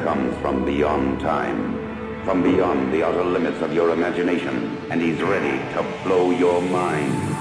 comes from beyond time, from beyond the outer limits of your imagination, and he's ready to blow your mind.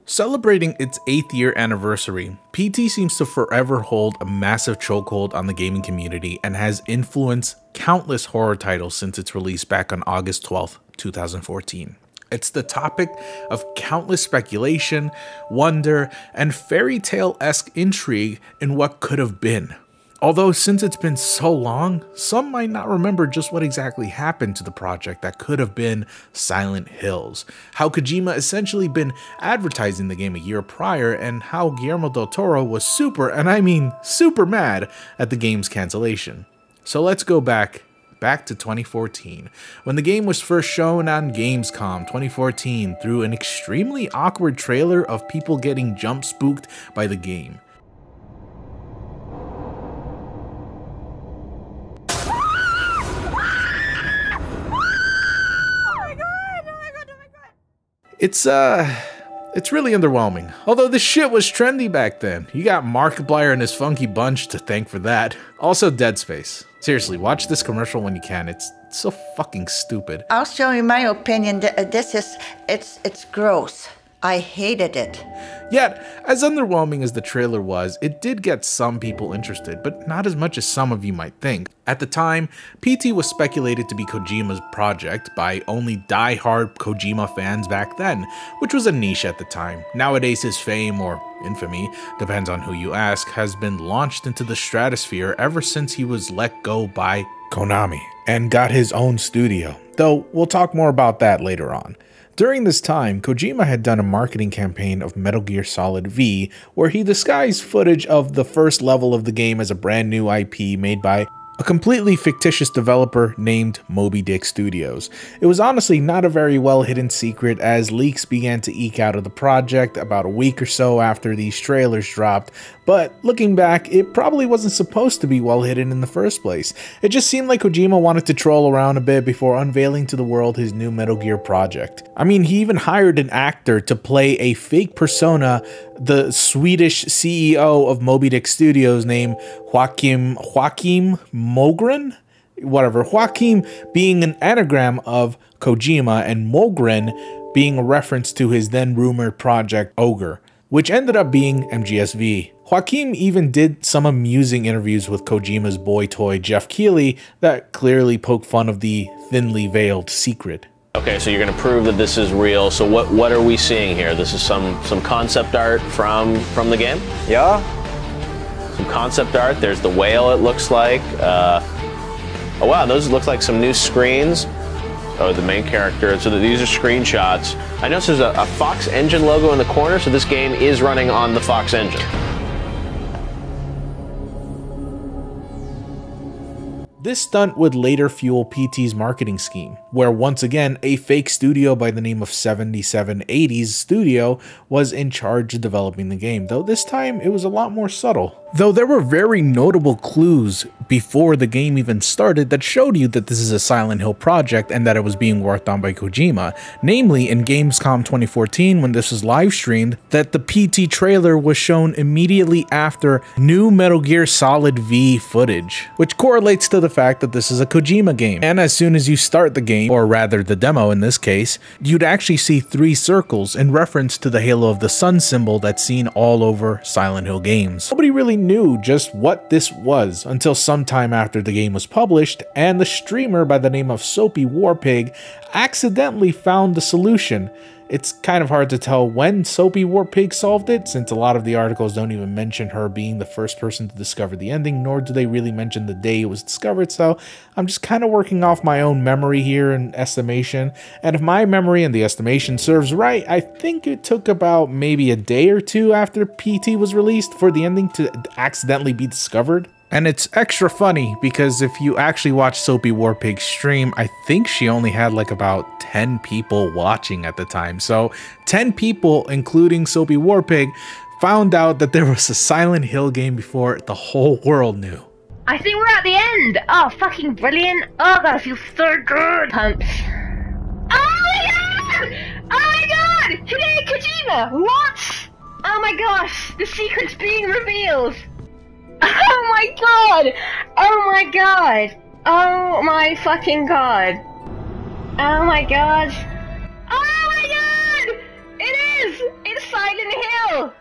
Celebrating its 8th year anniversary, PT seems to forever hold a massive chokehold on the gaming community and has influenced countless horror titles since its release back on August 12th, 2014. It's the topic of countless speculation, wonder, and fairy tale-esque intrigue in what could have been. Although since it's been so long, some might not remember just what exactly happened to the project that could have been Silent Hills, how Kojima essentially been advertising the game a year prior, and how Guillermo del Toro was super, and I mean super mad at the game's cancellation. So let's go back to 2014, when the game was first shown on Gamescom 2014 through an extremely awkward trailer of people getting jump spooked by the game. It's really underwhelming. Although this shit was trendy back then. You got Markiplier and his funky bunch to thank for that. Also Dead Space. Seriously, watch this commercial when you can. It's so fucking stupid. I'll show you my opinion. It's gross. I hated it. Yet, as underwhelming as the trailer was, it did get some people interested, but not as much as some of you might think. At the time, PT was speculated to be Kojima's project by only die-hard Kojima fans back then, which was a niche at the time. Nowadays his fame, or infamy, depends on who you ask, has been launched into the stratosphere ever since he was let go by Konami and got his own studio, though we'll talk more about that later on. During this time, Kojima had done a marketing campaign of Metal Gear Solid V, where he disguised footage of the first level of the game as a brand new IP made by a completely fictitious developer named Moby Dick Studios. It was honestly not a very well hidden secret, as leaks began to eke out of the project about a week or so after these trailers dropped, but looking back, it probably wasn't supposed to be well hidden in the first place. It just seemed like Kojima wanted to troll around a bit before unveiling to the world his new Metal Gear project. I mean, he even hired an actor to play a fake persona, the Swedish CEO of Moby Dick Studios named Joakim Mogren? Whatever. Joakim being an anagram of Kojima and Mogren being a reference to his then rumored project Ogre, which ended up being MGSV. Joakim even did some amusing interviews with Kojima's boy toy Jeff Keighley that clearly poke fun of the thinly veiled secret. Okay, so you're going to prove that this is real. So what are we seeing here? This is some concept art from the game? Yeah. Some concept art. There's the whale, it looks like. Oh wow, those look like some new screens. Oh, the main character. So these are screenshots. I noticed there's a Fox Engine logo in the corner, so this game is running on the Fox Engine. This stunt would later fuel PT's marketing scheme, where once again a fake studio by the name of 7780s Studio was in charge of developing the game, though this time it was a lot more subtle. Though there were very notable clues before the game even started that showed you that this is a Silent Hill project and that it was being worked on by Kojima, namely in Gamescom 2014 when this was live streamed, that the PT trailer was shown immediately after new Metal Gear Solid V footage, which correlates to the fact that this is a Kojima game. And as soon as you start the game, or rather the demo in this case, you'd actually see 3 circles in reference to the Halo of the Sun symbol that's seen all over Silent Hill games. Nobody really knew just what this was until sometime after the game was published, and the streamer by the name of Soapy Warpig accidentally found the solution. It's kind of hard to tell when Soapy Warpig solved it, since a lot of the articles don't even mention her being the first person to discover the ending, nor do they really mention the day it was discovered, so I'm just kind of working off my own memory here and estimation, and if my memory and the estimation serves right, I think it took about maybe a day or two after PT was released for the ending to accidentally be discovered. And it's extra funny because if you actually watch Soapy Warpig's stream, I think she only had like about 10 people watching at the time. So 10 people, including Soapy Warpig, found out that there was a Silent Hill game before the whole world knew. I think we're at the end! Oh, fucking brilliant! Oh god, I feel so good! Pumps. Oh my god! Oh my god! Hideo Kojima! What? Oh my gosh! The secret's being revealed! Oh my god! Oh my god! Oh my fucking god! Oh my god! Oh my god! It is! It's Silent Hill!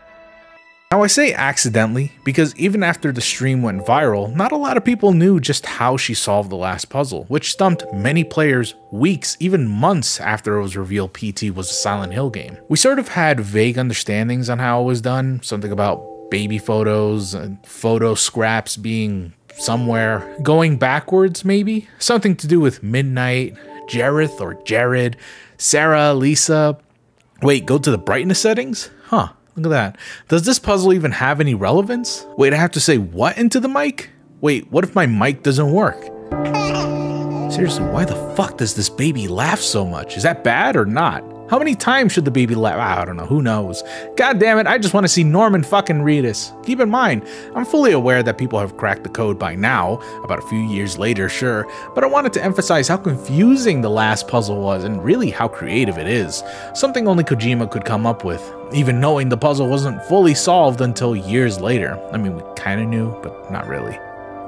Now I say accidentally because even after the stream went viral, not a lot of people knew just how she solved the last puzzle, which stumped many players weeks, even months after it was revealed PT was a Silent Hill game. We sort of had vague understandings on how it was done, something about baby photos and photo scraps being somewhere going backwards maybe, something to do with Midnight, Jareth or Jared, Sarah, Lisa. Wait, go to the brightness settings? Huh. Look at that. Does this puzzle even have any relevance? Wait, I have to say what into the mic? Wait, what if my mic doesn't work? Seriously, why the fuck does this baby laugh so much? Is that bad or not? How many times should the baby laugh? I don't know, who knows? God damn it, I just want to see Norman fucking Reedus. Keep in mind, I'm fully aware that people have cracked the code by now, about a few years later, sure, but I wanted to emphasize how confusing the last puzzle was and really how creative it is. Something only Kojima could come up with, even knowing the puzzle wasn't fully solved until years later. I mean, we kinda knew, but not really.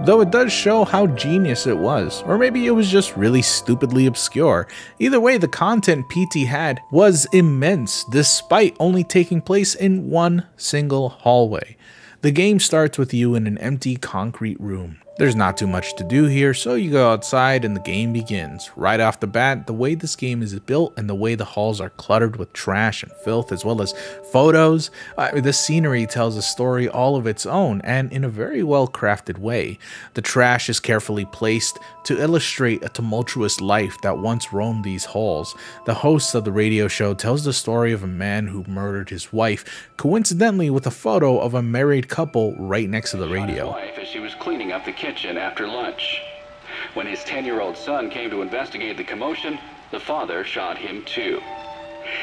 Though it does show how genius it was, or maybe it was just really stupidly obscure. Either way, the content PT had was immense, despite only taking place in one single hallway. The game starts with you in an empty concrete room. There's not too much to do here, so you go outside and the game begins. Right off the bat, the way this game is built and the way the halls are cluttered with trash and filth as well as photos, the scenery tells a story all of its own and in a very well crafted way. The trash is carefully placed to illustrate a tumultuous life that once roamed these halls. The host of the radio show tells the story of a man who murdered his wife, coincidentally with a photo of a married couple right next to the radio. As she was cleaning up the kitchen after lunch. When his 10-year-old son came to investigate the commotion, the father shot him too.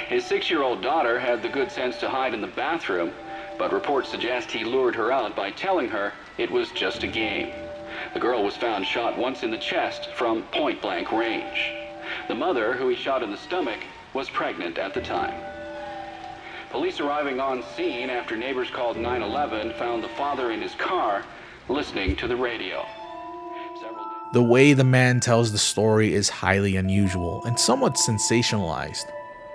His 6-year-old daughter had the good sense to hide in the bathroom, but reports suggest he lured her out by telling her it was just a game. The girl was found shot once in the chest from point-blank range. The mother, who he shot in the stomach, was pregnant at the time. Police arriving on scene after neighbors called 911 found the father in his car listening to the radio. The way the man tells the story is highly unusual and somewhat sensationalized,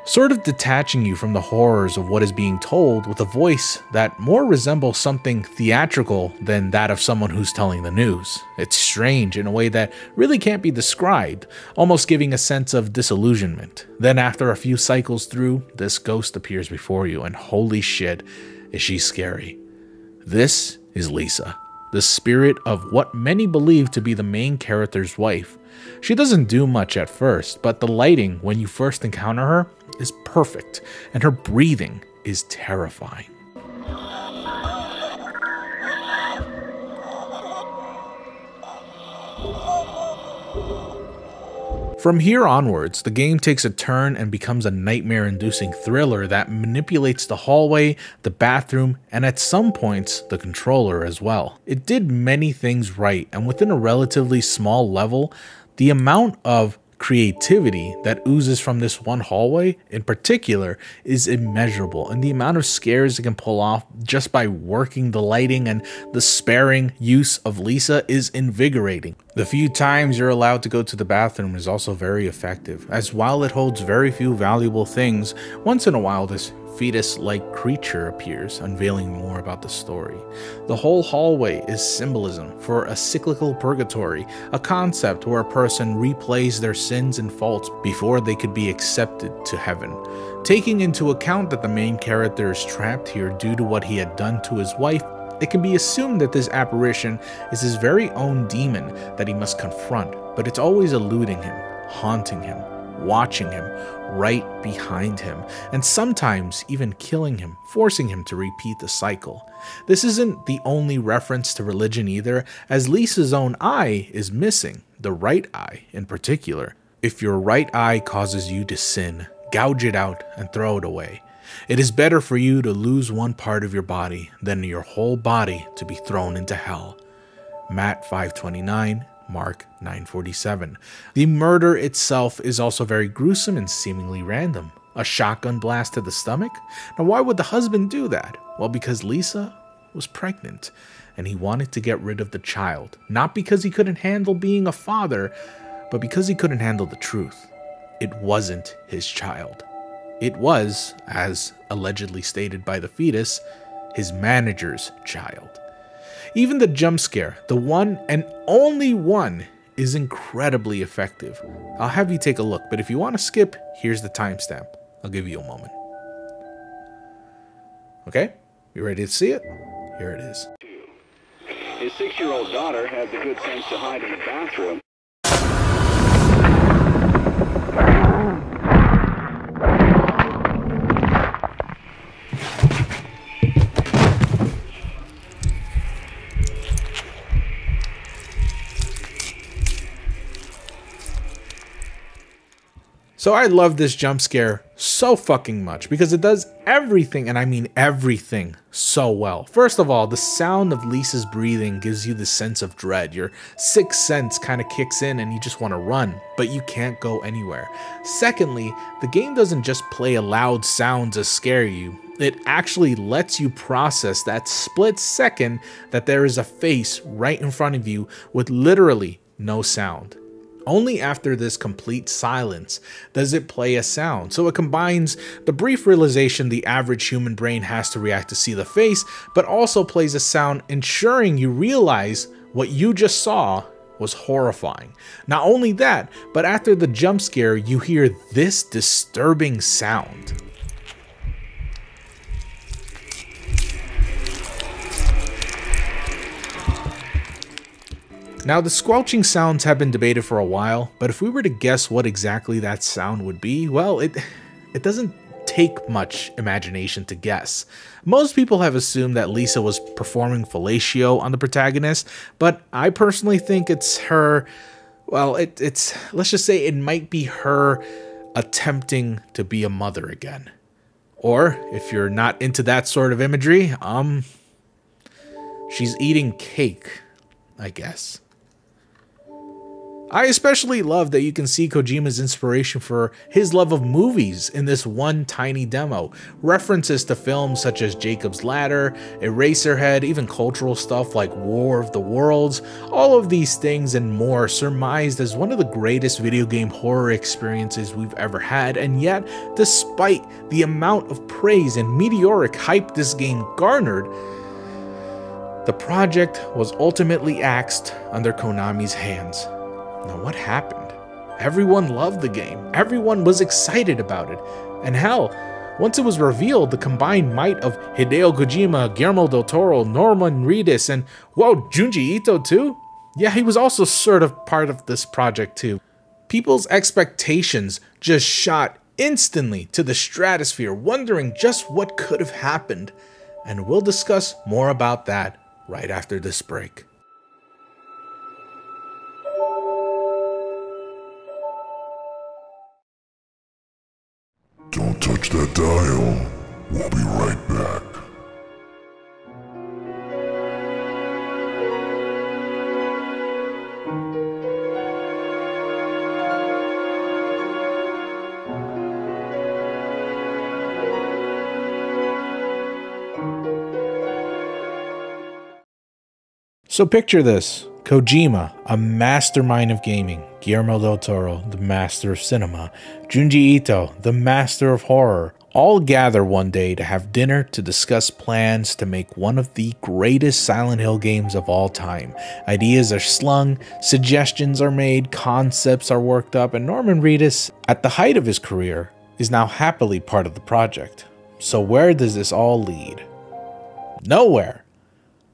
sort of detaching you from the horrors of what is being told with a voice that more resembles something theatrical than that of someone who's telling the news. It's strange in a way that really can't be described, almost giving a sense of disillusionment. Then after a few cycles through, this ghost appears before you and holy shit, is she scary. This is Lisa, the spirit of what many believe to be the main character's wife. She doesn't do much at first, but the lighting when you first encounter her is perfect, and her breathing is terrifying. From here onwards, the game takes a turn and becomes a nightmare-inducing thriller that manipulates the hallway, the bathroom, and at some points, the controller as well. It did many things right, and within a relatively small level, the amount of creativity that oozes from this one hallway in particular is immeasurable, and the amount of scares it can pull off just by working the lighting and the sparing use of Lisa is invigorating. The few times you're allowed to go to the bathroom is also very effective, as while it holds very few valuable things, once in a while this fetus-like creature appears, unveiling more about the story. The whole hallway is symbolism for a cyclical purgatory, a concept where a person replays their sins and faults before they could be accepted to heaven. Taking into account that the main character is trapped here due to what he had done to his wife, it can be assumed that this apparition is his very own demon that he must confront, but it's always eluding him, haunting him. watching him, right behind him, and sometimes even killing him, forcing him to repeat the cycle. This isn't the only reference to religion either, as Lisa's own eye is missing, the right eye in particular. If your right eye causes you to sin, gouge it out and throw it away. It is better for you to lose one part of your body than your whole body to be thrown into hell. Matt 5:29, Mark 9:47. The murder itself is also very gruesome and seemingly random. A shotgun blast to the stomach? Now why would the husband do that? Well, because Lisa was pregnant and he wanted to get rid of the child. Not because he couldn't handle being a father, but because he couldn't handle the truth. It wasn't his child. It was, as allegedly stated by the fetus, his manager's child. Even the jump scare, the one and only one, is incredibly effective. I'll have you take a look, but if you want to skip, here's the timestamp. I'll give you a moment. Okay, you ready to see it? Here it is. His 6-year-old daughter had the good sense to hide in the bathroom. So I love this jump scare so fucking much because it does everything, and I mean everything, so well. First of all, the sound of Lisa's breathing gives you the sense of dread. Your sixth sense kind of kicks in and you just want to run, but you can't go anywhere. Secondly, the game doesn't just play a loud sound to scare you. It actually lets you process that split second that there is a face right in front of you with literally no sound. Only after this complete silence does it play a sound, so it combines the brief realization the average human brain has to react to see the face, but also plays a sound ensuring you realize what you just saw was horrifying. Not only that, but after the jump scare, you hear this disturbing sound. Now, the squelching sounds have been debated for a while, but if we were to guess what exactly that sound would be, well, it doesn't take much imagination to guess. Most people have assumed that Lisa was performing fellatio on the protagonist, but I personally think it's her, well, let's just say it might be her attempting to be a mother again. Or, if you're not into that sort of imagery, she's eating cake, I guess. I especially love that you can see Kojima's inspiration for his love of movies in this one tiny demo. References to films such as Jacob's Ladder, Eraserhead, even cultural stuff like War of the Worlds, all of these things and more surmised as one of the greatest video game horror experiences we've ever had, and yet, despite the amount of praise and meteoric hype this game garnered, the project was ultimately axed under Konami's hands. Now, what happened? Everyone loved the game. Everyone was excited about it. And hell, once it was revealed, the combined might of Hideo Kojima, Guillermo del Toro, Norman Reedus, and whoa, Junji Ito too? Yeah, he was also sort of part of this project too. People's expectations just shot instantly to the stratosphere, wondering just what could have happened. And we'll discuss more about that right after this break. Don't touch that dial. We'll be right back. So picture this. Kojima, a mastermind of gaming, Guillermo del Toro, the master of cinema, Junji Ito, the master of horror, all gather one day to have dinner to discuss plans to make one of the greatest Silent Hill games of all time. Ideas are slung, suggestions are made, concepts are worked up, and Norman Reedus, at the height of his career, is now happily part of the project. So where does this all lead? Nowhere.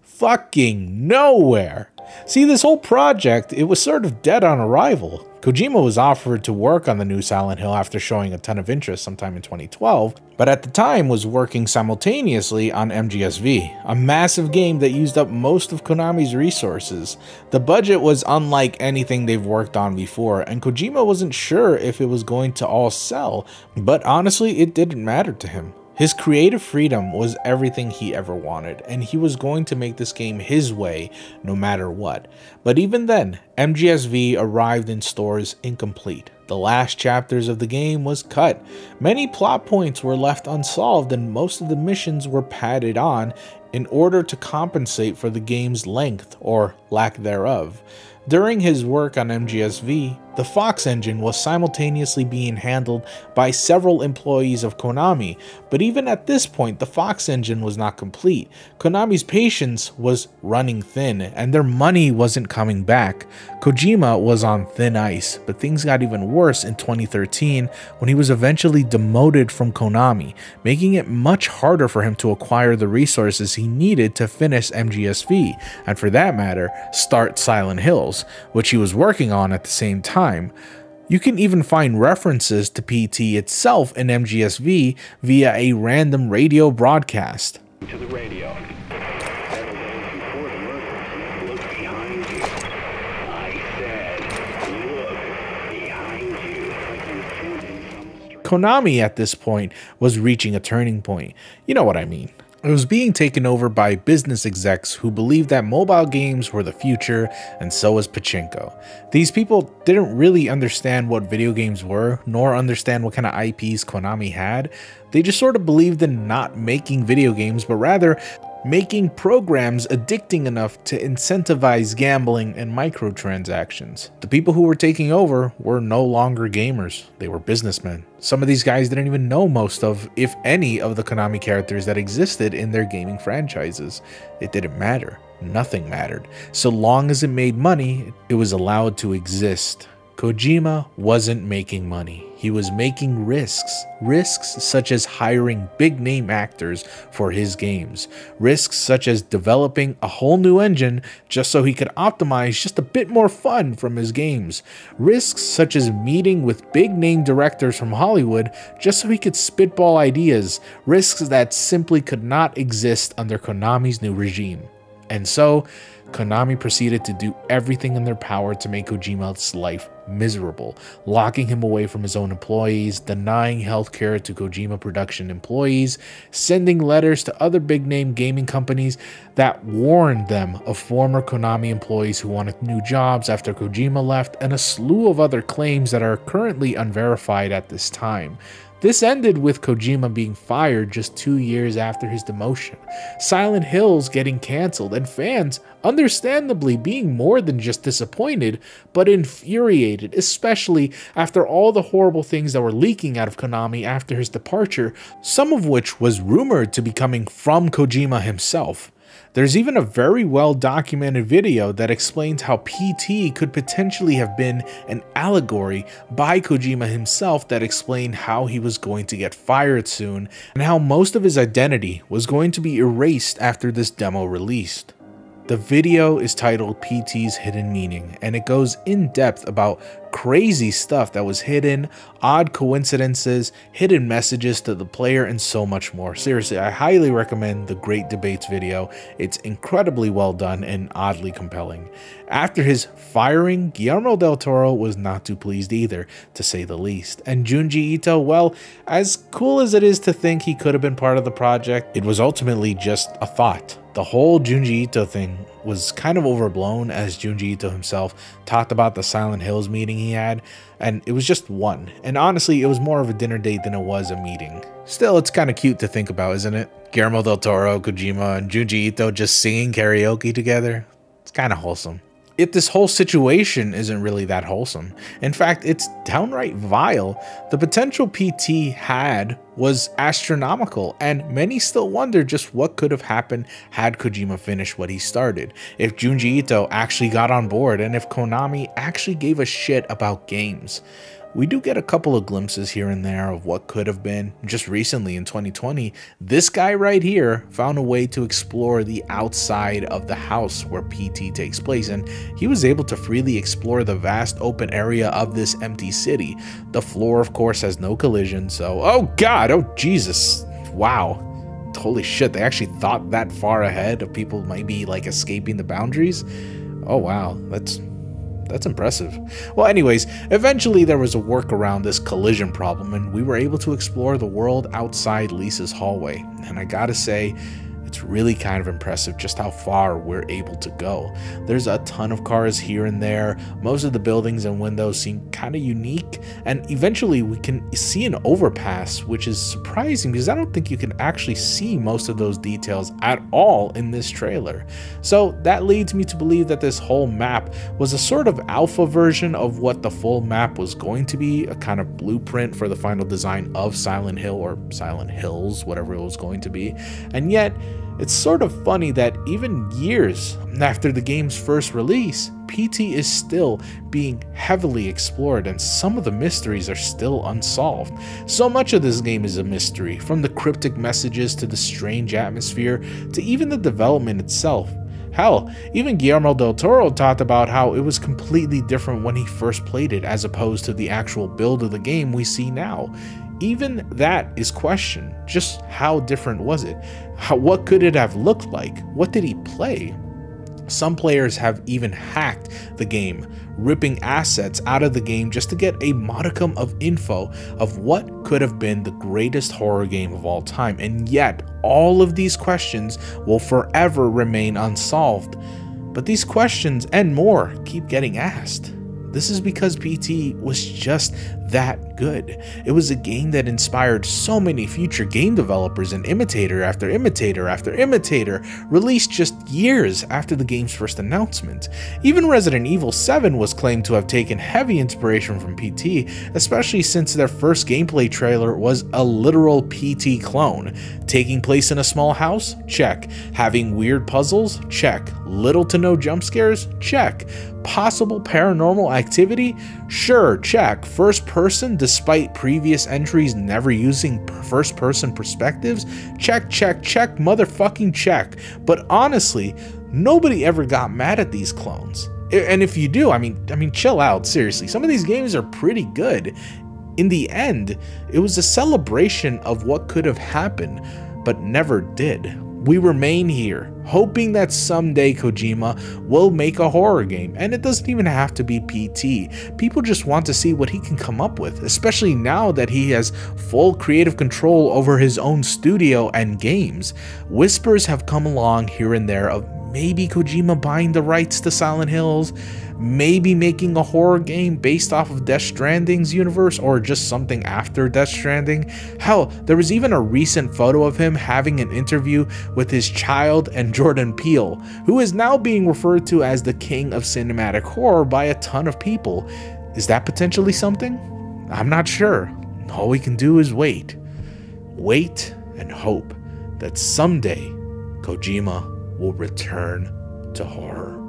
Fucking nowhere. See, this whole project, it was sort of dead on arrival. Kojima was offered to work on the new Silent Hill after showing a ton of interest sometime in 2012, but at the time was working simultaneously on MGSV, a massive game that used up most of Konami's resources. The budget was unlike anything they've worked on before, and Kojima wasn't sure if it was going to all sell, but honestly, it didn't matter to him. His creative freedom was everything he ever wanted, and he was going to make this game his way no matter what. But even then, MGSV arrived in stores incomplete. The last chapters of the game was cut. Many plot points were left unsolved, and most of the missions were padded on in order to compensate for the game's length or lack thereof. During his work on MGSV, the Fox engine was simultaneously being handled by several employees of Konami, but even at this point the Fox engine was not complete. Konami's patience was running thin, and their money wasn't coming back. Kojima was on thin ice, but things got even worse in 2013 when he was eventually demoted from Konami, making it much harder for him to acquire the resources he needed to finish MGSV, and for that matter, start Silent Hills, which he was working on at the same time. You can even find references to PT itself in MGSV via a random radio broadcast. To the radio. Several days before the murders, look behind you. I said, look behind you. Like you're pointing from the street. Konami at this point was reaching a turning point. You know what I mean. It was being taken over by business execs who believed that mobile games were the future, and so was pachinko. These people didn't really understand what video games were, nor understand what kind of IPs Konami had. They just sort of believed in not making video games, but rather making programs addicting enough to incentivize gambling and microtransactions. The people who were taking over were no longer gamers, they were businessmen. Some of these guys didn't even know most of, if any, of the Konami characters that existed in their gaming franchises. It didn't matter. Nothing mattered. So long as it made money, it was allowed to exist. Kojima wasn't making money. He was making risks. Risks such as hiring big-name actors for his games. Risks such as developing a whole new engine just so he could optimize just a bit more fun from his games. Risks such as meeting with big-name directors from Hollywood just so he could spitball ideas. Risks that simply could not exist under Konami's new regime. And so, Konami proceeded to do everything in their power to make Kojima's life miserable, locking him away from his own employees, denying healthcare to Kojima production employees, sending letters to other big-name gaming companies that warned them of former Konami employees who wanted new jobs after Kojima left, and a slew of other claims that are currently unverified at this time. This ended with Kojima being fired just 2 years after his demotion, Silent Hills getting cancelled, and fans understandably being more than just disappointed, but infuriated, especially after all the horrible things that were leaking out of Konami after his departure, some of which was rumored to be coming from Kojima himself. There's even a very well documented video that explains how PT could potentially have been an allegory by Kojima himself that explained how he was going to get fired soon and how most of his identity was going to be erased after this demo released. The video is titled PT's Hidden Meaning, and it goes in depth about crazy stuff that was hidden, odd coincidences, hidden messages to the player, and so much more. Seriously, I highly recommend the Great Debates video. It's incredibly well done and oddly compelling. After his firing, Guillermo del Toro was not too pleased either, to say the least. And Junji Ito, well, as cool as it is to think he could have been part of the project, it was ultimately just a thought. The whole Junji Ito thing was kind of overblown, as Junji Ito himself talked about the Silent Hills meeting he had, and it was just one. And honestly, it was more of a dinner date than it was a meeting. Still, it's kind of cute to think about, isn't it? Guillermo del Toro, Kojima, and Junji Ito just singing karaoke together. It's kind of wholesome. Yet this whole situation isn't really that wholesome. In fact, it's downright vile. The potential PT had was astronomical, and many still wonder just what could have happened had Kojima finished what he started, if Junji Ito actually got on board, and if Konami actually gave a shit about games. We do get a couple of glimpses here and there of what could have been. Just recently in 2020, this guy right here found a way to explore the outside of the house where PT takes place, and he was able to freely explore the vast open area of this empty city. The floor, of course, has no collision, so oh god, oh Jesus, wow. Holy shit, they actually thought that far ahead of people maybe like escaping the boundaries. Oh wow, that's impressive. Well, anyways, eventually there was a workaround this collision problem, and we were able to explore the world outside Lisa's hallway. And I gotta say, it's really kind of impressive just how far we're able to go. There's a ton of cars here and there. Most of the buildings and windows seem kind of unique, and eventually we can see an overpass, which is surprising because I don't think you can actually see most of those details at all in this trailer. So that leads me to believe that this whole map was a sort of alpha version of what the full map was going to be, a kind of blueprint for the final design of Silent Hill, or Silent Hills, whatever it was going to be. And yet, it's sort of funny that even years after the game's first release, PT is still being heavily explored and some of the mysteries are still unsolved. So much of this game is a mystery, from the cryptic messages to the strange atmosphere to even the development itself. Hell, even Guillermo del Toro talked about how it was completely different when he first played it as opposed to the actual build of the game we see now. Even that is questioned. Just how different was it? What could it have looked like? What did he play? Some players have even hacked the game, ripping assets out of the game just to get a modicum of info of what could have been the greatest horror game of all time. And yet, all of these questions will forever remain unsolved. But these questions and more keep getting asked. This is because PT was just that good. It was a game that inspired so many future game developers, and imitator after imitator after imitator released just years after the game's first announcement. Even Resident Evil 7 was claimed to have taken heavy inspiration from PT, especially since their first gameplay trailer was a literal PT clone. Taking place in a small house? Check. Having weird puzzles? Check. Little to no jump scares? Check. Possible paranormal activity? Sure, check. First person despite previous entries never using first person perspectives? Check, check, check, motherfucking check. But honestly, nobody ever got mad at these clones. And if you do, I mean chill out, seriously. Some of these games are pretty good. In the end, it was a celebration of what could have happened, but never did. We remain here, hoping that someday Kojima will make a horror game, and it doesn't even have to be PT. People just want to see what he can come up with, especially now that he has full creative control over his own studio and games. Whispers have come along here and there of maybe Kojima buying the rights to Silent Hills, maybe making a horror game based off of Death Stranding's universe, or just something after Death Stranding. Hell, there was even a recent photo of him having an interview with his child and Jordan Peele, who is now being referred to as the king of cinematic horror by a ton of people. Is that potentially something? I'm not sure. All we can do is wait. Wait and hope that someday Kojima will return to horror.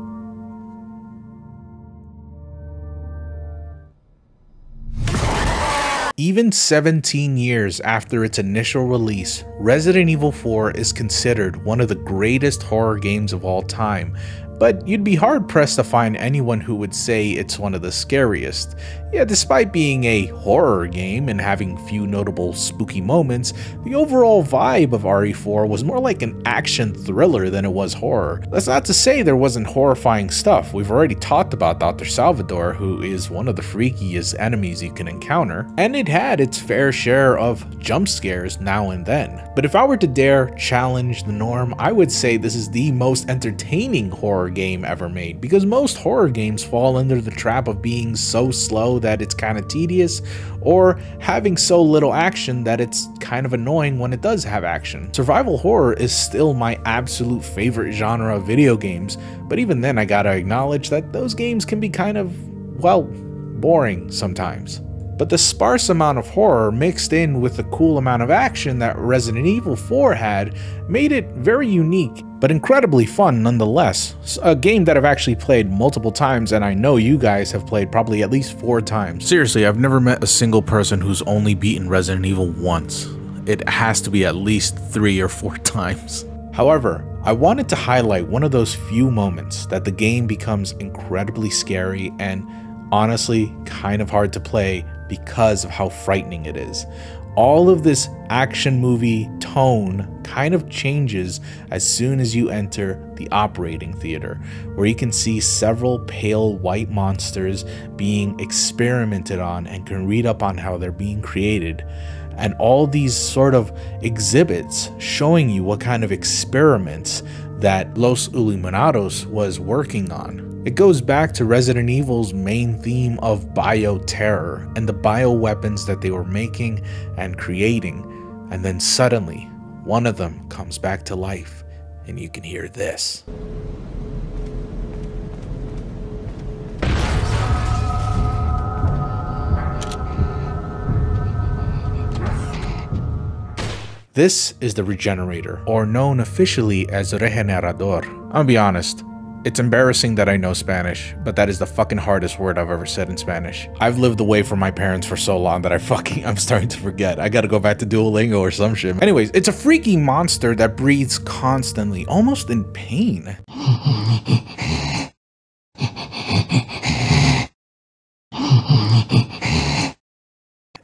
Even 17 years after its initial release, Resident Evil 4 is considered one of the greatest horror games of all time, but you'd be hard-pressed to find anyone who would say it's one of the scariest. Yeah, despite being a horror game and having few notable spooky moments, the overall vibe of RE4 was more like an action thriller than it was horror. That's not to say there wasn't horrifying stuff. We've already talked about Dr. Salvador, who is one of the freakiest enemies you can encounter, and it had its fair share of jump scares now and then. But if I were to dare challenge the norm, I would say this is the most entertaining horror game ever made, because most horror games fall under the trap of being so slow that it's kind of tedious, or having so little action that it's kind of annoying when it does have action. Survival horror is still my absolute favorite genre of video games, but even then I gotta acknowledge that those games can be kind of, well, boring sometimes. but the sparse amount of horror mixed in with the cool amount of action that Resident Evil 4 had made it very unique, but incredibly fun nonetheless. A game that I've actually played multiple times, and I know you guys have played probably at least 4 times. Seriously, I've never met a single person who's only beaten Resident Evil once. It has to be at least 3 or 4 times. However, I wanted to highlight one of those few moments that the game becomes incredibly scary and honestly kind of hard to play because of how frightening it is. All of this action movie tone kind of changes as soon as you enter the operating theater, where you can see several pale white monsters being experimented on and can read up on how they're being created. And all these sort of exhibits showing you what kind of experiments that Los Iluminados was working on. It goes back to Resident Evil's main theme of bioterror and the bioweapons that they were making and creating. And then suddenly, one of them comes back to life, and you can hear this. This is the Regenerator, or known officially as Regenerador. I'll be honest, it's embarrassing that I know Spanish, but that is the fucking hardest word I've ever said in Spanish. I've lived away from my parents for so long that I'm starting to forget. I gotta go back to Duolingo or some shit. Anyways, it's a freaky monster that breathes constantly, almost in pain.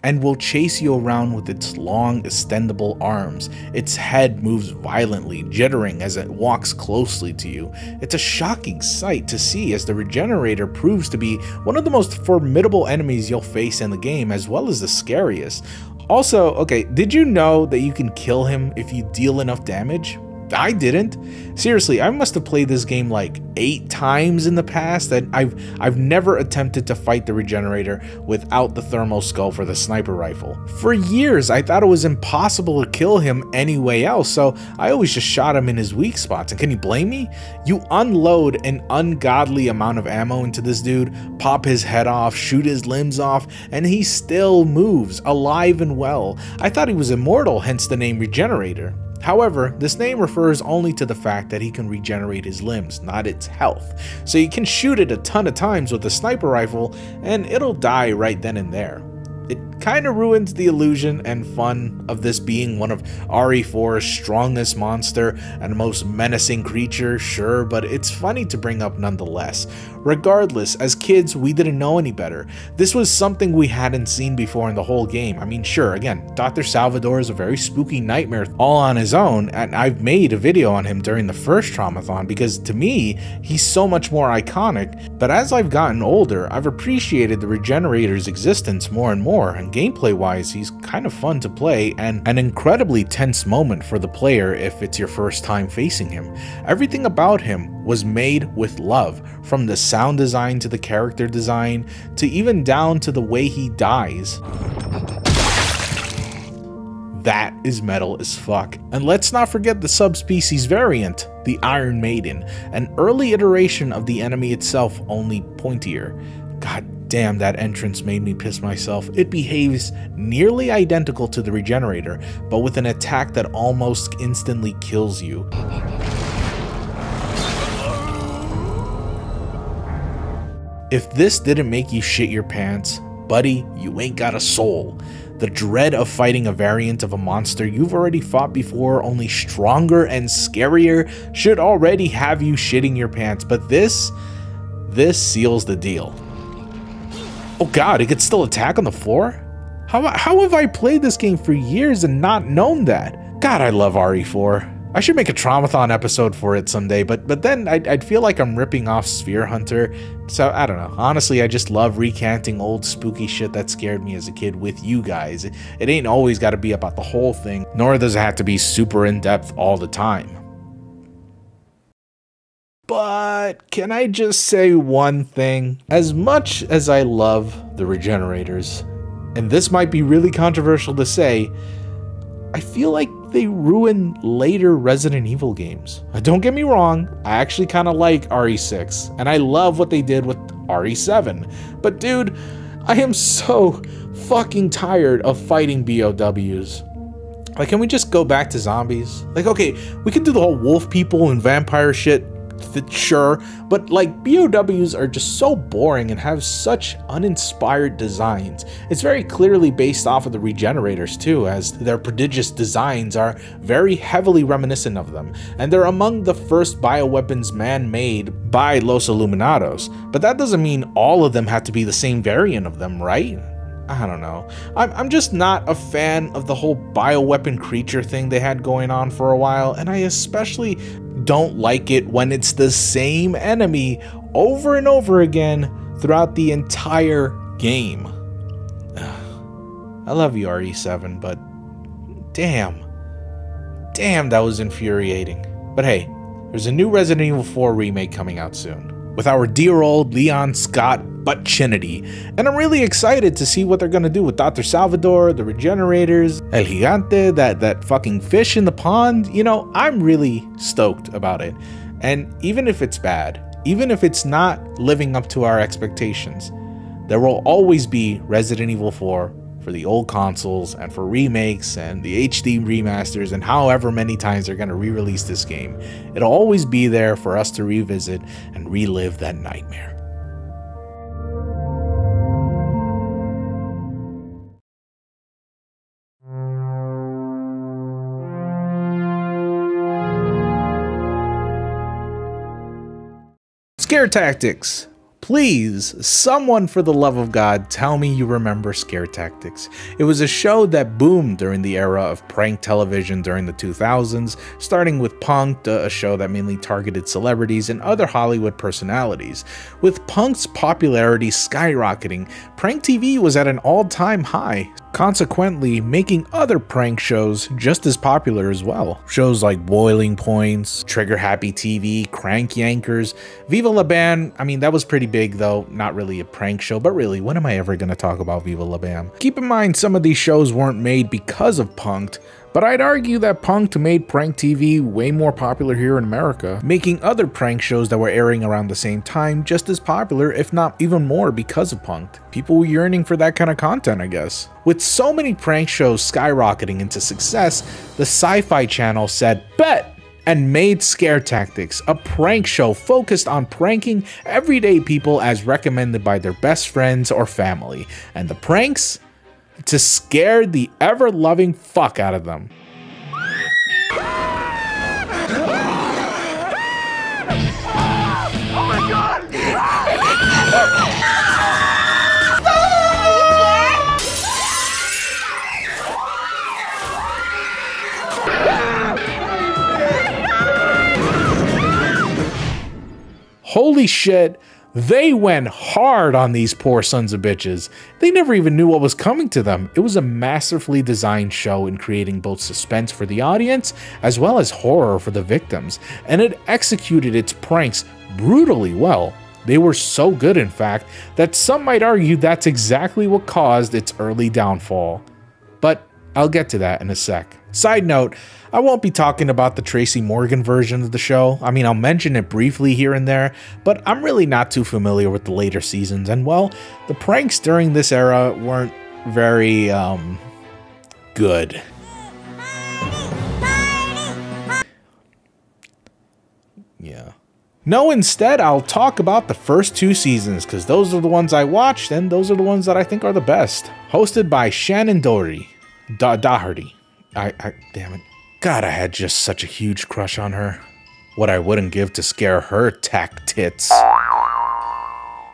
And will chase you around with its long, extendable arms. Its head moves violently, jittering as it walks closely to you. It's a shocking sight to see, as the Regenerator proves to be one of the most formidable enemies you'll face in the game, as well as the scariest. Also, okay, did you know that you can kill him if you deal enough damage? I didn't. Seriously, I must have played this game like 8 times in the past, and I've never attempted to fight the Regenerator without the thermal skull for the sniper rifle. For years, I thought it was impossible to kill him any way else, so I always just shot him in his weak spots. And can you blame me? You unload an ungodly amount of ammo into this dude, pop his head off, shoot his limbs off, and he still moves, alive and well. I thought he was immortal, hence the name Regenerator. However, this name refers only to the fact that he can regenerate his limbs, not its health. So you can shoot it a ton of times with a sniper rifle, and it'll die right then and there. It kind of ruins the illusion and fun of this being one of RE4's strongest monster and most menacing creature, sure, but it's funny to bring up nonetheless. Regardless, as kids, we didn't know any better. This was something we hadn't seen before in the whole game. I mean, sure, again, Dr. Salvador is a very spooky nightmare all on his own, and I've made a video on him during the first Traumathon because to me, he's so much more iconic, but as I've gotten older, I've appreciated the Regenerator's existence more and more, and gameplay-wise, he's kind of fun to play and an incredibly tense moment for the player if it's your first time facing him. Everything about him was made with love, from the sound design to the character design, to even down to the way he dies. That is metal as fuck. And let's not forget the subspecies variant, the Iron Maiden, an early iteration of the enemy itself, only pointier. God damn, that entrance made me piss myself. It behaves nearly identical to the Regenerator, but with an attack that almost instantly kills you. If this didn't make you shit your pants, buddy, you ain't got a soul. The dread of fighting a variant of a monster you've already fought before, only stronger and scarier, should already have you shitting your pants, but this seals the deal. Oh god, it could still attack on the floor? How have I played this game for years and not known that? God, I love RE4. I should make a Traumathon episode for it someday, but then I'd feel like I'm ripping off Sphere Hunter, so I don't know. Honestly, I just love recanting old spooky shit that scared me as a kid with you guys. It ain't always gotta be about the whole thing, nor does it have to be super in-depth all the time. But can I just say one thing? As much as I love the Regenerators, and this might be really controversial to say, I feel like they ruin later Resident Evil games. Don't get me wrong, I actually kind of like RE6, and I love what they did with RE7. But dude, I am so fucking tired of fighting BOWs. Like, can we just go back to zombies? Like, okay, we can do the whole wolf people and vampire shit, sure, but like BOWs are just so boring and have such uninspired designs. It's very clearly based off of the Regenerators too, as their prodigious designs are very heavily reminiscent of them, and they're among the first bioweapons man-made by Los Illuminados. But that doesn't mean all of them have to be the same variant of them, right? I don't know. I'm just not a fan of the whole bioweapon creature thing they had going on for a while, and I especially don't like it when it's the same enemy over and over again throughout the entire game. I love you, RE7, but damn, that was infuriating. But hey, there's a new Resident Evil 4 remake coming out soon, with our dear old Leon Scott Butchinity, and I'm really excited to see what they're gonna do with Dr. Salvador, the Regenerators, El Gigante, that fucking fish in the pond. You know, I'm really stoked about it. And even if it's bad, even if it's not living up to our expectations, there will always be Resident Evil 4 for the old consoles and for remakes and the HD remasters and however many times they're gonna re-release this game. It'll always be there for us to revisit and relive that nightmare. Scare tactics. Please, someone for the love of God, tell me you remember Scare Tactics. It was a show that boomed during the era of prank television during the 2000s, starting with Punk'd, a show that mainly targeted celebrities and other Hollywood personalities. With Punk'd's popularity skyrocketing, prank TV was at an all-time high, consequently making other prank shows just as popular as well. Shows like Boiling Points, Trigger Happy TV, Crank Yankers, Viva La Bam. I mean, that was pretty big though, not really a prank show, but really, when am I ever going to talk about Viva La Bam? Keep in mind, some of these shows weren't made because of Punk'd, but I'd argue that Punk'd made prank TV way more popular here in America, making other prank shows that were airing around the same time just as popular, if not even more, because of Punk'd. People were yearning for that kind of content, I guess. With so many prank shows skyrocketing into success, the Sci-Fi Channel said, "Bet!" and made Scare Tactics, a prank show focused on pranking everyday people as recommended by their best friends or family. And the pranks? To scare the ever-loving fuck out of them. Oh my God! Holy shit, they went hard on these poor sons of bitches. They never even knew what was coming to them. It was a masterfully designed show in creating both suspense for the audience as well as horror for the victims, and it executed its pranks brutally well. They were so good, in fact, that some might argue that's exactly what caused its early downfall. But I'll get to that in a sec. Side note, I won't be talking about the Tracy Morgan version of the show. I mean, I'll mention it briefly here and there, but I'm really not too familiar with the later seasons, and well, the pranks during this era weren't very, good. Yeah. No, instead, I'll talk about the first two seasons, because those are the ones I watched, and those are the ones that I think are the best. Hosted by Shannon Doherty. Doherty. Damn it. God, I had just such a huge crush on her. What I wouldn't give to scare her tack tits.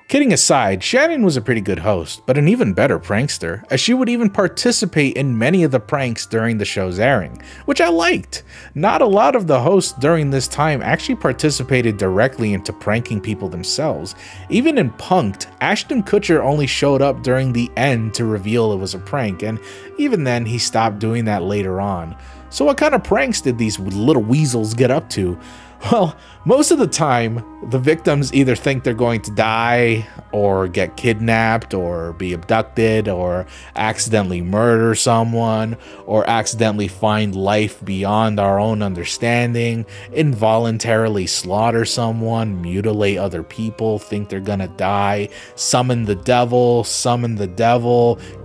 Kidding aside, Shannon was a pretty good host, but an even better prankster, as she would even participate in many of the pranks during the show's airing, which I liked. Not a lot of the hosts during this time actually participated directly into pranking people themselves. Even in Punk'd, Ashton Kutcher only showed up during the end to reveal it was a prank, and even then he stopped doing that later on. So what kind of pranks did these little weasels get up to? Well, most of the time, the victims either think they're going to die or get kidnapped or be abducted or accidentally murder someone or accidentally find life beyond our own understanding, involuntarily slaughter someone, mutilate other people, think they're gonna die, summon the devil,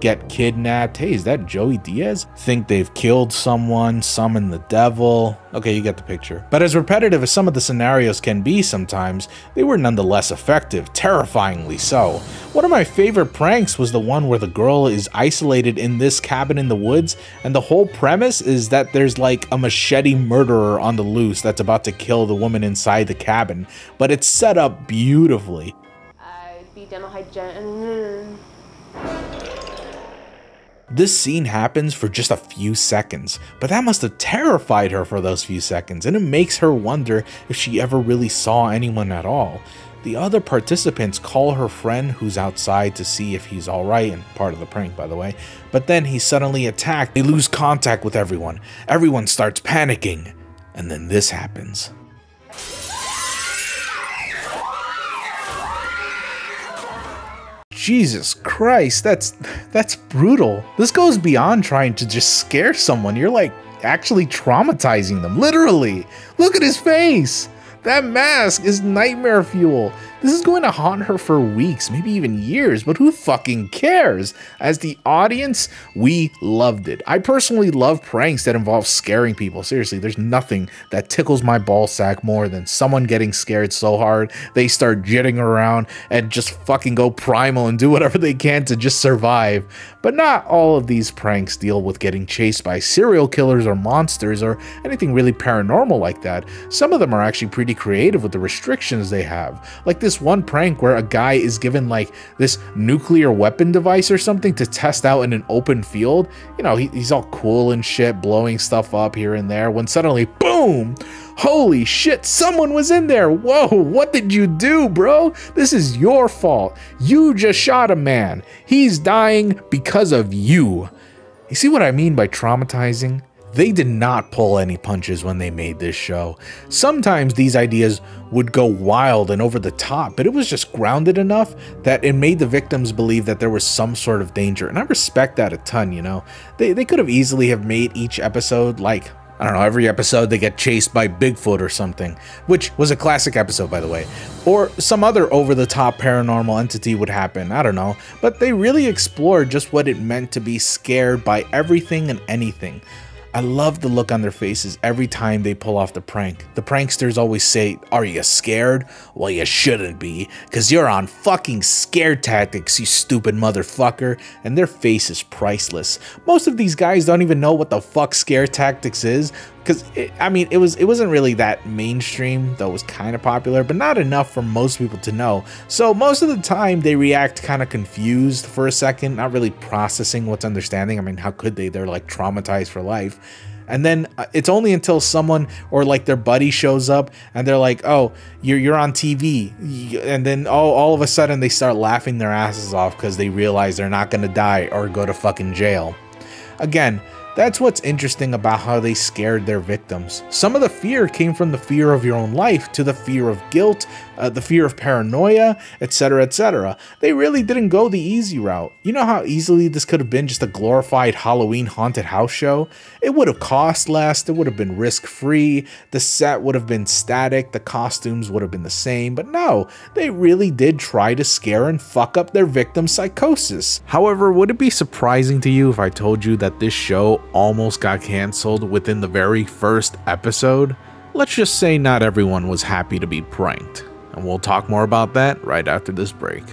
get kidnapped. Hey, is that Joey Diaz? Think they've killed someone, summon the devil. Okay, you get the picture. But as repetitive as some of the scenarios can be sometimes, they were nonetheless effective, terrifyingly so. One of my favorite pranks was the one where the girl is isolated in this cabin in the woods, and the whole premise is that there's like a machete murderer on the loose that's about to kill the woman inside the cabin, but it's set up beautifully. This scene happens for just a few seconds, but that must have terrified her for those few seconds, and it makes her wonder if she ever really saw anyone at all. The other participants call her friend who's outside to see if he's alright, and part of the prank by the way, but then he's suddenly attacked. They lose contact with everyone. Everyone starts panicking, and then this happens. Jesus Christ, that's brutal. This goes beyond trying to just scare someone. You're like actually traumatizing them, literally. Look at his face. That mask is nightmare fuel. This is going to haunt her for weeks, maybe even years, but who fucking cares? As the audience, we loved it. I personally love pranks that involve scaring people. Seriously, there's nothing that tickles my ballsack more than someone getting scared so hard they start jitting around and just fucking go primal and do whatever they can to just survive. But not all of these pranks deal with getting chased by serial killers or monsters or anything really paranormal like that. Some of them are actually pretty creative with the restrictions they have. Like this one prank where a guy is given like this nuclear weapon device or something to test out in an open field. You know, he's all cool and shit, blowing stuff up here and there, when suddenly, boom! Holy shit, someone was in there! Whoa, what did you do, bro? This is your fault. You just shot a man. He's dying because of you. You see what I mean by traumatizing? They did not pull any punches when they made this show. Sometimes these ideas would go wild and over the top, but it was just grounded enough that it made the victims believe that there was some sort of danger, and I respect that a ton, you know? They could have easily have made each episode like, I don't know, every episode they get chased by Bigfoot or something, which was a classic episode, by the way. Or some other over-the-top paranormal entity would happen, I don't know. But they really explored just what it meant to be scared by everything and anything. I love the look on their faces every time they pull off the prank. The pranksters always say, "Are you scared?" Well, you shouldn't be, because you're on fucking scare tactics, you stupid motherfucker. And their face is priceless. Most of these guys don't even know what the fuck scare tactics is, because I mean, it wasn't really that mainstream, though it was kind of popular, but not enough for most people to know. So most of the time they react kind of confused for a second, not really processing what's understanding. I mean, how could they? They're like traumatized for life. And then it's only until someone or like their buddy shows up and they're like, "Oh, you're on TV," and then all of a sudden they start laughing their asses off because they realize they're not gonna die or go to fucking jail. Again, that's what's interesting about how they scared their victims. Some of the fear came from the fear of your own life to the fear of guilt, the fear of paranoia, etc., etc. They really didn't go the easy route. You know how easily this could have been just a glorified Halloween haunted house show? It would have cost less, it would have been risk-free, the set would have been static, the costumes would have been the same, but no, they really did try to scare and fuck up their victims' psychosis. However, would it be surprising to you if I told you that this show almost got canceled within the very first episode? Let's just say not everyone was happy to be pranked. And we'll talk more about that right after this break.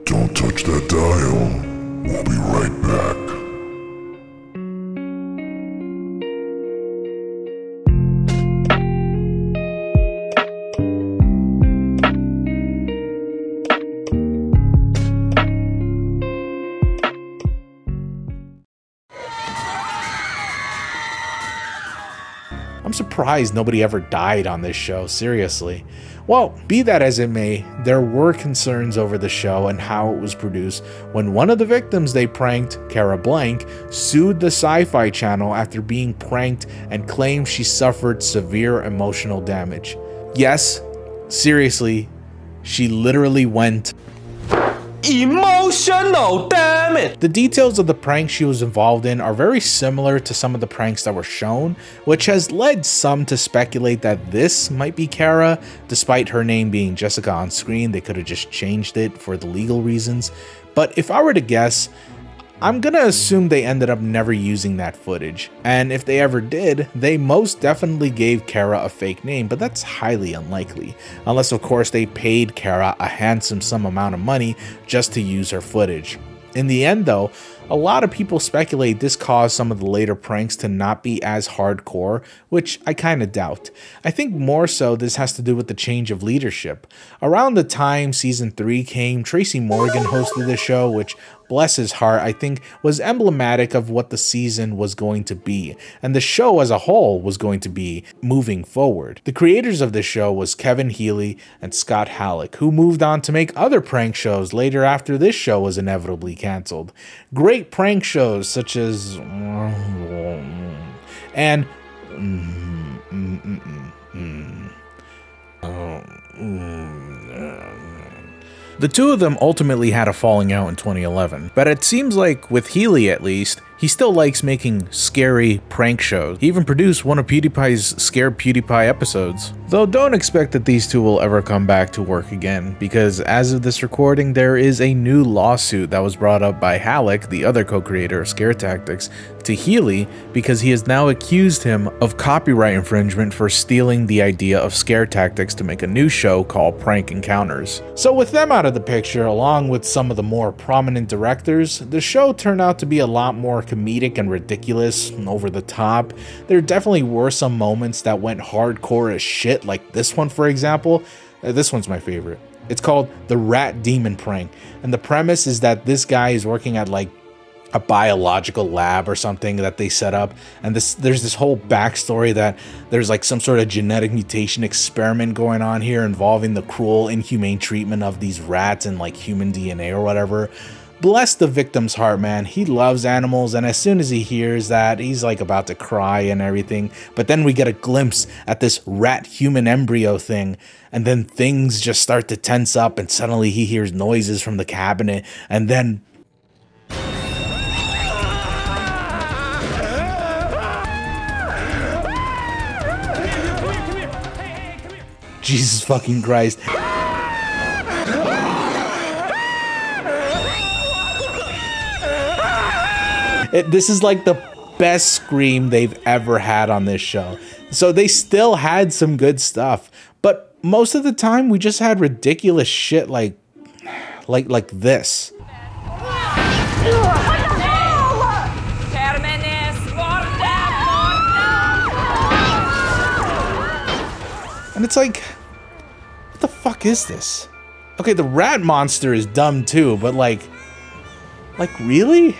Don't touch that dial. We'll be right back. I'm surprised nobody ever died on this show, seriously. Well, be that as it may, there were concerns over the show and how it was produced when one of the victims they pranked, Kara Blank, sued the Sci-Fi Channel after being pranked and claimed she suffered severe emotional damage. Yes, seriously, she literally went emotional damage. The details of the prank she was involved in are very similar to some of the pranks that were shown, which has led some to speculate that this might be Kara. Despite her name being Jessica on screen, they could have just changed it for the legal reasons. But if I were to guess, I'm gonna assume they ended up never using that footage, and if they ever did, they most definitely gave Kara a fake name, but that's highly unlikely, unless of course they paid Kara a handsome sum amount of money just to use her footage. In the end though, a lot of people speculate this caused some of the later pranks to not be as hardcore, which I kinda doubt. I think more so this has to do with the change of leadership. Around the time season 3 came, Tracy Morgan hosted the show, which, bless his heart, I think was emblematic of what the season was going to be, and the show as a whole was going to be moving forward. The creators of the show was Kevin Healy and Scott Halleck, who moved on to make other prank shows later after this show was inevitably cancelled. Great prank shows such as and the two of them ultimately had a falling out in 2011, but it seems like, with Healy at least, he still likes making scary prank shows. He even produced one of PewDiePie's Scare PewDiePie episodes. Though don't expect that these two will ever come back to work again, because as of this recording, there is a new lawsuit that was brought up by Halleck, the other co-creator of Scare Tactics, to Healy because he has now accused him of copyright infringement for stealing the idea of Scare Tactics to make a new show called Prank Encounters. So with them out of the picture, along with some of the more prominent directors, the show turned out to be a lot more comedic and ridiculous and over the top. There definitely were some moments that went hardcore as shit, like this one for example. This one's my favorite. It's called the Rat Demon Prank, and the premise is that this guy is working at like a biological lab or something that they set up, and there's this whole backstory that there's like some sort of genetic mutation experiment going on here involving the cruel, inhumane treatment of these rats and like human DNA or whatever. Bless the victim's heart, man. He loves animals, and as soon as he hears that, he's like about to cry and everything. But then we get a glimpse at this rat-human embryo thing, and then things just start to tense up, and suddenly he hears noises from the cabinet, and then Jesus fucking Christ. This is like the best scream they've ever had on this show. So they still had some good stuff, but most of the time we just had ridiculous shit like this. And it's like, what the fuck is this? Okay, the rat monster is dumb too, but like really?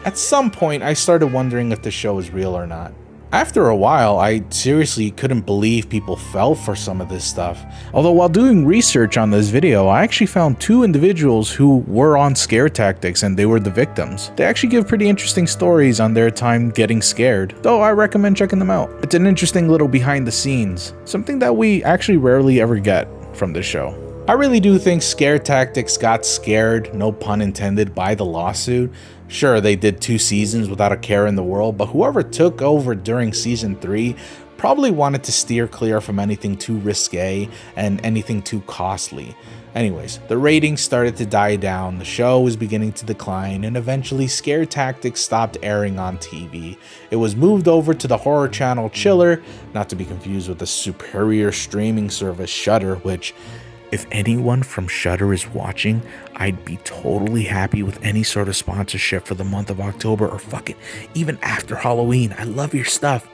At some point, I started wondering if the show is real or not. After a while, I seriously couldn't believe people fell for some of this stuff. Although while doing research on this video, I actually found two individuals who were on Scare Tactics and they were the victims. They actually give pretty interesting stories on their time getting scared, though I recommend checking them out. It's an interesting little behind the scenes, something that we actually rarely ever get from this show. I really do think Scare Tactics got scared, no pun intended, by the lawsuit. Sure, they did 2 seasons without a care in the world, but whoever took over during season 3 probably wanted to steer clear from anything too risque and anything too costly. Anyways, the ratings started to die down, the show was beginning to decline, and eventually Scare Tactics stopped airing on TV. It was moved over to the horror channel Chiller, not to be confused with the superior streaming service Shudder, which, if anyone from Shudder is watching, I'd be totally happy with any sort of sponsorship for the month of October, or fuck it, even after Halloween. I love your stuff.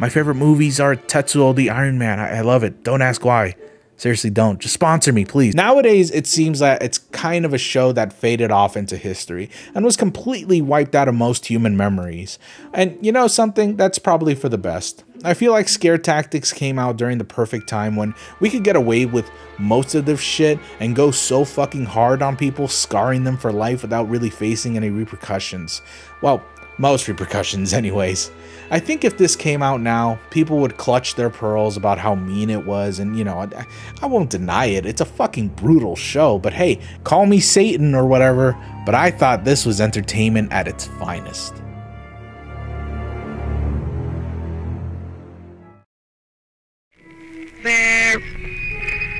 My favorite movies are Tetsuo the Iron Man. I love it. Don't ask why. Seriously, don't. Just sponsor me, please. Nowadays, it seems that it's kind of a show that faded off into history and was completely wiped out of most human memories. And you know something? That's probably for the best. I feel like scare tactics came out during the perfect time when we could get away with most of this shit and go so fucking hard on people, scarring them for life without really facing any repercussions. Well, most repercussions anyways. I think if this came out now, people would clutch their pearls about how mean it was, and you know, I won't deny it, it's a fucking brutal show, but hey, call me Satan or whatever, but I thought this was entertainment at its finest. There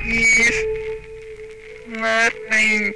is nothing.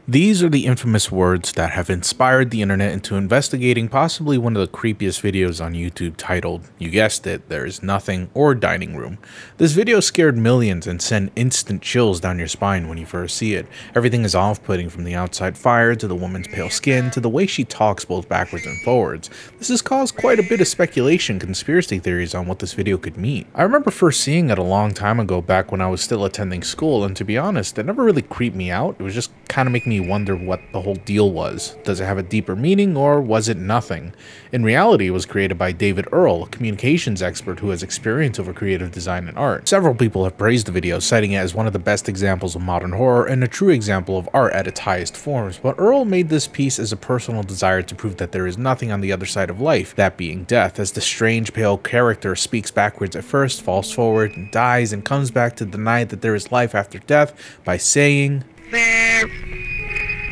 These are the infamous words that have inspired the internet into investigating possibly one of the creepiest videos on YouTube titled, you guessed it, There Is Nothing, or Dining Room. This video scared millions and sent instant chills down your spine when you first see it. Everything is off-putting, from the outside fire, to the woman's pale skin, to the way she talks both backwards and forwards. This has caused quite a bit of speculation, conspiracy theories on what this video could mean. I remember first seeing it a long time ago back when I was still attending school, and to be honest, it never really creeped me out. It was just kind of making me wonder what the whole deal was. Does it have a deeper meaning, or was it nothing? In reality, it was created by David Earl, a communications expert who has experience over creative design and art. Several people have praised the video, citing it as one of the best examples of modern horror and a true example of art at its highest forms, but Earl made this piece as a personal desire to prove that there is nothing on the other side of life, that being death, as the strange pale character speaks backwards at first, falls forward, and dies, and comes back to deny that there is life after death by saying, There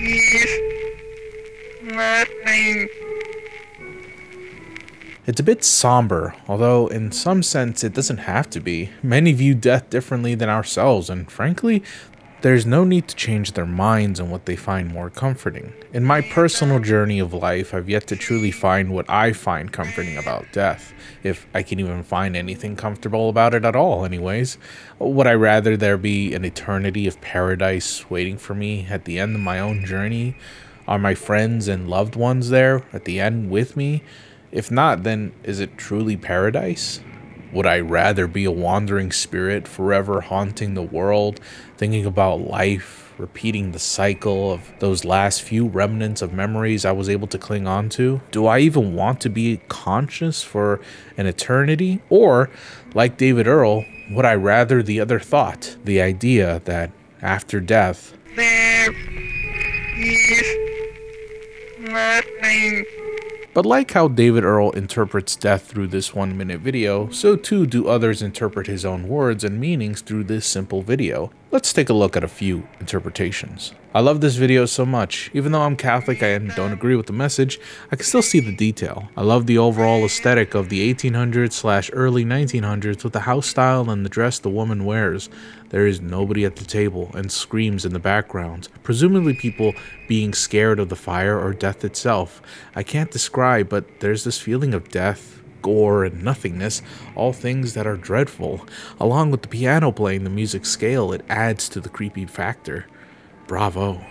is nothing. It's a bit somber, although in some sense it doesn't have to be. Many view death differently than ourselves, and frankly, there's no need to change their minds on what they find more comforting. In my personal journey of life, I've yet to truly find what I find comforting about death, if I can even find anything comfortable about it at all anyways. Would I rather there be an eternity of paradise waiting for me at the end of my own journey? Are my friends and loved ones there at the end with me? If not, then is it truly paradise? Would I rather be a wandering spirit forever haunting the world, thinking about life, repeating the cycle of those last few remnants of memories I was able to cling on to? Do I even want to be conscious for an eternity? Or, like David Earl, would I rather the other thought, the idea that after death, There is nothing. But like how David Earl interprets death through this 1-minute video, so too do others interpret his own words and meanings through this simple video. Let's take a look at a few interpretations. I love this video so much. Even though I'm Catholic and don't agree with the message, I can still see the detail. I love the overall aesthetic of the 1800s/early 1900s with the house style and the dress the woman wears. There is nobody at the table and screams in the background, presumably people being scared of the fire or death itself. I can't describe, but there's this feeling of death, gore, and nothingness, all things that are dreadful. Along with the piano playing the music scale, it adds to the creepy factor. Bravo.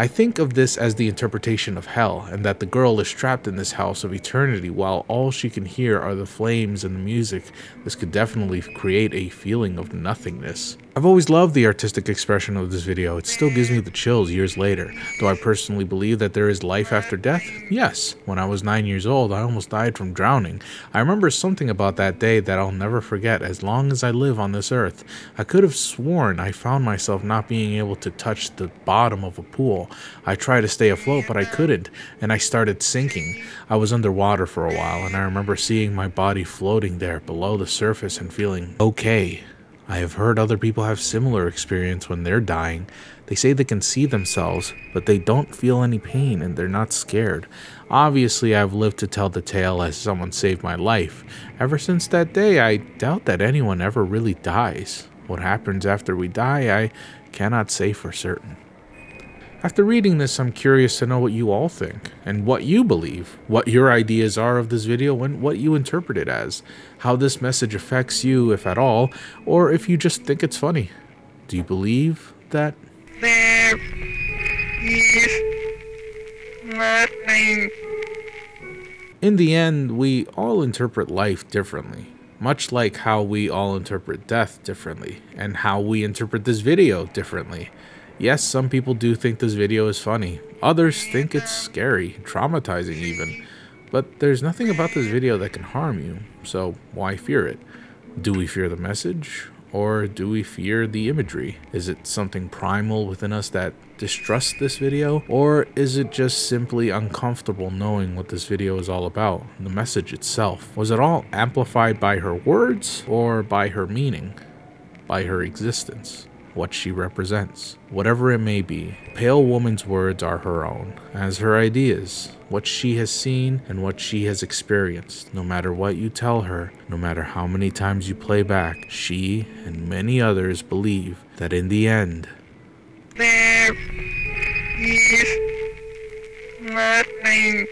I think of this as the interpretation of hell, and that the girl is trapped in this house of eternity while all she can hear are the flames and the music. This could definitely create a feeling of nothingness. I've always loved the artistic expression of this video. It still gives me the chills years later. Do I personally believe that there is life after death? Yes. When I was 9 years old, I almost died from drowning. I remember something about that day that I'll never forget as long as I live on this earth. I could have sworn I found myself not being able to touch the bottom of a pool. I tried to stay afloat, but I couldn't, and I started sinking. I was underwater for a while, and I remember seeing my body floating there below the surface and feeling okay. I have heard other people have similar experience when they're dying. They say they can see themselves, but they don't feel any pain and they're not scared. Obviously, I've lived to tell the tale as someone saved my life. Ever since that day, I doubt that anyone ever really dies. What happens after we die, I cannot say for certain. After reading this, I'm curious to know what you all think, and what you believe, what your ideas are of this video, and what you interpret it as, how this message affects you, if at all, or if you just think it's funny. Do you believe that? There is nothing. In the end, we all interpret life differently, much like how we all interpret death differently, and how we interpret this video differently. Yes, some people do think this video is funny. Others think it's scary, traumatizing even. But there's nothing about this video that can harm you, so why fear it? Do we fear the message? Or do we fear the imagery? Is it something primal within us that distrusts this video? Or is it just simply uncomfortable knowing what this video is all about, the message itself? Was it all amplified by her words or by her meaning, by her existence? What she represents. Whatever it may be, Pale Woman's words are her own, as her ideas, what she has seen and what she has experienced. No matter what you tell her, no matter how many times you play back, she and many others believe that in the end, There is nothing.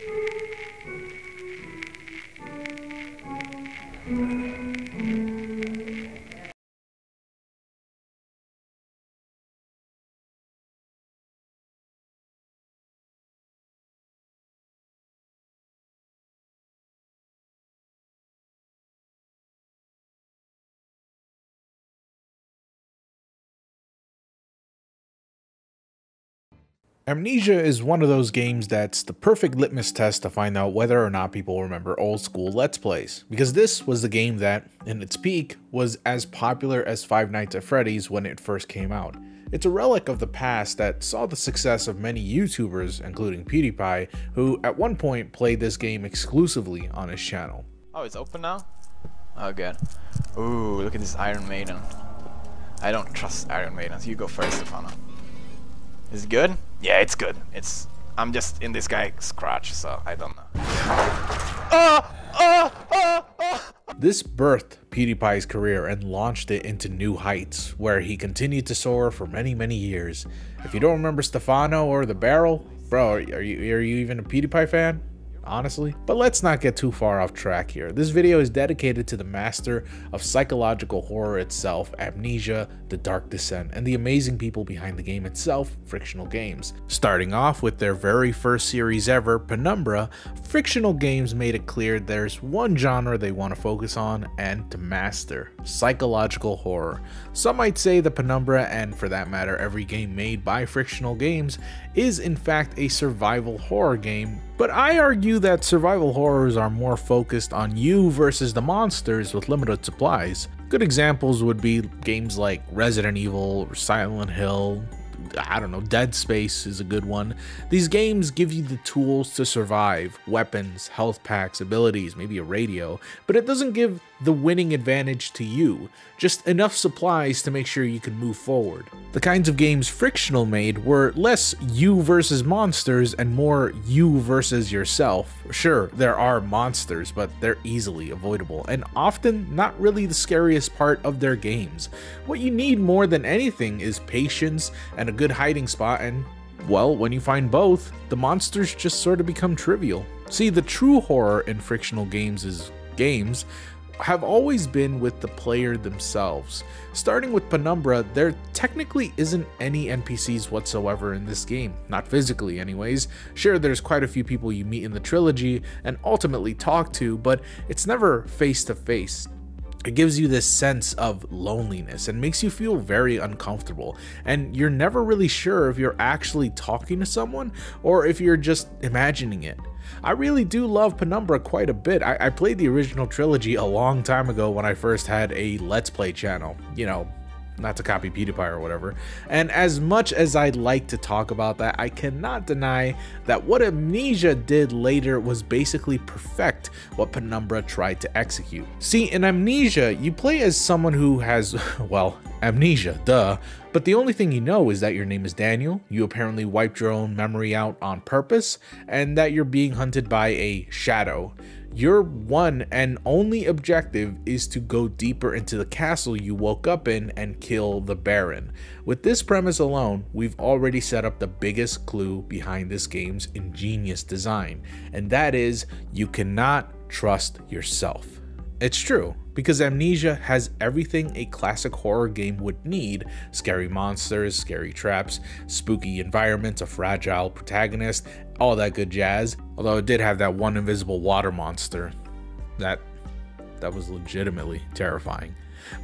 Amnesia is one of those games that's the perfect litmus test to find out whether or not people remember old school Let's Plays, because this was the game that, in its peak, was as popular as Five Nights at Freddy's when it first came out. It's a relic of the past that saw the success of many YouTubers, including PewDiePie, who at one point played this game exclusively on his channel. Oh, it's open now? Oh good. Ooh, look at this Iron Maiden. I don't trust Iron Maidens. You go first, Stefano. Is it good? Yeah, it's good. I'm just in this guy's crotch, so I don't know. This birthed PewDiePie's career and launched it into new heights, where he continued to soar for many years. If you don't remember Stefano or the barrel, bro, are you even a PewDiePie fan? Honestly. But let's not get too far off track here. This video is dedicated to the master of psychological horror itself, Amnesia, The Dark Descent, and the amazing people behind the game itself, Frictional Games. Starting off with their very first series ever, Penumbra, Frictional Games made it clear there's one genre they want to focus on and to master: psychological horror. Some might say the Penumbra, and for that matter every game made by Frictional Games, is in fact a survival horror game, but I argue that survival horrors are more focused on you versus the monsters with limited supplies. Good examples would be games like Resident Evil or Silent Hill. I don't know, Dead Space is a good one. These games give you the tools to survive, weapons, health packs, abilities, maybe a radio, but it doesn't give the winning advantage to you, just enough supplies to make sure you can move forward. The kinds of games Frictional made were less you versus monsters and more you versus yourself. Sure, there are monsters, but they're easily avoidable and often not really the scariest part of their games. What you need more than anything is patience and a good hiding spot, and well, when you find both, the monsters just sort of become trivial. See, the true horror in Frictional Games' games have always been with the player themselves. Starting with Penumbra, there technically isn't any NPCs whatsoever in this game, not physically anyways. Sure, there's quite a few people you meet in the trilogy and ultimately talk to, but it's never face to face. It gives you this sense of loneliness and makes you feel very uncomfortable, and you're never really sure if you're actually talking to someone or if you're just imagining it. I really do love Penumbra quite a bit. I played the original trilogy a long time ago when I first had a Let's Play channel, you know, not to copy PewDiePie or whatever. And as much as I'd like to talk about that, I cannot deny that what Amnesia did later was basically perfect what Penumbra tried to execute. See, in Amnesia, you play as someone who has, well, amnesia, duh, but the only thing you know is that your name is Daniel, you apparently wiped your own memory out on purpose, and that you're being hunted by a shadow. Your one and only objective is to go deeper into the castle you woke up in and kill the Baron. With this premise alone, we've already set up the biggest clue behind this game's ingenious design, and that is you cannot trust yourself. It's true, because Amnesia has everything a classic horror game would need: scary monsters, scary traps, spooky environments, a fragile protagonist, all that good jazz. Although it did have that one invisible water monster that was legitimately terrifying.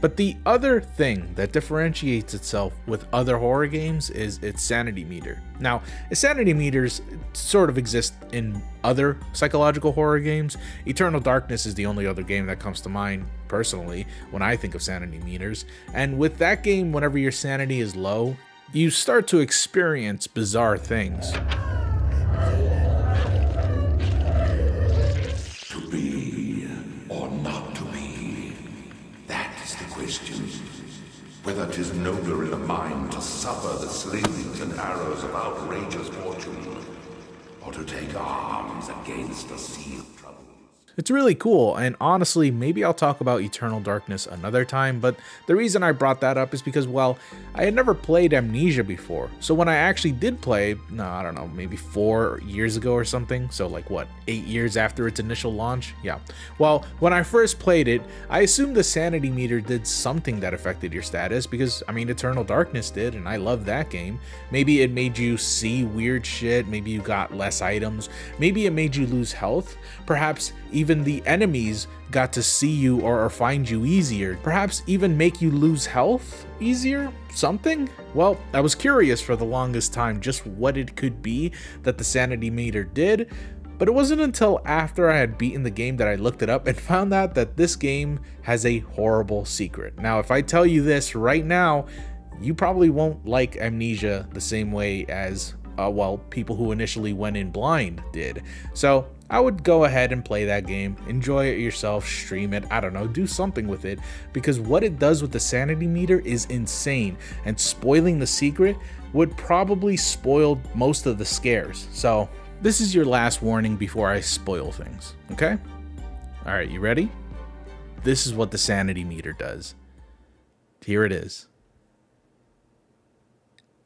But the other thing that differentiates itself with other horror games is its sanity meter. Now, sanity meters sort of exist in other psychological horror games. Eternal Darkness is the only other game that comes to mind personally when I think of sanity meters. And with that game, whenever your sanity is low, you start to experience bizarre things. To be or not to be, that is the question. Whether 'tis nobler in a mind to suffer the slings and arrows of outrageous fortune, or to take arms against a sea of trouble. It's really cool, and honestly, maybe I'll talk about Eternal Darkness another time, but the reason I brought that up is because, well, I had never played Amnesia before, so when I actually did play, I don't know, maybe 4 years ago or something, so like what, 8 years after its initial launch? Yeah. Well, when I first played it, I assumed the sanity meter did something that affected your status, because, I mean, Eternal Darkness did, and I love that game. Maybe it made you see weird shit, maybe you got less items, maybe it made you lose health, perhaps even the enemies got to see you or find you easier, perhaps even make you lose health easier, something? Well, I was curious for the longest time just what it could be that the sanity meter did, but it wasn't until after I had beaten the game that I looked it up and found out that this game has a horrible secret. Now, if I tell you this right now, you probably won't like Amnesia the same way as, well, people who initially went in blind did. So I would go ahead and play that game, enjoy it yourself, stream it, I don't know, do something with it, because what it does with the sanity meter is insane, and spoiling the secret would probably spoil most of the scares. So this is your last warning before I spoil things, okay? All right, you ready? This is what the sanity meter does. Here it is.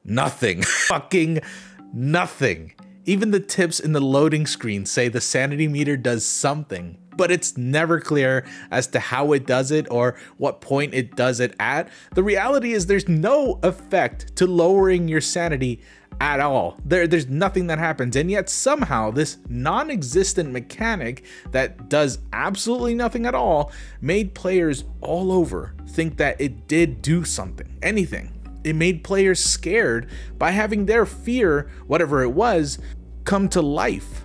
Nothing. Fucking nothing. Even the tips in the loading screen say the sanity meter does something, but it's never clear as to how it does it or what point it does it at. The reality is there's no effect to lowering your sanity at all. There's nothing that happens, and yet somehow this non-existent mechanic that does absolutely nothing at all made players all over think that it did do something, anything. It made players scared by having their fear, whatever it was, come to life.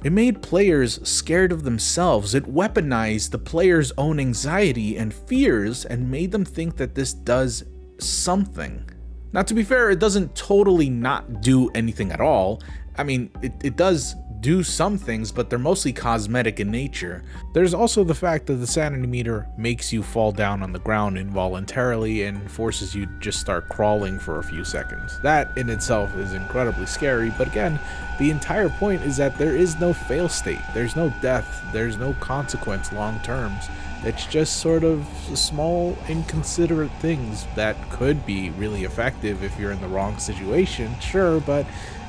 It made players scared of themselves. It weaponized the player's own anxiety and fears and made them think that this does something. Now, to be fair, it doesn't totally not do anything at all. I mean, it does do some things, but they're mostly cosmetic in nature. There's also the fact that the sanity meter makes you fall down on the ground involuntarily and forces you to just start crawling for a few seconds. That in itself is incredibly scary, but again, the entire point is that there is no fail state. There's no death. There's no consequence long terms. It's just sort of small, inconsiderate things that could be really effective if you're in the wrong situation, sure, but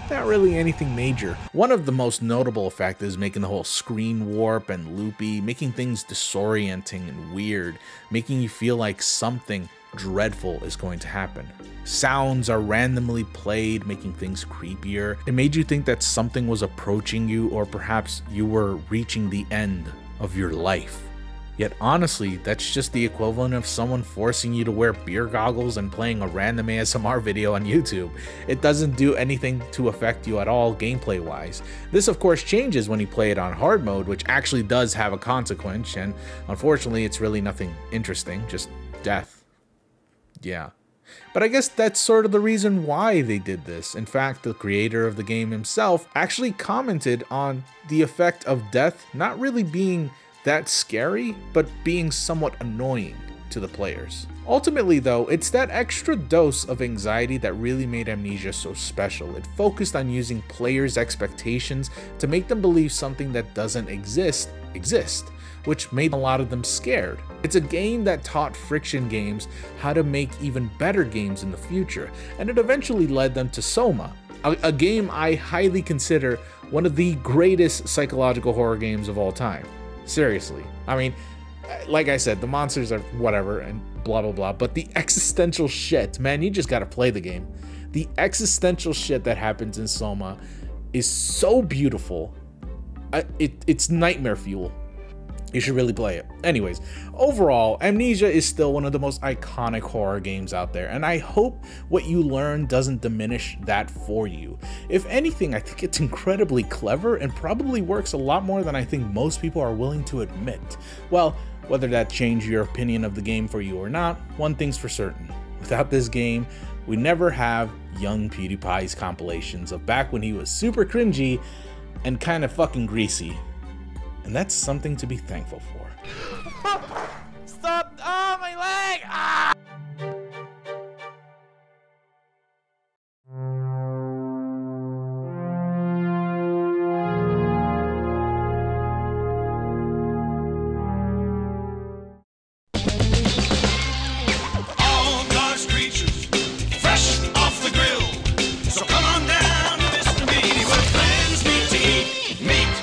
not really anything major. One of the most notable effects is making the whole screen warp and loopy, making things disorienting and weird, making you feel like something dreadful is going to happen. Sounds are randomly played, making things creepier. It made you think that something was approaching you, or perhaps you were reaching the end of your life. Yet honestly, that's just the equivalent of someone forcing you to wear beer goggles and playing a random ASMR video on YouTube. It doesn't do anything to affect you at all gameplay wise. This of course changes when you play it on hard mode, which actually does have a consequence, and unfortunately it's really nothing interesting, just death. Yeah. But I guess that's sort of the reason why they did this. In fact, the creator of the game himself actually commented on the effect of death not really being that scary, but being somewhat annoying to the players. Ultimately though, it's that extra dose of anxiety that really made Amnesia so special. It focused on using players' expectations to make them believe something that doesn't exist, which made a lot of them scared. It's a game that taught Friction Games how to make even better games in the future, and it eventually led them to Soma, a game I highly consider one of the greatest psychological horror games of all time. Seriously. I mean, like I said, the monsters are whatever and blah blah blah, but the existential shit, man, you just gotta play the game. The existential shit that happens in Soma is so beautiful. It's nightmare fuel. You should really play it. Anyways, overall, Amnesia is still one of the most iconic horror games out there, and I hope what you learn doesn't diminish that for you. If anything, I think it's incredibly clever and probably works a lot more than I think most people are willing to admit. Well, whether that changed your opinion of the game for you or not, one thing's for certain. Without this game, we never have young PewDiePie's compilations of back when he was super cringy and kind of fucking greasy. And that's something to be thankful for. Stop! Oh, my leg! Ah! All God's creatures, fresh off the grill. So come on down to Mr. Meaty, where friends meet to eat meat.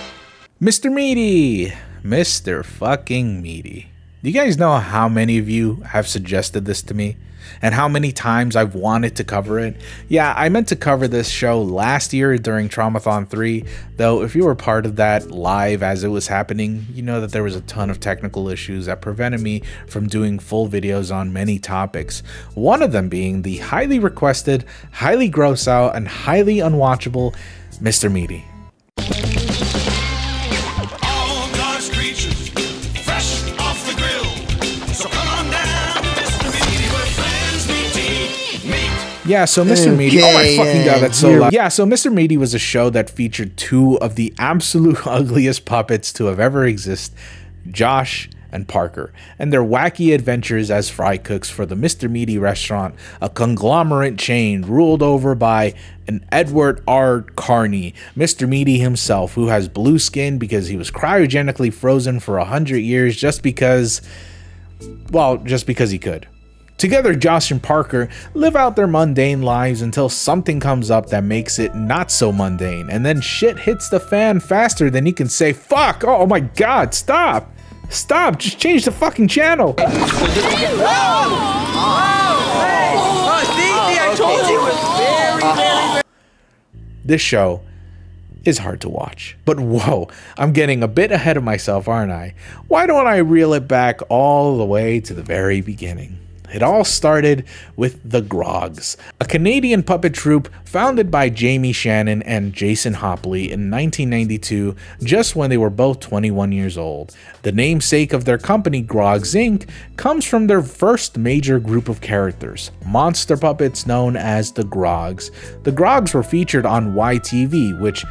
Mr. Meaty! Mr. fucking Meaty. Do you guys know how many of you have suggested this to me? And how many times I've wanted to cover it? Yeah, I meant to cover this show last year during Traumathon 3, though if you were part of that live as it was happening, you know that there was a ton of technical issues that prevented me from doing full videos on many topics. One of them being the highly requested, highly gross out, and highly unwatchable Mr. Meaty. Yeah, so Mr. Meaty, oh my fucking god, that's so loud. Yeah, so Mr. Meaty was a show that featured two of the absolute ugliest puppets to have ever exist, Josh and Parker, and their wacky adventures as fry cooks for the Mr. Meaty restaurant, a conglomerate chain ruled over by an Edward R. Carney, Mr. Meaty himself, who has blue skin because he was cryogenically frozen for 100 years just because, well, just because he could. Together, Josh and Parker live out their mundane lives until something comes up that makes it not so mundane, and then shit hits the fan faster than you can say, fuck, oh my god, stop, stop, just change the fucking channel. I told you it was very. This show is hard to watch. But whoa, I'm getting a bit ahead of myself, aren't I? Why don't I reel it back all the way to the very beginning? It all started with the Grogs, a Canadian puppet troupe founded by Jamie Shannon and Jason Hopley in 1992, just when they were both 21 years old. The namesake of their company, Grogs Inc., comes from their first major group of characters, monster puppets known as the Grogs. The Grogs were featured on YTV, which,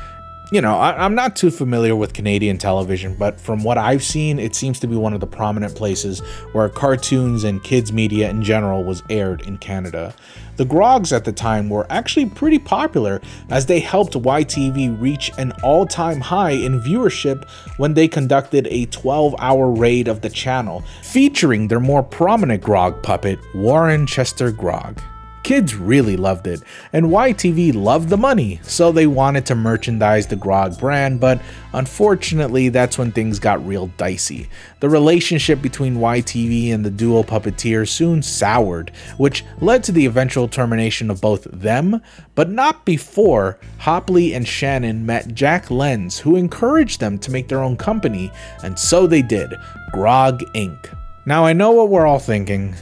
you know, I'm not too familiar with Canadian television, but from what I've seen, it seems to be one of the prominent places where cartoons and kids media in general was aired in Canada. The Grogs at the time were actually pretty popular, as they helped YTV reach an all-time high in viewership when they conducted a 12-hour raid of the channel, featuring their more prominent Grog puppet, Warren Chester Grog. Kids really loved it, and YTV loved the money, so they wanted to merchandise the Grog brand, but unfortunately that's when things got real dicey. The relationship between YTV and the duo puppeteers soon soured, which led to the eventual termination of both them, but not before Hopley and Shannon met Jack Lenz, who encouraged them to make their own company, and so they did, Grog Inc. Now I know what we're all thinking,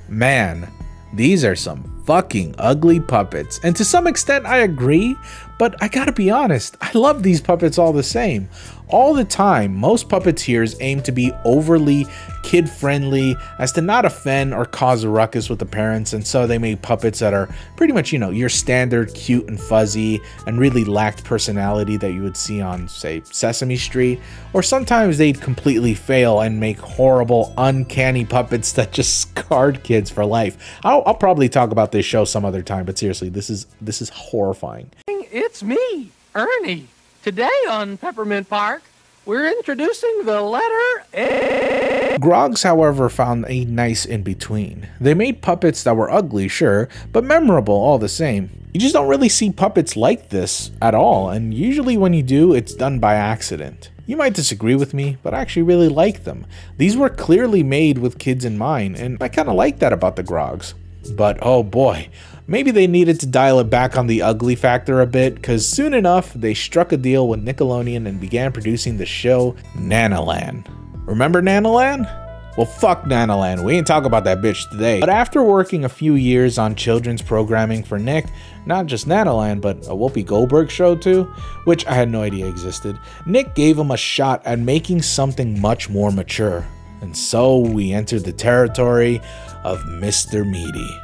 man, these are some fucking ugly puppets, and to some extent I agree, but I gotta be honest, I love these puppets all the same. All the time, most puppeteers aim to be overly kid-friendly as to not offend or cause a ruckus with the parents, and so they make puppets that are pretty much, you know, your standard cute and fuzzy and really lacked personality that you would see on, say, Sesame Street. Or sometimes they'd completely fail and make horrible, uncanny puppets that just scarred kids for life. I'll probably talk about this show some other time, but seriously, this is horrifying. It's me, Ernie. Today on Peppermint Park, we're introducing the letter A. Grogs, however, found a nice in-between. They made puppets that were ugly, sure, but memorable all the same. You just don't really see puppets like this at all, and usually when you do, it's done by accident. You might disagree with me, but I actually really like them. These were clearly made with kids in mind, and I kind of like that about the Grogs. But oh boy, maybe they needed to dial it back on the ugly factor a bit, because soon enough they struck a deal with Nickelodeon and began producing the show Nanaland. Remember Nanoland? Well, fuck Nanoland, we ain't talking about that bitch today. But after working a few years on children's programming for Nick, not just Nanoland, but a Whoopi Goldberg show too, which I had no idea existed, Nick gave him a shot at making something much more mature. And so we entered the territory of Mr. Meaty.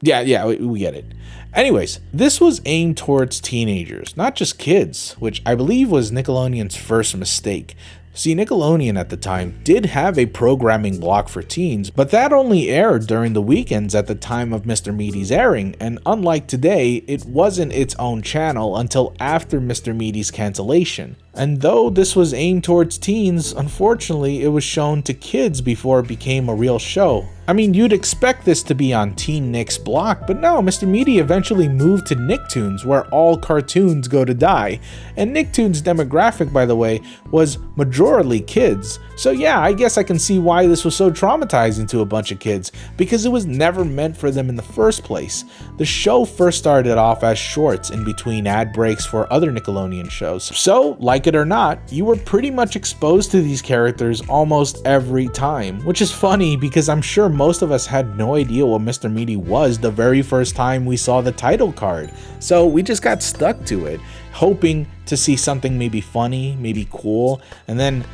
Yeah, we get it. Anyways, this was aimed towards teenagers, not just kids, which I believe was Nickelodeon's first mistake. See, Nickelodeon at the time did have a programming block for teens, but that only aired during the weekends at the time of Mr. Meaty's airing, and unlike today, it wasn't its own channel until after Mr. Meaty's cancellation. And though this was aimed towards teens, unfortunately it was shown to kids before it became a real show. I mean, you'd expect this to be on Teen Nick's block, but no, Mr. Meaty eventually moved to Nicktoons, where all cartoons go to die. And Nicktoons' demographic, by the way, was majorly kids. So yeah, I guess I can see why this was so traumatizing to a bunch of kids, because it was never meant for them in the first place. The show first started off as shorts in between ad breaks for other Nickelodeon shows. So, like it or not, you were pretty much exposed to these characters almost every time, which is funny because I'm sure most of us had no idea what Mr. Meaty was the very first time we saw the title card. So we just got stuck to it, hoping to see something maybe funny, maybe cool, and then,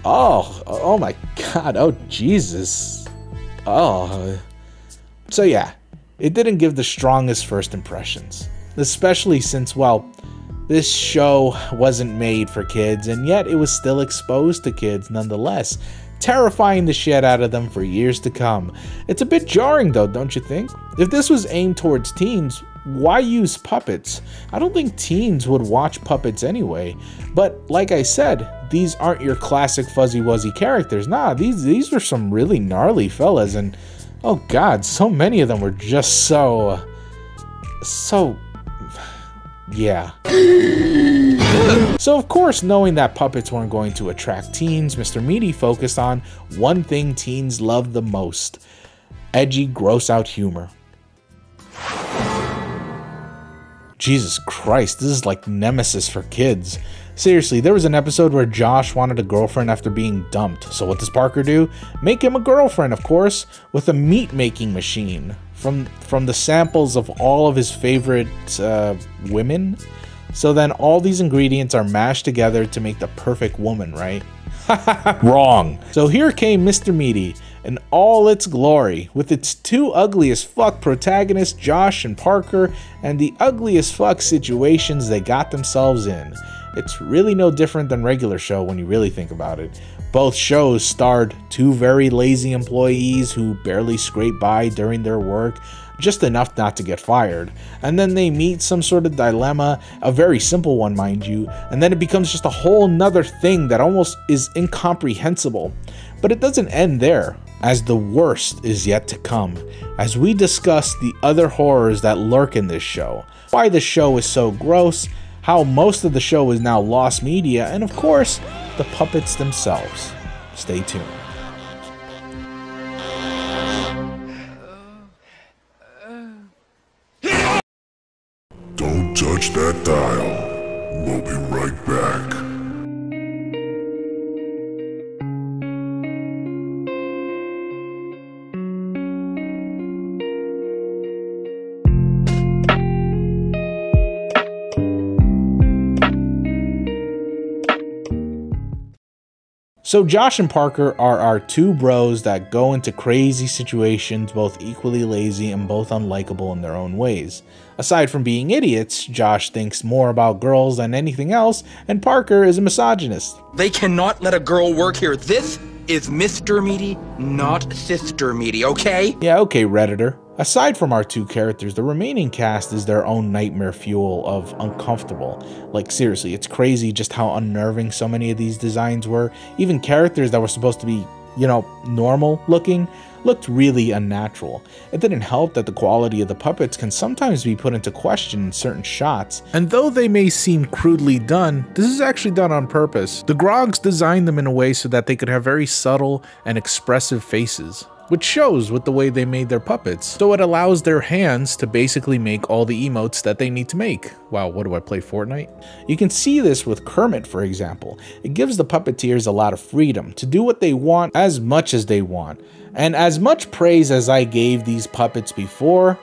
oh my god, oh Jesus. Oh. So yeah, it didn't give the strongest first impressions, especially since, well, this show wasn't made for kids, and yet it was still exposed to kids nonetheless, terrifying the shit out of them for years to come. It's a bit jarring though, don't you think? If this was aimed towards teens, why use puppets? I don't think teens would watch puppets anyway. But like I said, these aren't your classic fuzzy wuzzy characters. Nah, these were some really gnarly fellas, and oh god, so many of them were just so yeah. So of course, knowing that puppets weren't going to attract teens, Mr. Meaty focused on one thing teens love the most: edgy, gross out humor. Jesus Christ, this is like Nemesis for kids. Seriously, there was an episode where Josh wanted a girlfriend after being dumped. So what does Parker do? Make him a girlfriend, of course, with a meat making machine from the samples of all of his favorite women. So then all these ingredients are mashed together to make the perfect woman, right? Wrong. So here came Mr. Meaty in all its glory, with its two ugly as fuck protagonists, Josh and Parker, and the ugly as fuck situations they got themselves in. It's really no different than regular show when you really think about it. Both shows starred two very lazy employees who barely scrape by during their work, just enough not to get fired, and then they meet some sort of dilemma, a very simple one mind you, and then it becomes just a whole nother thing that almost is incomprehensible. But it doesn't end there, as the worst is yet to come, as we discuss the other horrors that lurk in this show, why the show is so gross, how most of the show is now lost media, and of course, the puppets themselves. Stay tuned. Don't touch that dial. We'll be right back. So Josh and Parker are our two bros that go into crazy situations, both equally lazy and both unlikable in their own ways. Aside from being idiots, Josh thinks more about girls than anything else, and Parker is a misogynist. They cannot let a girl work here. This is Mr. Meaty, not Sister Meaty, okay? Yeah, okay, Redditor. Aside from our two characters, the remaining cast is their own nightmare fuel of uncomfortable. Like seriously, it's crazy just how unnerving so many of these designs were. Even characters that were supposed to be, you know, normal looking, looked really unnatural. It didn't help that the quality of the puppets can sometimes be put into question in certain shots. And though they may seem crudely done, this is actually done on purpose. The Grogs designed them in a way so that they could have very subtle and expressive faces. which shows with the way they made their puppets. So it allows their hands to basically make all the emotes that they need to make. Wow, what do I play, Fortnite? You can see this with Kermit, for example. It gives the puppeteers a lot of freedom to do what they want as much as they want. And as much praise as I gave these puppets before,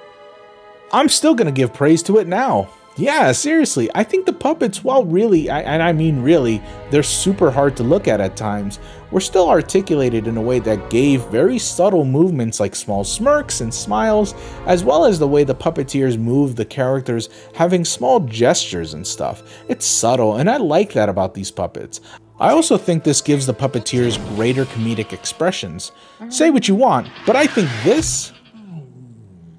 I'm still gonna give praise to it now. Yeah, seriously, I think the puppets, while really, and I mean really, they're super hard to look at times, were still articulated in a way that gave very subtle movements like small smirks and smiles, as well as the way the puppeteers moved the characters, having small gestures and stuff. It's subtle, and I like that about these puppets. I also think this gives the puppeteers greater comedic expressions. Say what you want, but I think this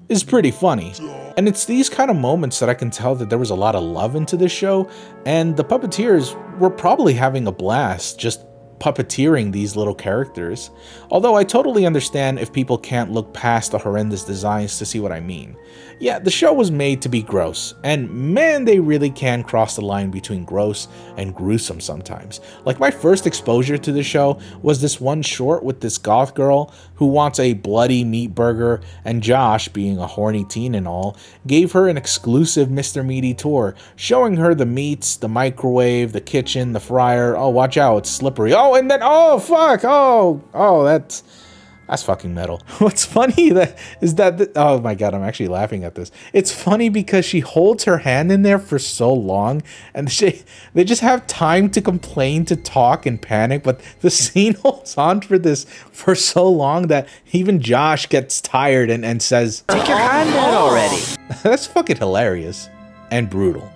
is pretty funny. And it's these kind of moments that I can tell that there was a lot of love into this show, and the puppeteers were probably having a blast just puppeteering these little characters. Although I totally understand if people can't look past the horrendous designs to see what I mean. Yeah, the show was made to be gross, and man, they really can cross the line between gross and gruesome sometimes. Like, my first exposure to the show was this one short with this goth girl who wants a bloody meat burger, and Josh, being a horny teen and all, gave her an exclusive Mr. Meaty tour, showing her the meats, the microwave, the kitchen, the fryer. Oh, watch out, it's slippery. Oh, and then, oh, fuck, oh, that's fucking metal. What's funny is that, oh my god, I'm actually laughing at this. It's funny because she holds her hand in there for so long, and they just have time to complain, to talk, and panic, but the scene holds on for so long that even Josh gets tired and says, "Take your hand out already." That's fucking hilarious and brutal.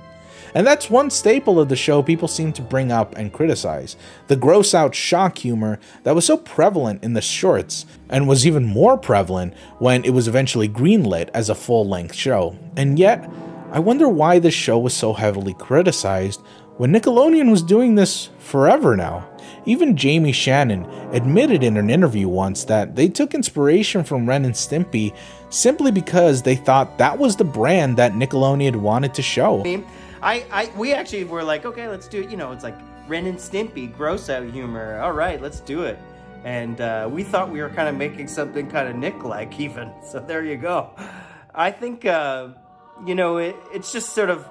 And that's one staple of the show people seem to bring up and criticize. The gross out shock humor that was so prevalent in the shorts, and was even more prevalent when it was eventually greenlit as a full-length show. And yet, I wonder why this show was so heavily criticized when Nickelodeon was doing this forever now. Even Jamie Shannon admitted in an interview once that they took inspiration from Ren and Stimpy simply because they thought that was the brand that Nickelodeon wanted to show. We actually were like, okay, let's do it. You know, it's like Ren and Stimpy, gross out humor. All right, let's do it. And we thought we were kind of making something kind of Nick-like even. So there you go. I think, you know, it's just sort of,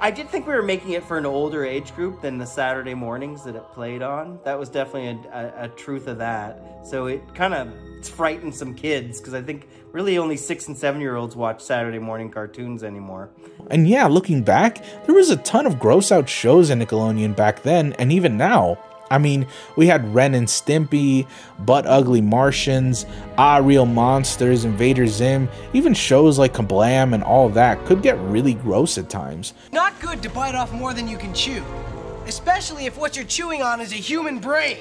I did think we were making it for an older age group than the Saturday mornings that it played on. That was definitely a truth of that. So it kind of frightened some kids, because I think really only 6- and 7-year-olds watch Saturday morning cartoons anymore. And yeah, looking back, there was a ton of gross out shows in Nickelodeon back then, and even now. I mean, we had Ren and Stimpy, Butt Ugly Martians, Ah Real Monsters, Invader Zim. Even shows like Kablam and all that could get really gross at times. Not good to bite off more than you can chew, especially if what you're chewing on is a human brain.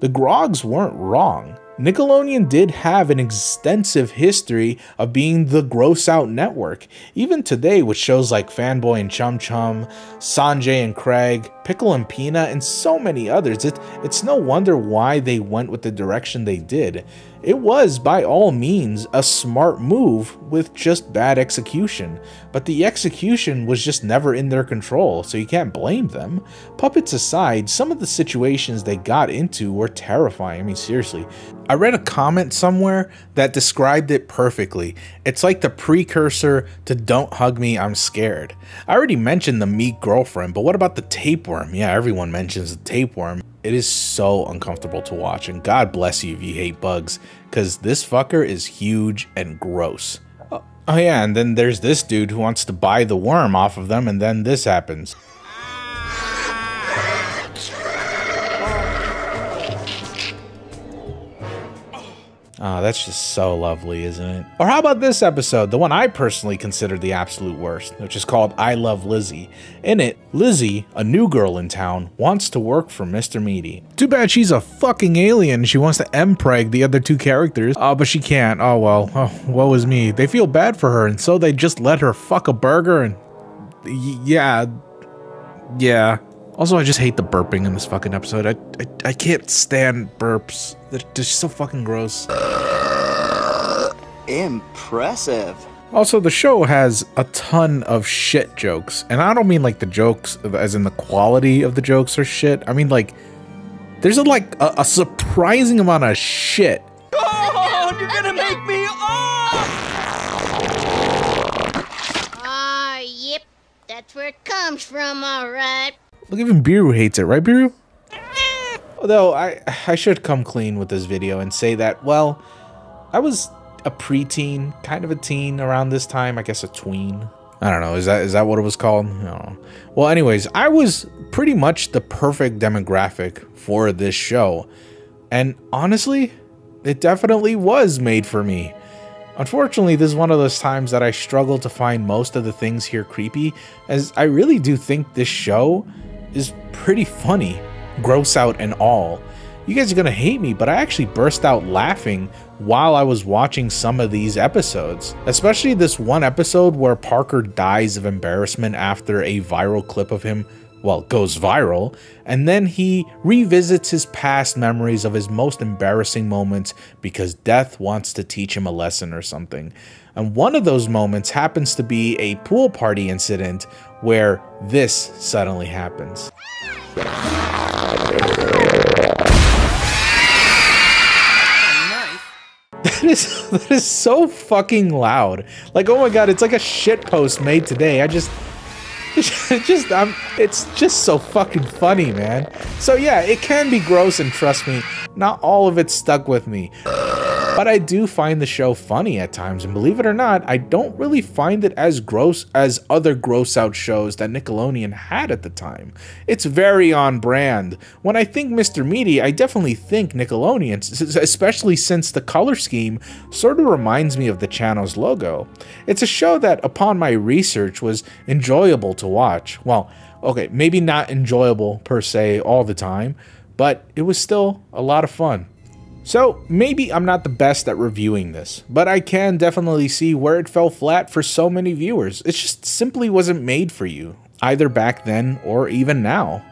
The Grogs weren't wrong. Nickelodeon did have an extensive history of being the gross out network. Even today with shows like Fanboy and Chum Chum, Sanjay and Craig, Pickle and Peanut, and so many others, it's no wonder why they went with the direction they did. It was, by all means, a smart move with just bad execution, but the execution was just never in their control, so you can't blame them. Puppets aside, some of the situations they got into were terrifying. I mean, seriously. I read a comment somewhere that described it perfectly. It's like the precursor to Don't Hug Me, I'm Scared. I already mentioned the meat girlfriend, but what about the tapeworm? Yeah, everyone mentions the tapeworm. It is so uncomfortable to watch, and God bless you if you hate bugs, because this fucker is huge and gross. Oh yeah, and then there's this dude who wants to buy the worm off of them, and then this happens. Oh, that's just so lovely, isn't it? Or how about this episode, the one I personally consider the absolute worst, which is called I Love Lizzie. In it, Lizzie, a new girl in town, wants to work for Mr. Meaty. Too bad she's a fucking alien. She wants to empreg the other two characters. Oh, but she can't. Oh well. Oh, woe is me. They feel bad for her, and so they just let her fuck a burger and... Yeah. Also, I just hate the burping in this fucking episode. I can't stand burps. They're just so fucking gross. Impressive. Also, the show has a ton of shit jokes. And I don't mean like the jokes as in the quality of the jokes are shit. I mean like There's a surprising amount of shit. Oh, you're gonna make me Yep. That's where it comes from, alright. Look, even Biru hates it, right, Biru? Although, I should come clean with this video and say that, well, I was a preteen, kind of a teen around this time, I guess a tween. I don't know, is that what it was called? I don't know. Well, anyways, I was pretty much the perfect demographic for this show. And honestly, it definitely was made for me. Unfortunately, this is one of those times that I struggle to find most of the things here creepy, as I really do think this show is pretty funny, gross out and all. You guys are gonna hate me, but I actually burst out laughing while I was watching some of these episodes. Especially this one episode where Parker dies of embarrassment after a viral clip of him, well, goes viral, and then he revisits his past memories of his most embarrassing moments because death wants to teach him a lesson or something. And one of those moments happens to be a pool party incident where this suddenly happens. That is so fucking loud. Like, oh my god, it's like a shit post made today. It's just so fucking funny, man. So yeah, it can be gross, and trust me, not all of it stuck with me. But I do find the show funny at times, and believe it or not, I don't really find it as gross as other gross out shows that Nickelodeon had at the time. It's very on brand. When I think Mr. Meaty, I definitely think Nickelodeon, especially since the color scheme sort of reminds me of the channel's logo. It's a show that, upon my research, was enjoyable to watch. Well, okay, maybe not enjoyable per se all the time, but it was still a lot of fun. So, maybe I'm not the best at reviewing this, but I can definitely see where it fell flat for so many viewers. It just simply wasn't made for you, either back then or even now.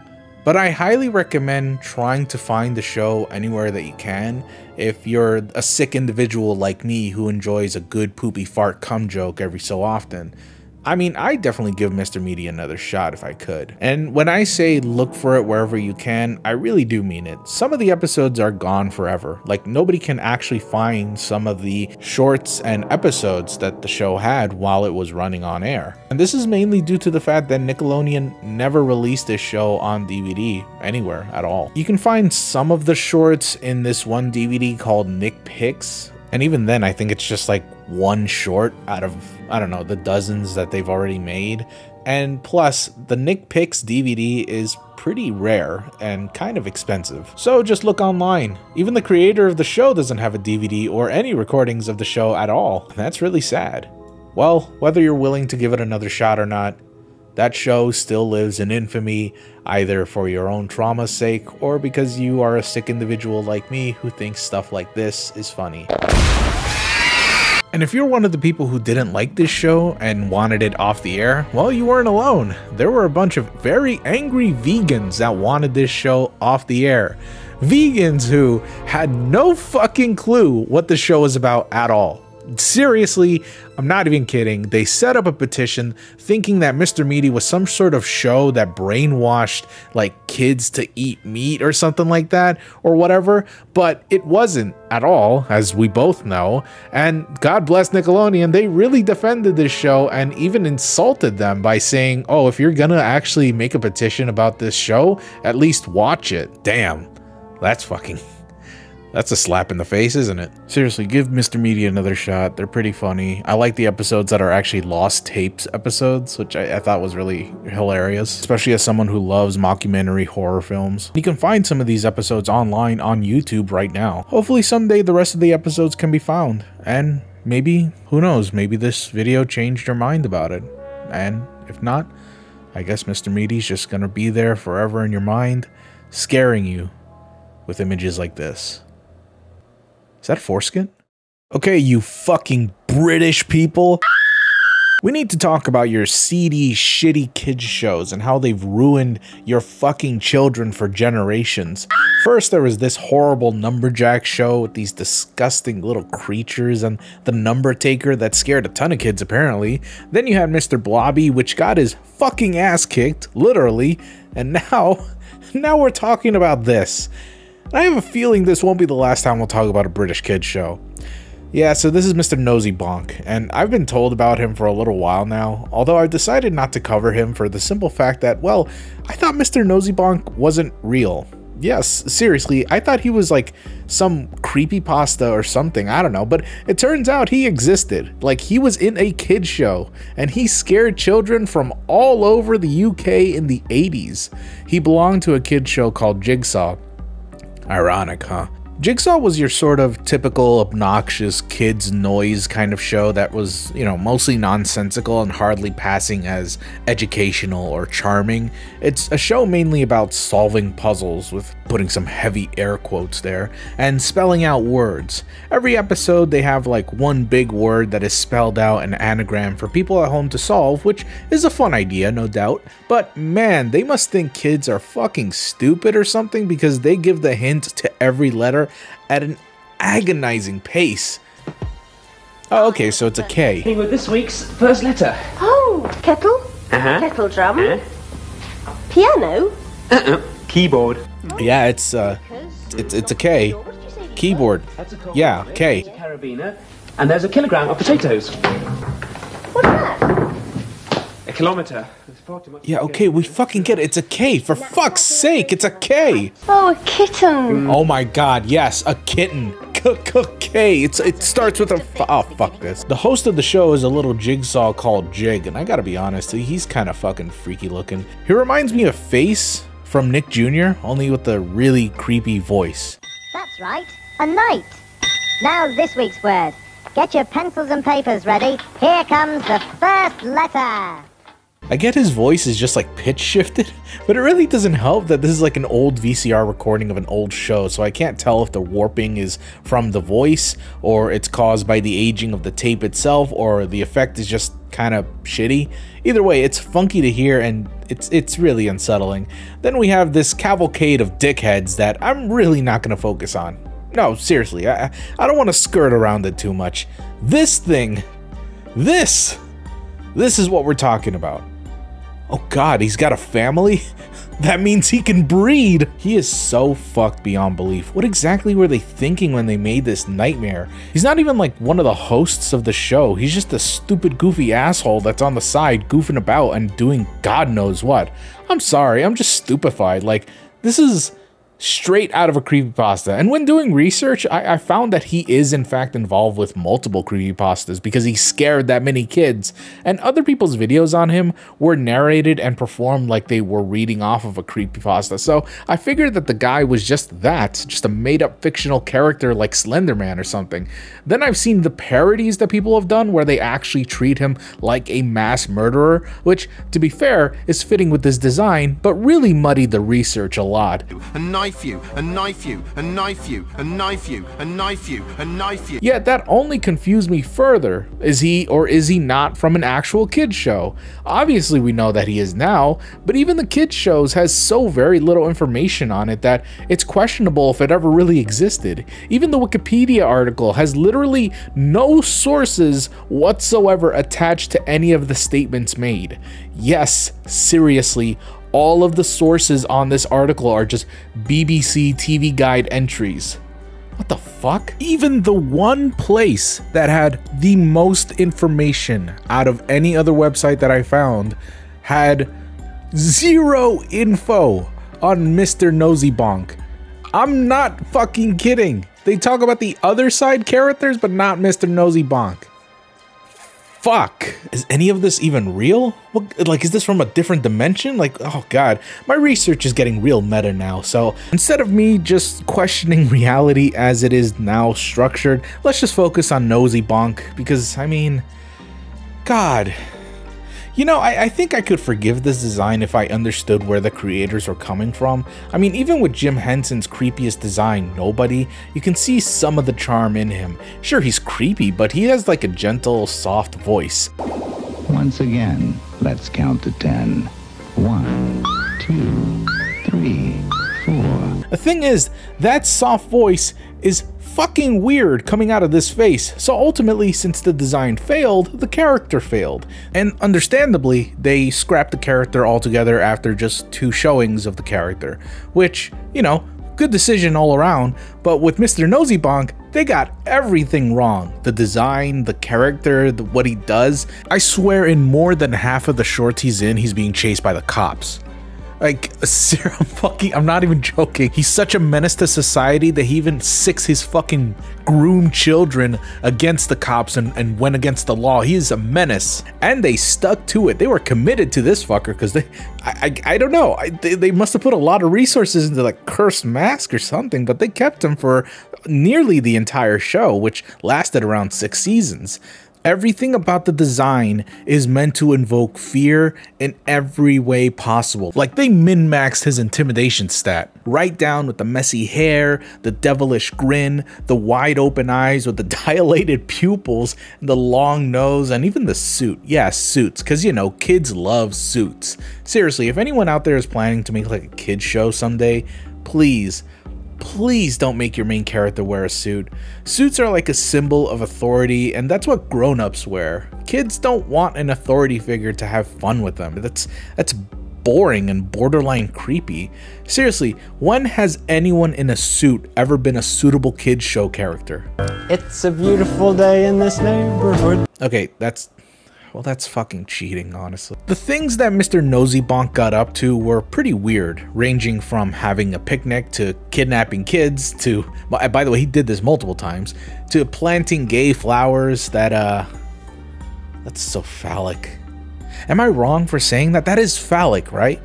But I highly recommend trying to find the show anywhere that you can if you're a sick individual like me who enjoys a good poopy fart cum joke every so often. I mean, I'd definitely give Mr. Meaty another shot if I could. And when I say look for it wherever you can, I really do mean it. Some of the episodes are gone forever. Like, nobody can actually find some of the shorts and episodes that the show had while it was running on air. And this is mainly due to the fact that Nickelodeon never released this show on DVD anywhere at all. You can find some of the shorts in this one DVD called Nick Picks. And even then, I think it's just like one short out of, I don't know, the dozens that they've already made. And plus, the Nick Picks DVD is pretty rare and kind of expensive. So just look online. Even the creator of the show doesn't have a DVD or any recordings of the show at all. That's really sad. Well, whether you're willing to give it another shot or not, that show still lives in infamy, either for your own trauma's sake or because you are a sick individual like me who thinks stuff like this is funny. And if you're one of the people who didn't like this show and wanted it off the air, well, you weren't alone. There were a bunch of very angry vegans that wanted this show off the air. Vegans who had no fucking clue what the show was about at all. Seriously, I'm not even kidding. They set up a petition thinking that Mr. Meaty was some sort of show that brainwashed like kids to eat meat or something like that or whatever, but it wasn't at all, as we both know. And God bless Nickelodeon, they really defended this show and even insulted them by saying, oh, if you're gonna actually make a petition about this show, at least watch it. Damn, that's a slap in the face, isn't it? Seriously, give Mr. Meaty another shot. They're pretty funny. I like the episodes that are actually lost tapes episodes, which I thought was really hilarious, especially as someone who loves mockumentary horror films. You can find some of these episodes online on YouTube right now. Hopefully someday the rest of the episodes can be found. And maybe, who knows, maybe this video changed your mind about it. And if not, I guess Mr. Meaty's just gonna be there forever in your mind, scaring you with images like this. Is that foreskin? Okay, you fucking British people. We need to talk about your seedy, shitty kids shows and how they've ruined your fucking children for generations. First, there was this horrible Numberjack show with these disgusting little creatures and the number taker that scared a ton of kids apparently. Then you had Mr. Blobby, which got his fucking ass kicked, literally. And now we're talking about this. I have a feeling this won't be the last time we'll talk about a British kids show. Yeah, so this is Mr. Nosy Bonk, and I've been told about him for a little while now, although I've decided not to cover him for the simple fact that, well, I thought Mr. Nosy Bonk wasn't real. Yes, seriously, I thought he was like some creepypasta or something, I don't know, but it turns out he existed. Like, he was in a kids show, and he scared children from all over the UK in the 80s. He belonged to a kids show called Jigsaw. Ironic, huh? Jigsaw was your sort of typical obnoxious kids noise kind of show that was, you know, mostly nonsensical and hardly passing as educational or charming. It's a show mainly about solving puzzles, with putting some heavy air quotes there, and spelling out words. Every episode they have like one big word that is spelled out an anagram for people at home to solve, which is a fun idea, no doubt, but man, they must think kids are fucking stupid or something, because they give the hint to every letter at an agonizing pace. Oh, okay, so it's a K. With this week's first letter. Oh, kettle, kettle drum, piano, keyboard. Yeah, it's a K. Keyboard. Yeah, K. A carabiner, and there's a kilogram of potatoes. What's that? A kilometer. Yeah, okay, we fucking get it. It's a K. For fuck's sake, it's a K. Oh, a kitten. Oh my god, yes, a kitten. K. It starts with a. Oh, fuck this. The host of the show is a little jigsaw called Jig, and I gotta be honest, he's kind of fucking freaky looking. He reminds me of Face from Nick Jr., only with a really creepy voice. That's right, a knight. Now this week's word. Get your pencils and papers ready. Here comes the first letter. I get his voice is just like pitch shifted, but it really doesn't help that this is like an old VCR recording of an old show, so I can't tell if the warping is from the voice, or it's caused by the aging of the tape itself, or the effect is just kind of shitty. Either way, it's funky to hear, and it's really unsettling. Then we have this cavalcade of dickheads that I'm really not going to focus on. No, seriously, I don't want to skirt around it too much. This thing, this is what we're talking about. Oh god, he's got a family? That means he can breed! He is so fucked beyond belief. What exactly were they thinking when they made this nightmare? He's not even like one of the hosts of the show. He's just a stupid goofy asshole that's on the side goofing about and doing god knows what. I'm sorry, I'm just stupefied. Like, this is straight out of a creepypasta. And when doing research, I found that he is in fact involved with multiple creepypastas because he scared that many kids, and other people's videos on him were narrated and performed like they were reading off of a creepypasta. So I figured that the guy was just a made-up fictional character like Slenderman or something. Then I've seen the parodies that people have done where they actually treat him like a mass murderer, which, to be fair, is fitting with this design, but really muddied the research a lot. You, a knife you, a knife you, a knife you, a knife you, a knife you. Yet that only confused me further. Is he or is he not from an actual kids show? Obviously we know that he is now, but even the kids shows has so very little information on it that it's questionable if it ever really existed. Even the Wikipedia article has literally no sources whatsoever attached to any of the statements made. Yes, seriously, all of the sources on this article are just BBC TV Guide entries. What the fuck? Even the one place that had the most information out of any other website that I found had zero info on Mr. Nosy Bonk. I'm not fucking kidding. They talk about the other side characters, but not Mr. Nosy Bonk. Fuck, is any of this even real? What, like, is this from a different dimension? Like, oh god, my research is getting real meta now, so instead of me just questioning reality as it is now structured, let's just focus on Nosy Bonk, because, I mean, god. You know, I think I could forgive this design if I understood where the creators were coming from. I mean, even with Jim Henson's creepiest design, Nobody, you can see some of the charm in him. Sure, he's creepy, but he has like a gentle, soft voice. Once again, let's count to 10. 1, 2, 3, 4. The thing is, that soft voice is fucking weird coming out of this face, so ultimately, since the design failed, the character failed. And understandably, they scrapped the character altogether after just 2 showings of the character, which, you know, Good decision all around, but with Mr. Nosy Bonk, they got everything wrong. The design, the character, what he does. I swear in more than half of the shorts he's in, he's being chased by the cops. Like, I'm not even joking. He's such a menace to society that he even sicks his fucking groomed children against the cops and went against the law. He is a menace. And they stuck to it. They were committed to this fucker because I don't know. They must have put a lot of resources into like cursed mask or something, but they kept him for nearly the entire show, which lasted around 6 seasons. Everything about the design is meant to invoke fear in every way possible. Like they min-maxed his intimidation stat. Right down with the messy hair, the devilish grin, the wide open eyes with the dilated pupils, the long nose, and even the suit. Yeah, suits, because you know, kids love suits. Seriously, if anyone out there is planning to make like a kid's show someday, please don't make your main character wear a suit. Suits are like a symbol of authority, and that's what grown-ups wear. Kids don't want an authority figure to have fun with them. That's boring and borderline creepy. Seriously, when has anyone in a suit ever been a suitable kids show character? It's a beautiful day in this neighborhood. Okay, that's fucking cheating, honestly. The things that Mr. Nosy Bonk got up to were pretty weird, ranging from having a picnic to kidnapping kids to, by the way, he did this multiple times, to planting gay flowers that's so phallic. Am I wrong for saying that? That is phallic, right?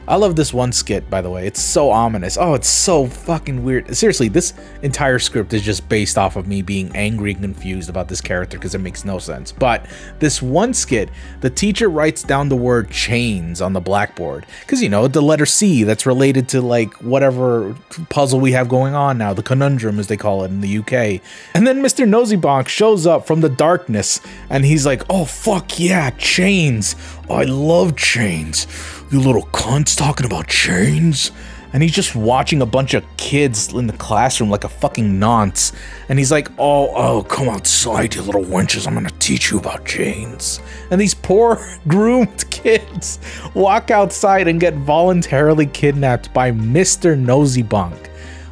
I love this one skit, by the way. It's so ominous. Oh, it's so fucking weird. Seriously, this entire script is just based off of me being angry and confused about this character because it makes no sense. But this one skit, the teacher writes down the word chains on the blackboard. Because, you know, the letter C that's related to, like, whatever puzzle we have going on now. The conundrum, as they call it in the UK. And then Mr. Nosy Bonk shows up from the darkness. And he's like, oh, fuck yeah, chains. Oh, I love chains. You little cunts talking about chains? And he's just watching a bunch of kids in the classroom like a fucking nonce. And he's like, oh, come outside, you little wenches. I'm gonna teach you about chains. And these poor groomed kids walk outside and get voluntarily kidnapped by Mr. Nosy Bonk.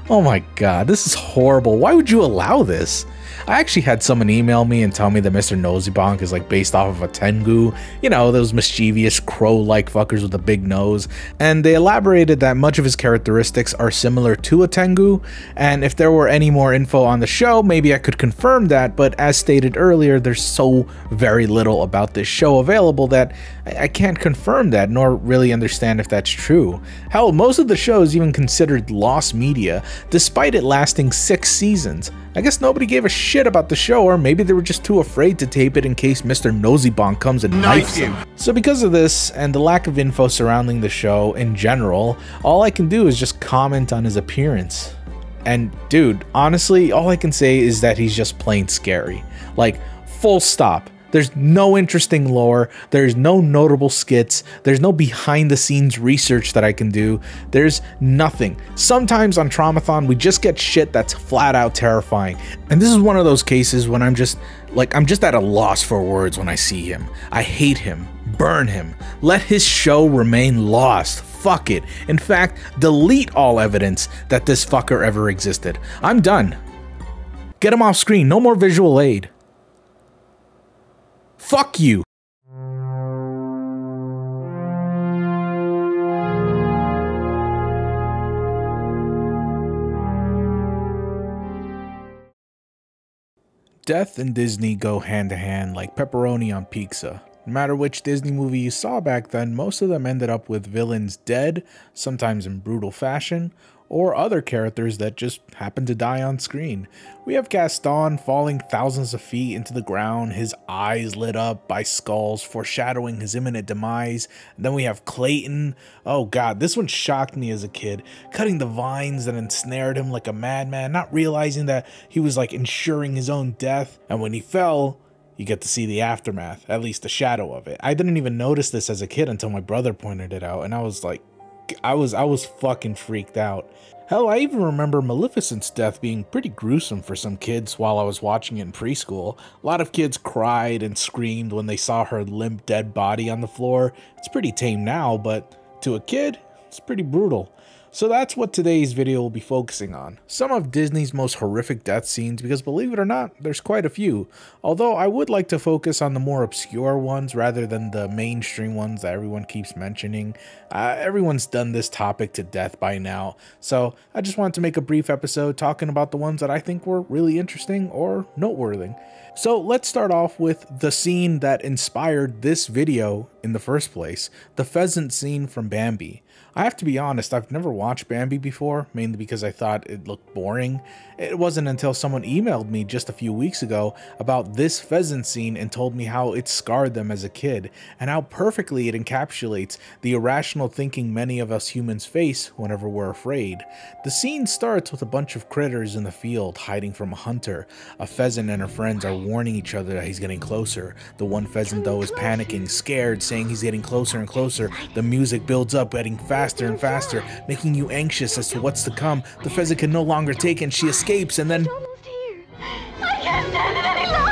Oh my god, this is horrible. Why would you allow this? I actually had someone email me and tell me that Mr. Nosy Bonk is like based off of a Tengu, you know, those mischievous crow-like fuckers with a big nose, and they elaborated that much of his characteristics are similar to a Tengu, and if there were any more info on the show, maybe I could confirm that, but as stated earlier, there's so very little about this show available that I can't confirm that, nor really understand if that's true. Hell, most of the show is even considered lost media, despite it lasting 6 seasons. I guess nobody gave a shit about the show, or maybe they were just too afraid to tape it in case Mr. Nosy Bonk comes and knifes him. So because of this, and the lack of info surrounding the show in general, all I can do is just comment on his appearance. And dude, honestly, all I can say is that he's just plain scary. Like, full stop. There's no interesting lore, there's no notable skits, there's no behind the scenes research that I can do, there's nothing. Sometimes on Traumathon, we just get shit that's flat out terrifying. And this is one of those cases when I'm just at a loss for words when I see him. I hate him. Burn him. Let his show remain lost. Fuck it. In fact, delete all evidence that this fucker ever existed. I'm done. Get him off screen, no more visual aid. Fuck you! Death and Disney go hand to hand like pepperoni on pizza. No matter which Disney movie you saw back then, most of them ended up with villains dead, sometimes in brutal fashion, or other characters that just happen to die on screen. We have Gaston falling thousands of feet into the ground, his eyes lit up by skulls foreshadowing his imminent demise. And then we have Clayton. Oh god, this one shocked me as a kid, cutting the vines that ensnared him like a madman, not realizing that he was like ensuring his own death. And when he fell, you get to see the aftermath, at least the shadow of it. I didn't even notice this as a kid until my brother pointed it out, and I was like, I was fucking freaked out. Hell, I even remember Maleficent's death being pretty gruesome for some kids while I was watching it in preschool. A lot of kids cried and screamed when they saw her limp dead body on the floor. It's pretty tame now, but to a kid, it's pretty brutal. So that's what today's video will be focusing on. Some of Disney's most horrific death scenes, because believe it or not, there's quite a few. Although I would like to focus on the more obscure ones rather than the mainstream ones that everyone keeps mentioning. Everyone's done this topic to death by now, so I just wanted to make a brief episode talking about the ones that I think were really interesting or noteworthy. So let's start off with the scene that inspired this video in the first place, the pheasant scene from Bambi. I have to be honest, I've never watched Bambi before, mainly because I thought it looked boring. It wasn't until someone emailed me just a few weeks ago about this pheasant scene and told me how it scarred them as a kid, and how perfectly it encapsulates the irrational thinking many of us humans face whenever we're afraid. The scene starts with a bunch of critters in the field hiding from a hunter. A pheasant and her friends are warning each other that he's getting closer. The one pheasant though is panicking, scared, saying he's getting closer and closer. The music builds up, getting faster and faster, making you anxious as to what's to come. The pheasant can no longer take it and she escapes, and then I can't stand it any longer!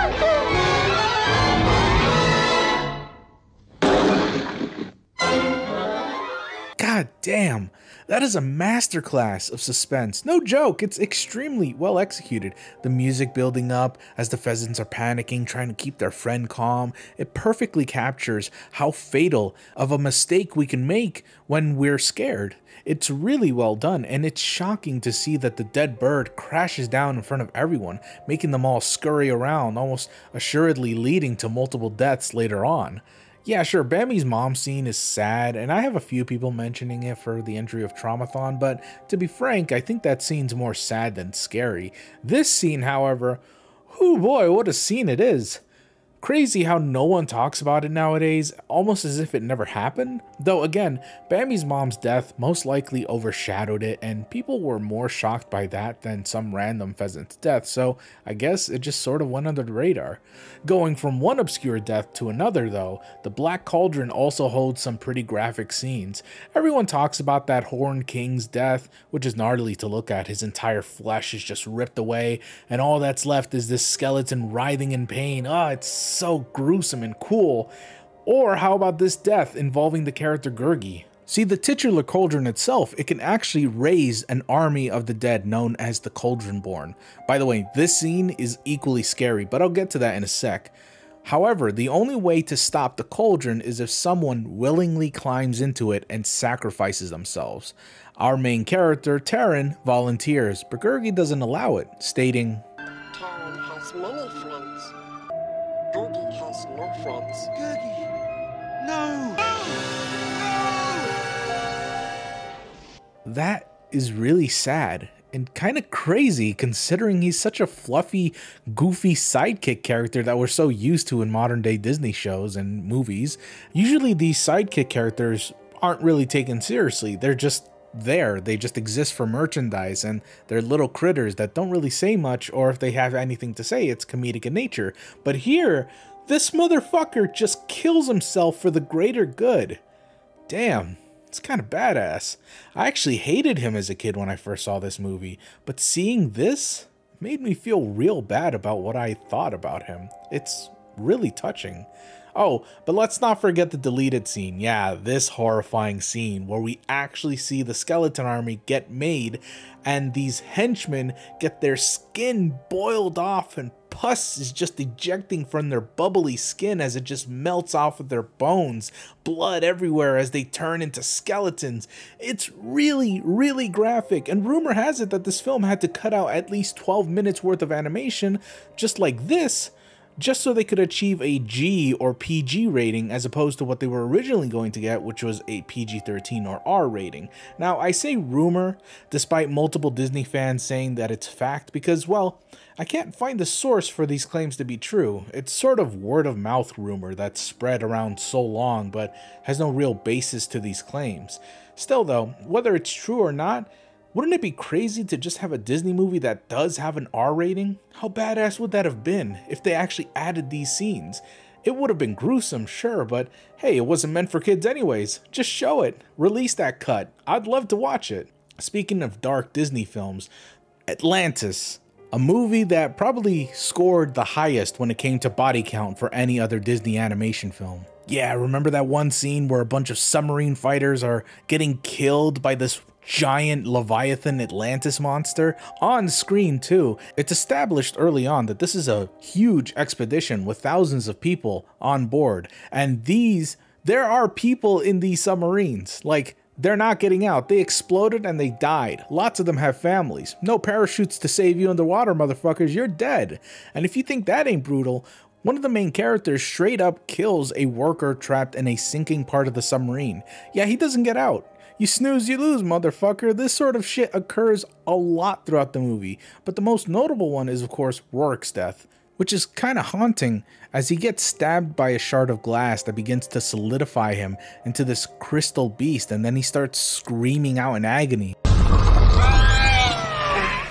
God damn, that is a masterclass of suspense. No joke, it's extremely well executed. The music building up as the pheasants are panicking, trying to keep their friend calm. It perfectly captures how fatal of a mistake we can make when we're scared. It's really well done, and it's shocking to see that the dead bird crashes down in front of everyone, making them all scurry around, almost assuredly leading to multiple deaths later on. Yeah, sure, Bambi's mom scene is sad, and I have a few people mentioning it for the entry of Traumathon, but to be frank, I think that scene's more sad than scary. This scene, however, oh boy, what a scene it is. Crazy how no one talks about it nowadays, almost as if it never happened. Though again, Bambi's mom's death most likely overshadowed it, and people were more shocked by that than some random pheasant's death, so I guess it just sort of went under the radar. Going from one obscure death to another though, the Black Cauldron also holds some pretty graphic scenes. Everyone talks about that Horned King's death, which is gnarly to look at. His entire flesh is just ripped away, and all that's left is this skeleton writhing in pain. It's so gruesome and cool. Or how about this death involving the character Gurgi? See, the titular cauldron itself, it can actually raise an army of the dead known as the Cauldronborn. By the way, this scene is equally scary, but I'll get to that in a sec. However, the only way to stop the cauldron is if someone willingly climbs into it and sacrifices themselves. Our main character, Taryn, volunteers, but Gurgi doesn't allow it, stating, Taryn has many friends. Gurgi has no friends. Gurgi! No! That is really sad and kind of crazy considering he's such a fluffy, goofy sidekick character that we're so used to in modern day Disney shows and movies. Usually these sidekick characters aren't really taken seriously. They're just there. They just exist for merchandise, and they're little critters that don't really say much, or if they have anything to say, it's comedic in nature. But here, this motherfucker just kills himself for the greater good. Damn. It's kind of badass. I actually hated him as a kid when I first saw this movie, but seeing this made me feel real bad about what I thought about him. It's really touching. Oh, but let's not forget the deleted scene. Yeah, this horrifying scene where we actually see the skeleton army get made and these henchmen get their skin boiled off and pus is just ejecting from their bubbly skin as it just melts off of their bones. Blood everywhere as they turn into skeletons. It's really, really graphic, and rumor has it that this film had to cut out at least 12 minutes worth of animation just like this, just so they could achieve a G or PG rating as opposed to what they were originally going to get, which was a PG-13 or R rating. Now, I say rumor, despite multiple Disney fans saying that it's fact, because, well, I can't find the source for these claims to be true. It's sort of word-of-mouth rumor that's spread around so long, but has no real basis to these claims. Still, though, whether it's true or not, wouldn't it be crazy to just have a Disney movie that does have an R rating? How badass would that have been if they actually added these scenes? It would have been gruesome, sure, but hey, it wasn't meant for kids anyways. Just show it. Release that cut. I'd love to watch it. Speaking of dark Disney films, Atlantis. A movie that probably scored the highest when it came to body count for any other Disney animation film. Yeah, remember that one scene where a bunch of submarine fighters are getting killed by this giant Leviathan Atlantis monster? On screen too. It's established early on that this is a huge expedition with thousands of people on board. And there are people in these submarines. Like, they're not getting out. They exploded and they died. Lots of them have families. No parachutes to save you underwater, motherfuckers. You're dead. And if you think that ain't brutal, one of the main characters straight up kills a worker trapped in a sinking part of the submarine. Yeah, he doesn't get out. You snooze, you lose, motherfucker. This sort of shit occurs a lot throughout the movie, but the most notable one is, of course, Rourke's death, which is kind of haunting as he gets stabbed by a shard of glass that begins to solidify him into this crystal beast, and then he starts screaming out in agony.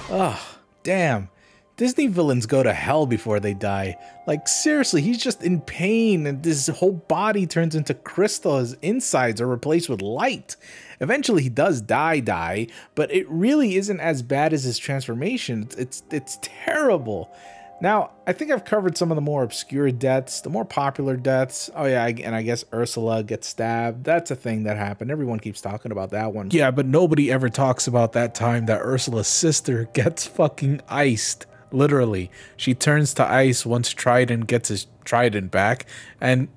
Ugh, damn. Disney villains go to hell before they die. Like, seriously, he's just in pain and his whole body turns into crystal. His insides are replaced with light. Eventually he does die, but it really isn't as bad as his transformation. It's terrible. Now, I think I've covered some of the more obscure deaths, the more popular deaths. Oh yeah, and I guess Ursula gets stabbed. That's a thing that happened. Everyone keeps talking about that one. Yeah, but nobody ever talks about that time that Ursula's sister gets fucking iced. Literally, she turns to ice once Trident gets his trident back, and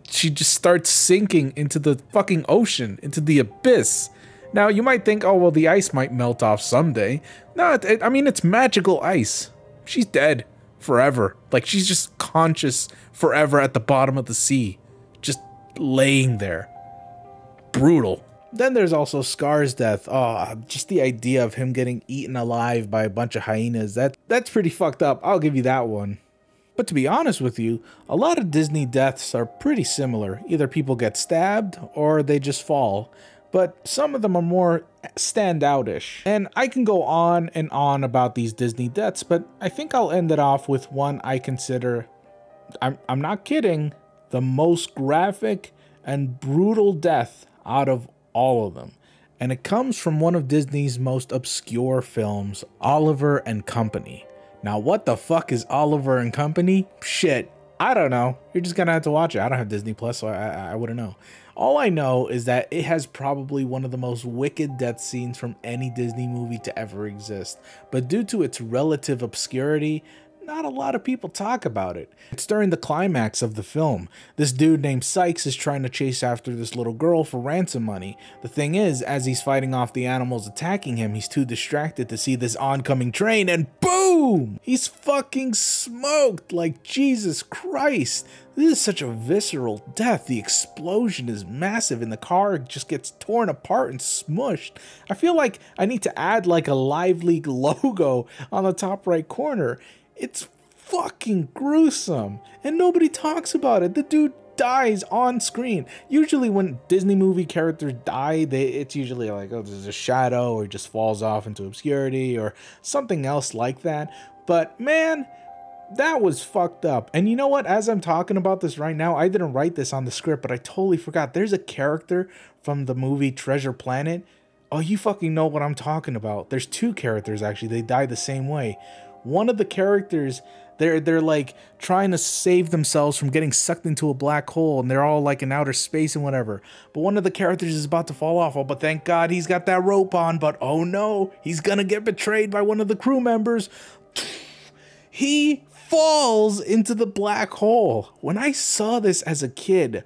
she just starts sinking into the fucking ocean, into the abyss. Now, you might think, oh, well, the ice might melt off someday. No, I mean, it's magical ice. She's dead forever. Like, she's just conscious forever at the bottom of the sea, just laying there. Brutal. Then there's also Scar's death. Oh, just the idea of him getting eaten alive by a bunch of hyenas. That's pretty fucked up. I'll give you that one. But to be honest with you, a lot of Disney deaths are pretty similar. Either people get stabbed or they just fall. But some of them are more standout-ish. And I can go on and on about these Disney deaths, but I think I'll end it off with one I consider, I'm not kidding, the most graphic and brutal death out of all of them, and it comes from one of Disney's most obscure films, Oliver and Company. Now, what the fuck is Oliver and Company? Shit, I don't know. You're just gonna have to watch it. I don't have Disney Plus, so I wouldn't know. All I know is that it has probably one of the most wicked death scenes from any Disney movie to ever exist, but due to its relative obscurity, not a lot of people talk about it. It's during the climax of the film. This dude named Sykes is trying to chase after this little girl for ransom money. The thing is, as he's fighting off the animals attacking him, he's too distracted to see this oncoming train, and boom! He's fucking smoked! Like, Jesus Christ! This is such a visceral death. The explosion is massive and the car just gets torn apart and smushed. I feel like I need to add like a Live League logo on the top right corner. It's fucking gruesome, and nobody talks about it. The dude dies on screen. Usually when Disney movie characters die, it's usually like, oh, there's a shadow, or just falls off into obscurity, or something else like that. But man, that was fucked up. And you know what? As I'm talking about this right now, I didn't write this on the script, but I totally forgot. There's a character from the movie Treasure Planet. Oh, you fucking know what I'm talking about. There's two characters, actually. They die the same way. One of the characters, they're like trying to save themselves from getting sucked into a black hole, and they're all like in outer space and whatever. But one of the characters is about to fall off. Oh, but thank God he's got that rope on. But oh no, he's gonna get betrayed by one of the crew members. He falls into the black hole. When I saw this as a kid,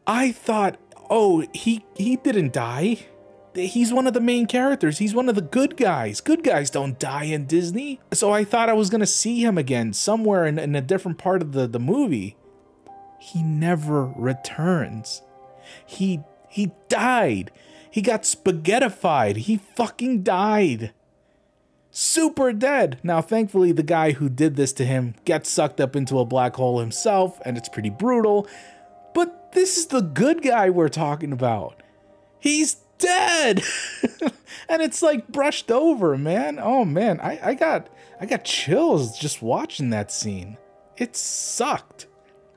I thought, oh, he didn't die. He's one of the main characters. He's one of the good guys. Good guys don't die in Disney. So I thought I was going to see him again somewhere in a different part of the movie. He never returns. He died. He got spaghettified. He fucking died. Super dead. Now, thankfully, the guy who did this to him gets sucked up into a black hole himself, and it's pretty brutal. But this is the good guy we're talking about. He's dead. And it's like brushed over, man. Oh man, I got chills just watching that scene. It sucked.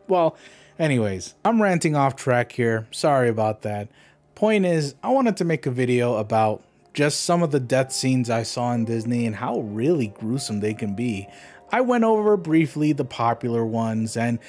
Well, anyways, I'm ranting off track here. Sorry about that. Point is, I wanted to make a video about just some of the death scenes I saw in Disney and how really gruesome they can be. I went over briefly the popular ones and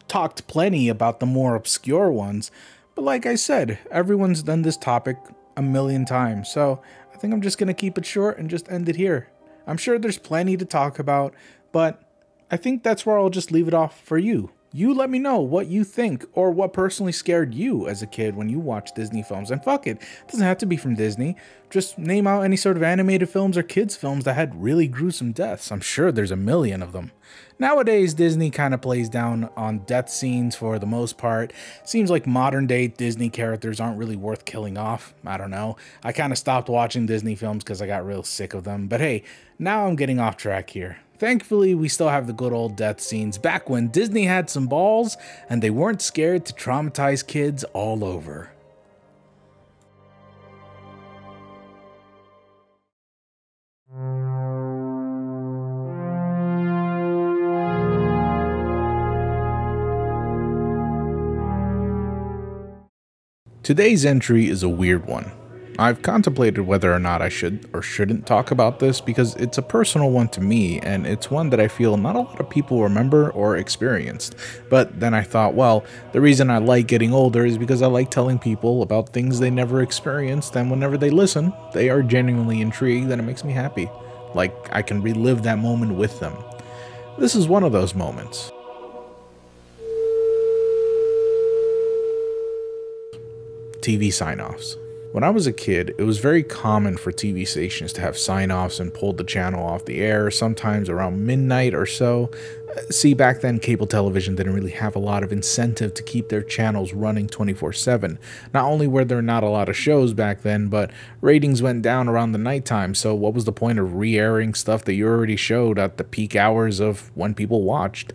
talked plenty about the more obscure ones, but like I said, everyone's done this topic a million times, so I think I'm just gonna keep it short and just end it here. I'm sure there's plenty to talk about, but I think that's where I'll just leave it off for you. You let me know what you think or what personally scared you as a kid when you watched Disney films. And fuck it doesn't have to be from Disney. Just name out any sort of animated films or kids films that had really gruesome deaths. I'm sure there's a million of them. Nowadays, Disney kind of plays down on death scenes for the most part. Seems like modern day Disney characters aren't really worth killing off. I don't know. I kind of stopped watching Disney films because I got real sick of them. But hey, now I'm getting off track here. Thankfully, we still have the good old death scenes back when Disney had some balls and they weren't scared to traumatize kids all over. Today's entry is a weird one. I've contemplated whether or not I should or shouldn't talk about this because it's a personal one to me, and it's one that I feel not a lot of people remember or experienced. But then I thought, well, the reason I like getting older is because I like telling people about things they never experienced, and whenever they listen, they are genuinely intrigued, and it makes me happy. Like I can relive that moment with them. This is one of those moments. TV sign-offs. When I was a kid, it was very common for TV stations to have sign-offs and pull the channel off the air, sometimes around midnight or so. See, back then, cable television didn't really have a lot of incentive to keep their channels running 24/7. Not only were there not a lot of shows back then, but ratings went down around the nighttime, so what was the point of re-airing stuff that you already showed at the peak hours of when people watched?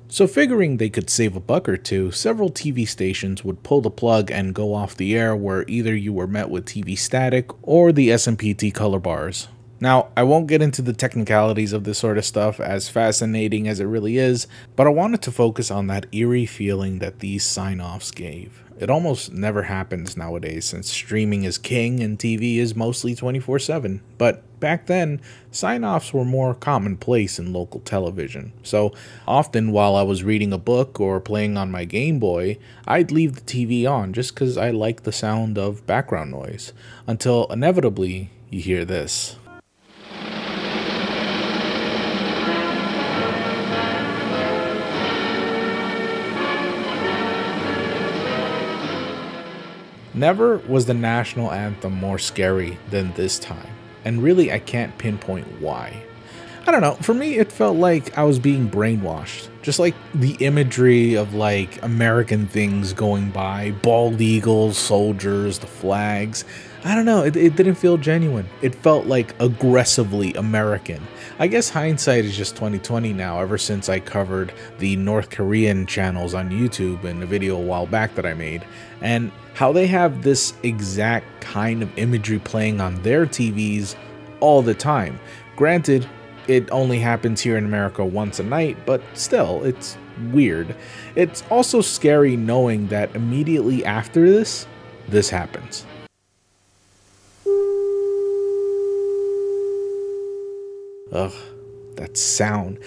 So figuring they could save a buck or two, several TV stations would pull the plug and go off the air where either you were met with TV static or the SMPT color bars. Now, I won't get into the technicalities of this sort of stuff, as fascinating as it really is, but I wanted to focus on that eerie feeling that these sign-offs gave. It almost never happens nowadays since streaming is king and TV is mostly 24/7, but back then, sign-offs were more commonplace in local television. So often while I was reading a book or playing on my Game Boy, I'd leave the TV on just because I liked the sound of background noise, until inevitably you hear this. Never was the national anthem more scary than this time, and really I can't pinpoint why. I don't know, for me it felt like I was being brainwashed. Just like the imagery of like American things going by, bald eagles, soldiers, the flags. I don't know, it didn't feel genuine. It felt like aggressively American. I guess hindsight is just 2020 now, ever since I covered the North Korean channels on YouTube in a video a while back that I made, and how they have this exact kind of imagery playing on their TVs all the time. Granted, it only happens here in America once a night, but still, it's weird. It's also scary knowing that immediately after this happens. Ugh, that sound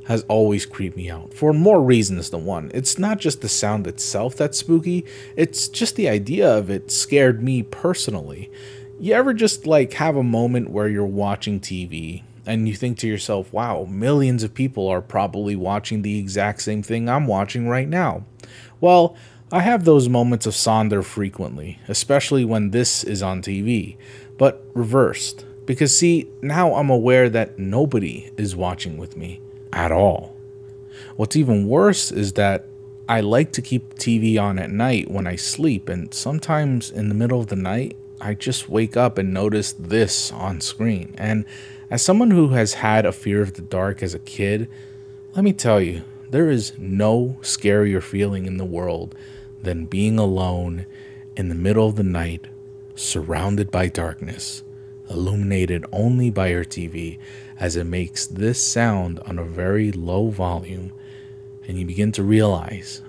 has always creeped me out, for more reasons than one. It's not just the sound itself that's spooky, it's just the idea of it scared me personally. You ever just like have a moment where you're watching TV and you think to yourself, wow, millions of people are probably watching the exact same thing I'm watching right now? Well, I have those moments of Sonder frequently, especially when this is on TV, but reversed. Because see, now I'm aware that nobody is watching with me at all. What's even worse is that I like to keep TV on at night when I sleep, and sometimes in the middle of the night, I just wake up and notice this on screen. And as someone who has had a fear of the dark as a kid, let me tell you, there is no scarier feeling in the world than being alone in the middle of the night, surrounded by darkness, illuminated only by your TV, as it makes this sound on a very low volume, and you begin to realize,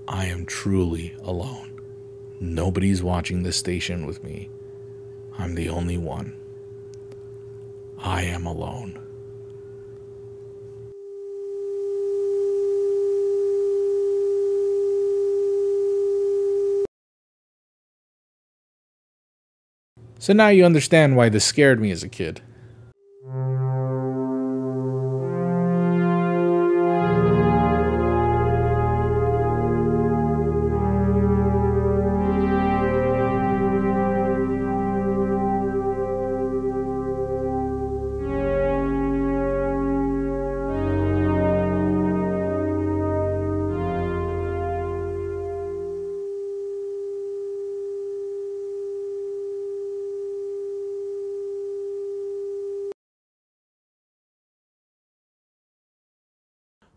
I am truly alone. Nobody's watching this station with me. I'm the only one. I am alone. So now you understand why this scared me as a kid.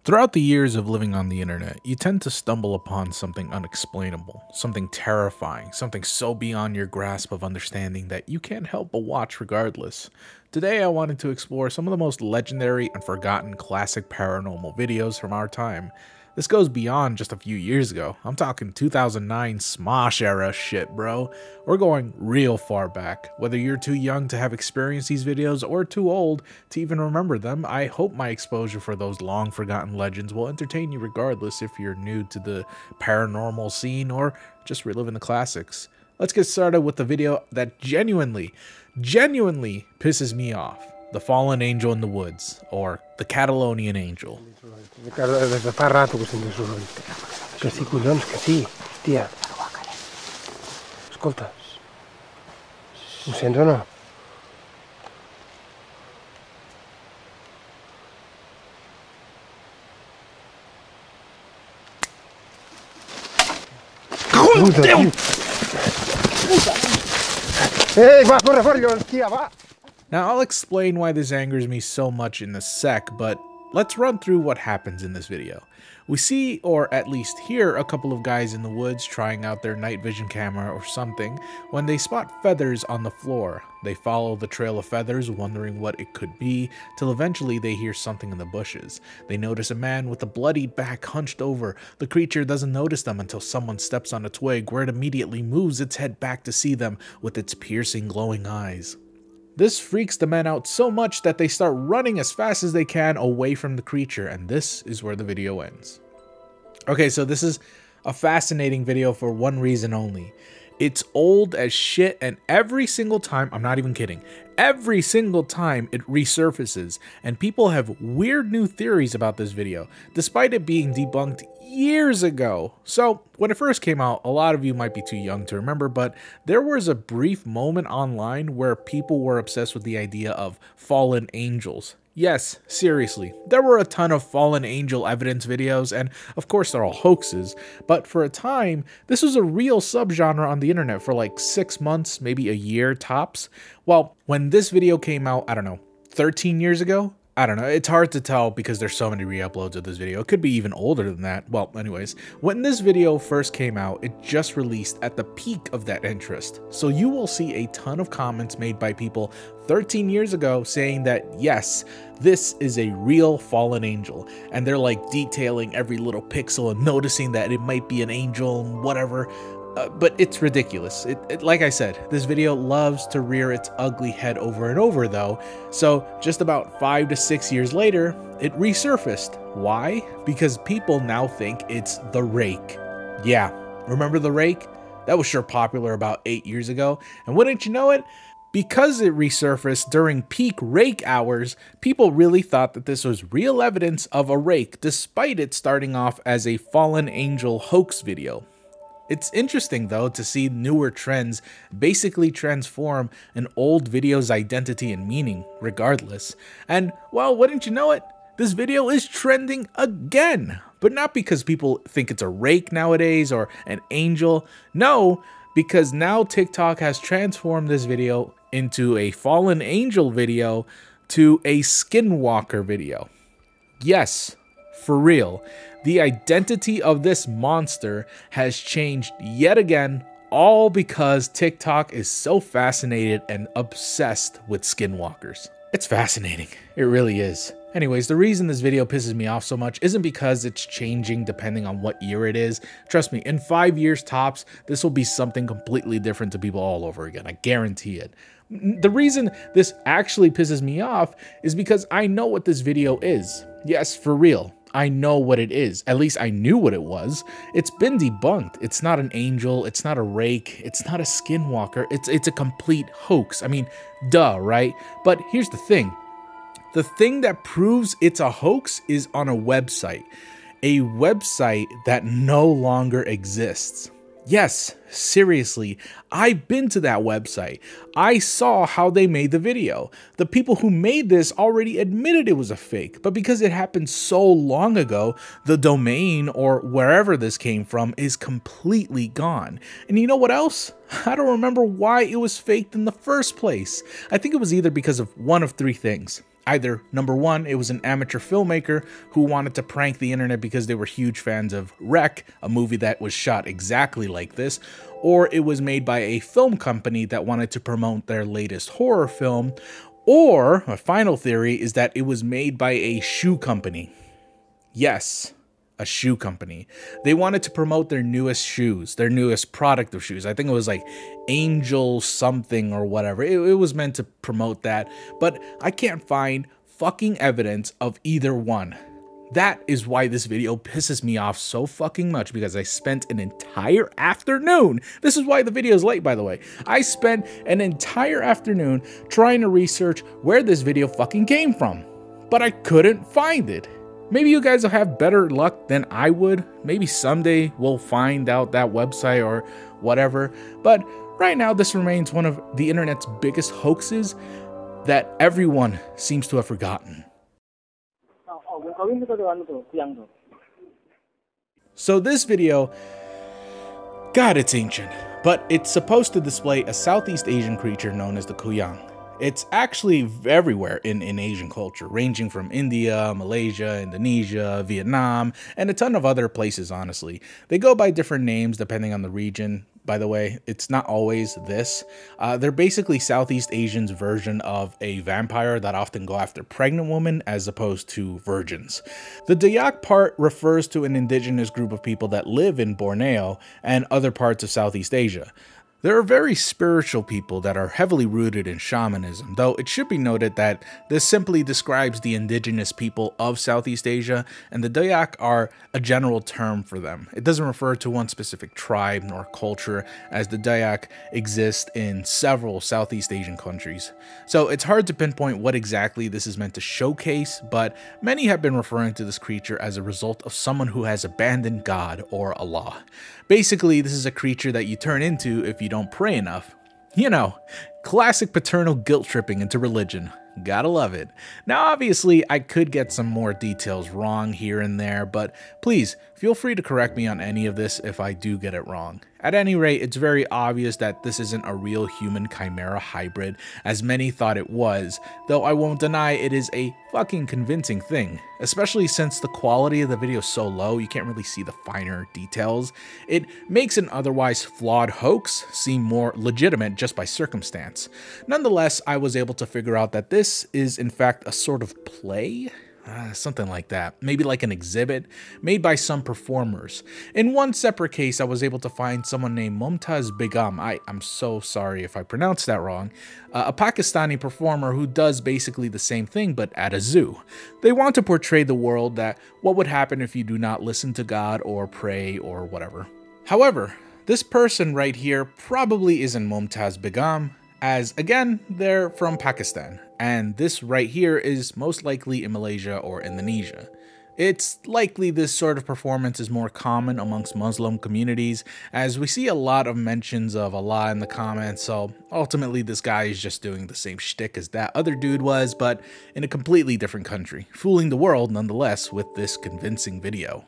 Throughout the years of living on the internet, you tend to stumble upon something unexplainable, something terrifying, something so beyond your grasp of understanding that you can't help but watch regardless. Today I wanted to explore some of the most legendary and forgotten classic paranormal videos from our time. This goes beyond just a few years ago. I'm talking 2009 Smosh era shit, bro. We're going real far back. Whether you're too young to have experienced these videos or too old to even remember them, I hope my exposure for those long forgotten legends will entertain you regardless if you're new to the paranormal scene or just reliving the classics. Let's get started with the video that genuinely pisses me off. The Fallen Angel in the Woods, or the Catalonian Angel. Riccardo, da fa rato che sento solo che sì, collons, che sì, tia. Ascolta, mi sento o no? Va, corre fuori, tia, va! Now, I'll explain why this angers me so much in a sec, but let's run through what happens in this video. We see, or at least hear, a couple of guys in the woods trying out their night vision camera or something when they spot feathers on the floor. They follow the trail of feathers, wondering what it could be, till eventually they hear something in the bushes. They notice a man with a bloodied back hunched over. The creature doesn't notice them until someone steps on a twig, where it immediately moves its head back to see them with its piercing, glowing eyes. This freaks the men out so much that they start running as fast as they can away from the creature, and this is where the video ends. Okay, so this is a fascinating video for one reason only. It's old as shit, and every single time, I'm not even kidding, every single time it resurfaces, and people have weird new theories about this video, despite it being debunked years ago. So when it first came out, a lot of you might be too young to remember, but there was a brief moment online where people were obsessed with the idea of fallen angels. Yes, seriously, there were a ton of fallen angel evidence videos, and of course they're all hoaxes, but for a time, this was a real subgenre on the internet for like 6 months, maybe a year tops. Well, when this video came out, I don't know, 13 years ago? I don't know, it's hard to tell because there's so many re-uploads of this video. It could be even older than that. Well, anyways, when this video first came out, it just released at the peak of that interest. So you will see a ton of comments made by people 13 years ago saying that, yes, this is a real fallen angel. And they're like detailing every little pixel and noticing that it might be an angel and whatever. But it's ridiculous. Like I said, this video loves to rear its ugly head over and over though. So just about 5 to 6 years later, it resurfaced. Why? Because people now think it's the Rake. Yeah, remember the Rake? That was sure popular about 8 years ago. And wouldn't you know it? Because it resurfaced during peak rake hours, people really thought that this was real evidence of a rake, despite it starting off as a fallen angel hoax video. It's interesting though to see newer trends basically transform an old video's identity and meaning regardless. And well, wouldn't you know it? This video is trending again, but not because people think it's a rake nowadays or an angel. No, because now TikTok has transformed this video into a fallen angel video to a skinwalker video. Yes, for real. The identity of this monster has changed yet again, all because TikTok is so fascinated and obsessed with skinwalkers. It's fascinating. It really is. Anyways, the reason this video pisses me off so much isn't because it's changing depending on what year it is. Trust me, in 5 years tops, this will be something completely different to people all over again. I guarantee it. The reason this actually pisses me off is because I know what this video is. Yes, for real. I know what it is. At least I knew what it was. It's been debunked. It's not an angel. It's not a rake. It's not a skinwalker. It's a complete hoax. I mean, duh, right? But here's the thing. The thing that proves it's a hoax is on a website that no longer exists. Yes, seriously, I've been to that website. I saw how they made the video. The people who made this already admitted it was a fake, but because it happened so long ago, the domain or wherever this came from is completely gone. And you know what else? I don't remember why it was faked in the first place. I think it was either because of one of three things. Either, number one, it was an amateur filmmaker who wanted to prank the internet because they were huge fans of Wreck, a movie that was shot exactly like this, or it was made by a film company that wanted to promote their latest horror film, or a final theory is that it was made by a shoe company. Yes, a shoe company. They wanted to promote their newest shoes, their newest product of shoes. I think it was like Angel something or whatever. It was meant to promote that, but I can't find fucking evidence of either one. That is why this video pisses me off so fucking much, because I spent an entire afternoon. This is why the video is late, by the way. I spent an entire afternoon trying to research where this video fucking came from, but I couldn't find it. Maybe you guys will have better luck than I would. Maybe someday we'll find out that website or whatever. But right now, this remains one of the internet's biggest hoaxes that everyone seems to have forgotten. So this video, God, it's ancient, but it's supposed to display a Southeast Asian creature known as the Kuyang. It's actually everywhere in Asian culture, ranging from India, Malaysia, Indonesia, Vietnam, and a ton of other places, honestly. They go by different names depending on the region. By the way, it's not always this. They're basically Southeast Asians' version of a vampire that often go after pregnant women as opposed to virgins. The Dayak part refers to an indigenous group of people that live in Borneo and other parts of Southeast Asia. There are very spiritual people that are heavily rooted in shamanism, though it should be noted that this simply describes the indigenous people of Southeast Asia, and the Dayak are a general term for them. It doesn't refer to one specific tribe nor culture, as the Dayak exist in several Southeast Asian countries. So it's hard to pinpoint what exactly this is meant to showcase, but many have been referring to this creature as a result of someone who has abandoned God or Allah. Basically, this is a creature that you turn into if you don't pray enough. You know, classic paternal guilt tripping into religion. Gotta love it. Now, obviously, I could get some more details wrong here and there, but please feel free to correct me on any of this if I do get it wrong. At any rate, it's very obvious that this isn't a real human chimera hybrid, as many thought it was, though I won't deny it is a fucking convincing thing, especially since the quality of the video is so low, you can't really see the finer details. It makes an otherwise flawed hoax seem more legitimate just by circumstance. Nonetheless, I was able to figure out that this is in fact a sort of play? Something like that. Maybe like an exhibit made by some performers. In one separate case, I was able to find someone named Mumtaz Begum. I'm so sorry if I pronounced that wrong. A Pakistani performer who does basically the same thing but at a zoo. They want to portray the world that what would happen if you do not listen to God or pray or whatever. However, this person right here probably isn't Mumtaz Begum, as again, they're from Pakistan, and this right here is most likely in Malaysia or Indonesia. It's likely this sort of performance is more common amongst Muslim communities, as we see a lot of mentions of Allah in the comments, so ultimately this guy is just doing the same shtick as that other dude was, but in a completely different country, fooling the world nonetheless with this convincing video.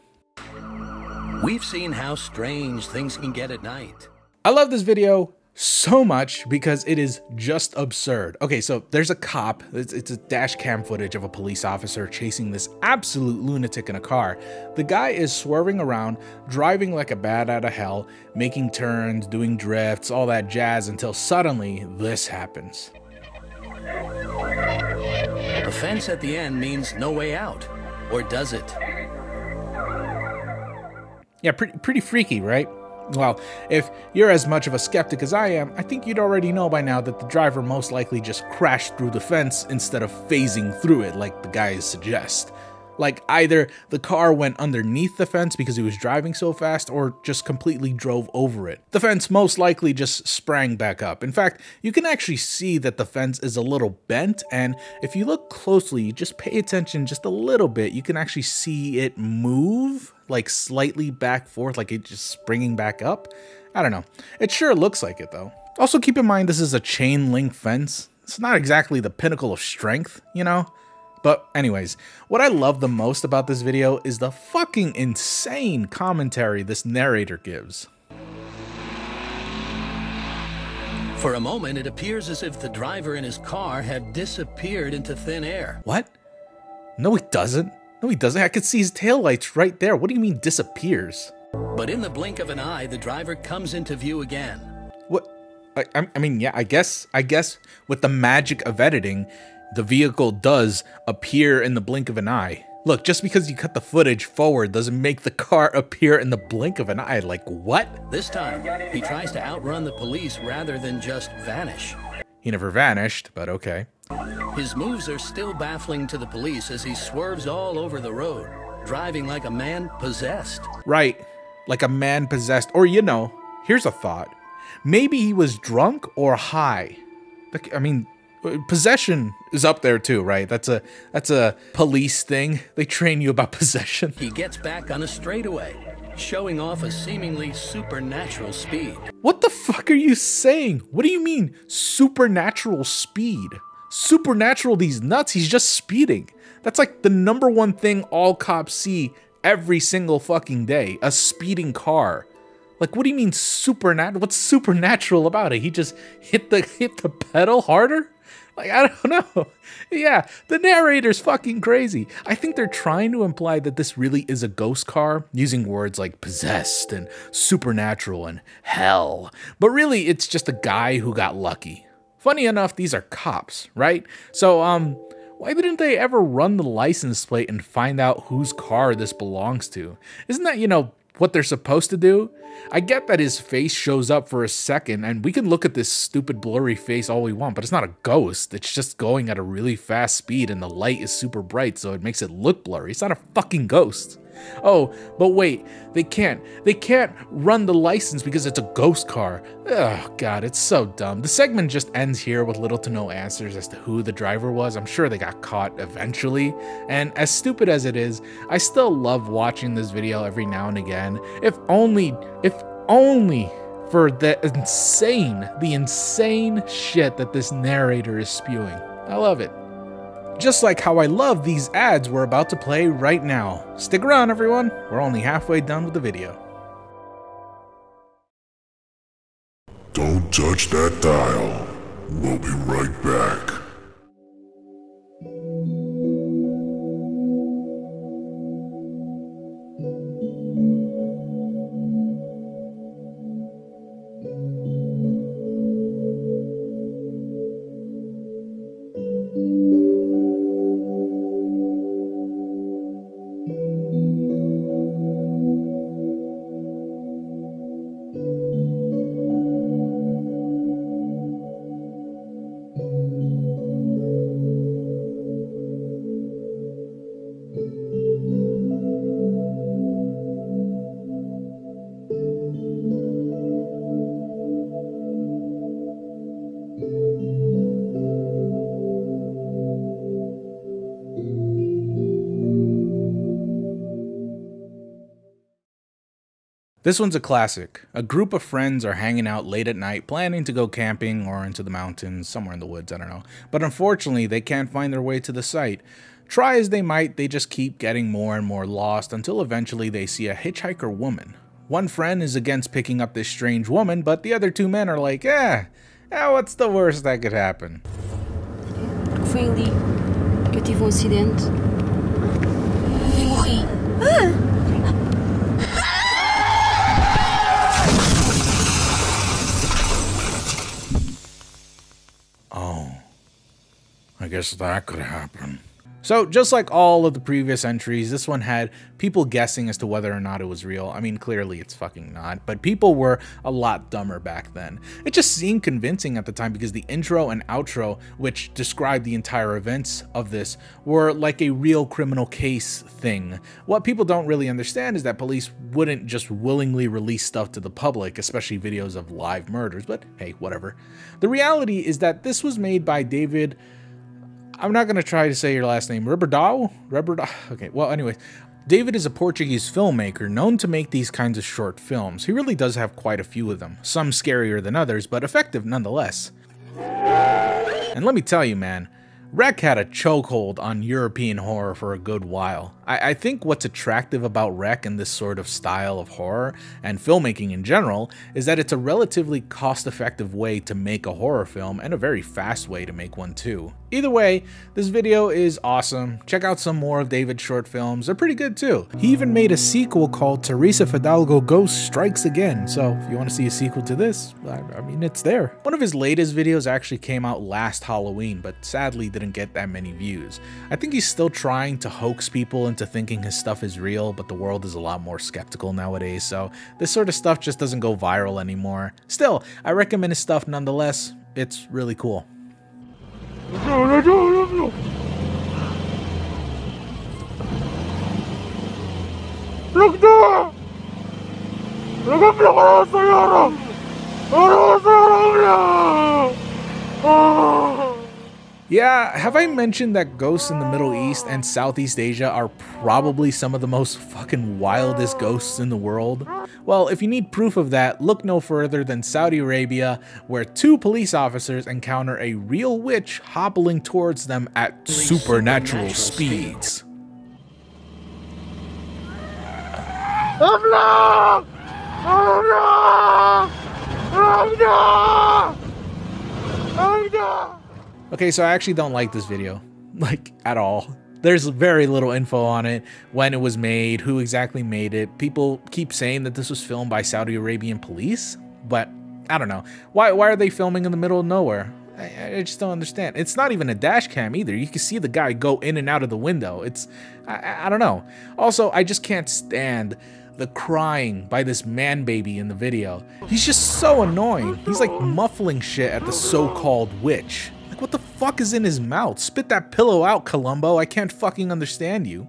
We've seen how strange things can get at night. I love this video so much because it is just absurd. Okay, so there's a cop. It's a dash cam footage of a police officer chasing this absolute lunatic in a car. The guy is swerving around, driving like a bat out of hell, making turns, doing drifts, all that jazz, until suddenly this happens. The fence at the end means no way out, or does it? Yeah, pretty freaky, right? Well, if you're as much of a skeptic as I am, I think you'd already know by now that the driver most likely just crashed through the fence instead of phasing through it like the guys suggest. Like either the car went underneath the fence because he was driving so fast or just completely drove over it. The fence most likely just sprang back up. In fact, you can actually see that the fence is a little bent, and if you look closely, just pay attention just a little bit, you can actually see it move like slightly back forth, like it just springing back up. I don't know. It sure looks like it though. Also keep in mind this is a chain link fence. It's not exactly the pinnacle of strength, you know? But anyways, what I love the most about this video is the fucking insane commentary this narrator gives. For a moment, it appears as if the driver and his car have disappeared into thin air. What? No, he doesn't. No, he doesn't. I could see his taillights right there. What do you mean disappears? But in the blink of an eye, the driver comes into view again. What? I mean, yeah, I guess with the magic of editing, the vehicle does appear in the blink of an eye. Look, just because you cut the footage forward doesn't make the car appear in the blink of an eye. Like, what? This time, he tries to outrun the police rather than just vanish. He never vanished, but okay. His moves are still baffling to the police as he swerves all over the road, driving like a man possessed. Right, like a man possessed. Or, you know, here's a thought. Maybe he was drunk or high. I mean, possession is up there too, right? That's a police thing. They train you about possession. He gets back on a straightaway, showing off a seemingly supernatural speed. What the fuck are you saying? What do you mean supernatural speed? Supernatural these nuts, he's just speeding. That's like the #1 thing all cops see every single fucking day, a speeding car. Like, what do you mean supernatural? What's supernatural about it? He just hit the pedal harder? Like, I don't know. Yeah, the narrator's fucking crazy. I think they're trying to imply that this really is a ghost car, using words like possessed and supernatural and hell. But really, it's just a guy who got lucky. Funny enough, these are cops, right? So, why didn't they ever run the license plate and find out whose car this belongs to? Isn't that, you know, what they're supposed to do? I get that his face shows up for a second, and we can look at this stupid blurry face all we want, but it's not a ghost. It's just going at a really fast speed, and the light is super bright, so it makes it look blurry. It's not a fucking ghost. Oh, but wait, they can't run the license because it's a ghost car. Oh god, it's so dumb. The segment just ends here with little to no answers as to who the driver was. I'm sure they got caught eventually, and as stupid as it is, I still love watching this video every now and again. If only for the insane shit that this narrator is spewing. I love it. Just like how I love these ads we're about to play right now. Stick around, everyone. We're only halfway done with the video. Don't touch that dial. We'll be right back. This one's a classic. A group of friends are hanging out late at night, planning to go camping or into the mountains, somewhere in the woods, I don't know. But unfortunately, they can't find their way to the site. Try as they might, they just keep getting more and more lost until eventually they see a hitchhiker woman. One friend is against picking up this strange woman, but the other two men are like, what's the worst that could happen? Foi ali que eu tive acidente e morri. Oh, I guess that could happen. So just like all of the previous entries, this one had people guessing as to whether or not it was real. I mean, clearly it's fucking not, but people were a lot dumber back then. It just seemed convincing at the time because the intro and outro, which described the entire events of this, were like a real criminal case thing. What people don't really understand is that police wouldn't just willingly release stuff to the public, especially videos of live murders, but hey, whatever. The reality is that this was made by David... I'm not going to try to say your last name. Riberdao? Okay, well, anyways. David is a Portuguese filmmaker known to make these kinds of short films. He really does have quite a few of them. Some scarier than others, but effective nonetheless. And let me tell you, man, Rec had a chokehold on European horror for a good while. I think what's attractive about Rec and this sort of style of horror, and filmmaking in general, is that it's a relatively cost-effective way to make a horror film, and a very fast way to make one too. Either way, this video is awesome. Check out some more of David's short films, they're pretty good too. He even made a sequel called Teresa Fidalgo Ghost Strikes Again, so if you want to see a sequel to this, I mean, it's there. One of his latest videos actually came out last Halloween, but sadly didn't get that many views. I think he's still trying to hoax people into thinking his stuff is real, but the world is a lot more skeptical nowadays, so this sort of stuff just doesn't go viral anymore. Still, I recommend his stuff nonetheless. It's really cool. Yeah, have I mentioned that ghosts in the Middle East and Southeast Asia are probably some of the most fucking wildest ghosts in the world? Well, if you need proof of that, look no further than Saudi Arabia, where 2 police officers encounter a real witch hobbling towards them at supernatural speeds. Okay, so I actually don't like this video, like, at all. There's very little info on it, when it was made, who exactly made it. People keep saying that this was filmed by Saudi Arabian police, but I don't know. Why are they filming in the middle of nowhere? I just don't understand. It's not even a dash cam either. You can see the guy go in and out of the window. I don't know. Also, I just can't stand the crying by this man baby in the video. He's just so annoying. He's like muffling shit at the so-called witch. Like, what the fuck is in his mouth? Spit that pillow out, Columbo. I can't fucking understand you.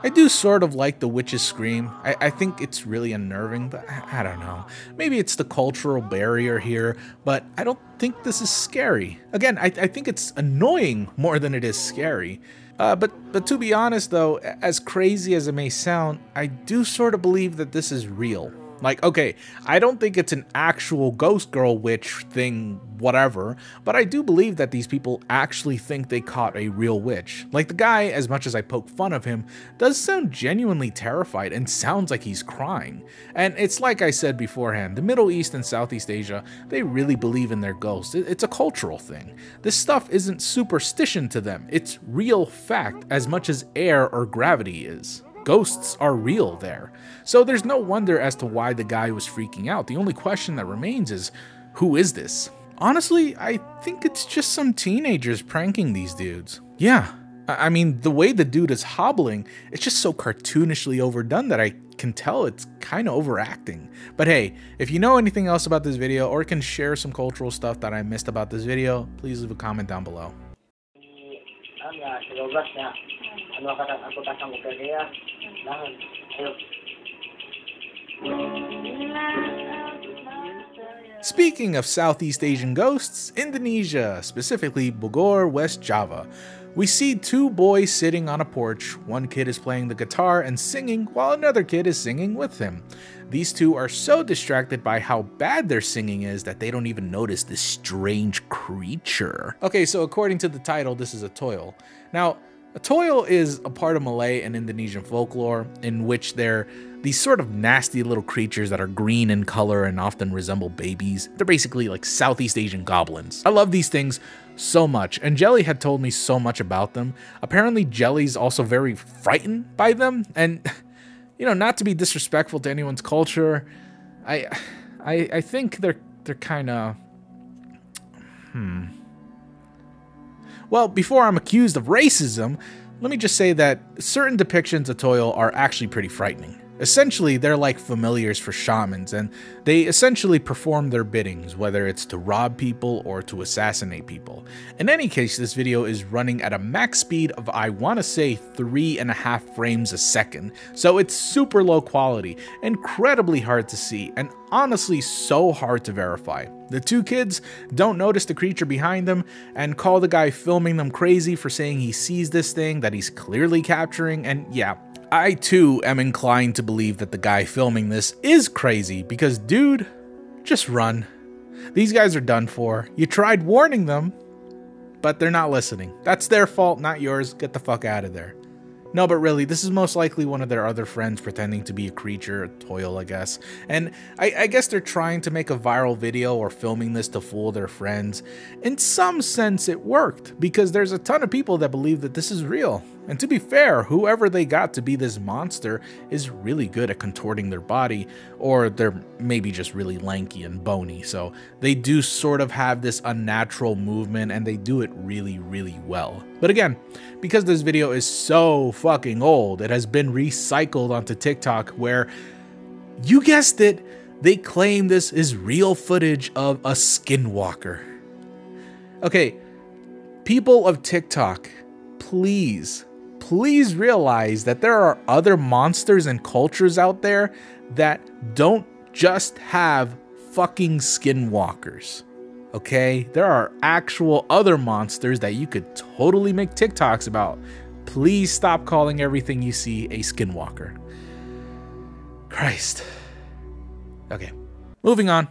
I do sort of like the witch's scream. I think it's really unnerving, but I don't know. Maybe it's the cultural barrier here, but I don't think this is scary. Again, I think it's annoying more than it is scary. But to be honest though, as crazy as it may sound, I do sort of believe that this is real. Like, okay, I don't think it's an actual ghost girl witch thing, whatever, but I do believe that these people actually think they caught a real witch. Like, the guy, as much as I poke fun of him, does sound genuinely terrified and sounds like he's crying. And it's like I said beforehand, the Middle East and Southeast Asia, they really believe in their ghosts. It's a cultural thing. This stuff isn't superstition to them. It's real fact as much as air or gravity is. Ghosts are real there. So there's no wonder as to why the guy was freaking out. The only question that remains is, who is this? Honestly, I think it's just some teenagers pranking these dudes. Yeah, I mean, the way the dude is hobbling, it's just so cartoonishly overdone that I can tell it's kind of overacting. But hey, if you know anything else about this video or can share some cultural stuff that I missed about this video, please leave a comment down below. Speaking of Southeast Asian ghosts, Indonesia, specifically Bogor, West Java. We see 2 boys sitting on a porch. One kid is playing the guitar and singing while another kid is singing with him. These 2 are so distracted by how bad their singing is that they don't even notice this strange creature. Okay, so according to the title, this is a toil. Now, a toil is a part of Malay and Indonesian folklore in which they're these sort of nasty little creatures that are green in color and often resemble babies. They're basically like Southeast Asian goblins. I love these things so much, and Jelly had told me so much about them. Apparently Jelly's also very frightened by them, and you know, not to be disrespectful to anyone's culture, I think they're kind of, Well, before I'm accused of racism, let me just say that certain depictions of Toil are actually pretty frightening. Essentially, they're like familiars for shamans, and they essentially perform their biddings, whether it's to rob people or to assassinate people. In any case, this video is running at a max speed of, I want to say, 3.5 frames a second, so it's super low quality, incredibly hard to see, and honestly so hard to verify. The two kids don't notice the creature behind them and call the guy filming them crazy for saying he sees this thing that he's clearly capturing, and yeah, I too am inclined to believe that the guy filming this is crazy because, dude, just run. These guys are done for. You tried warning them, but they're not listening. That's their fault, not yours. Get the fuck out of there. No, but really, this is most likely one of their other friends pretending to be a creature, a Toil, I guess. And I guess they're trying to make a viral video or filming this to fool their friends. In some sense, it worked, because there's a ton of people that believe that this is real. And to be fair, whoever they got to be this monster is really good at contorting their body, or they're maybe just really lanky and bony, so they do sort of have this unnatural movement and they do it really, really well. But again, because this video is so fucking old, it has been recycled onto TikTok where, you guessed it, they claim this is real footage of a skinwalker. Okay, people of TikTok, please realize that there are other monsters and cultures out there that don't just have fucking skinwalkers. Okay? There are actual other monsters that you could totally make TikToks about. Please stop calling everything you see a skinwalker. Christ. Okay. Moving on.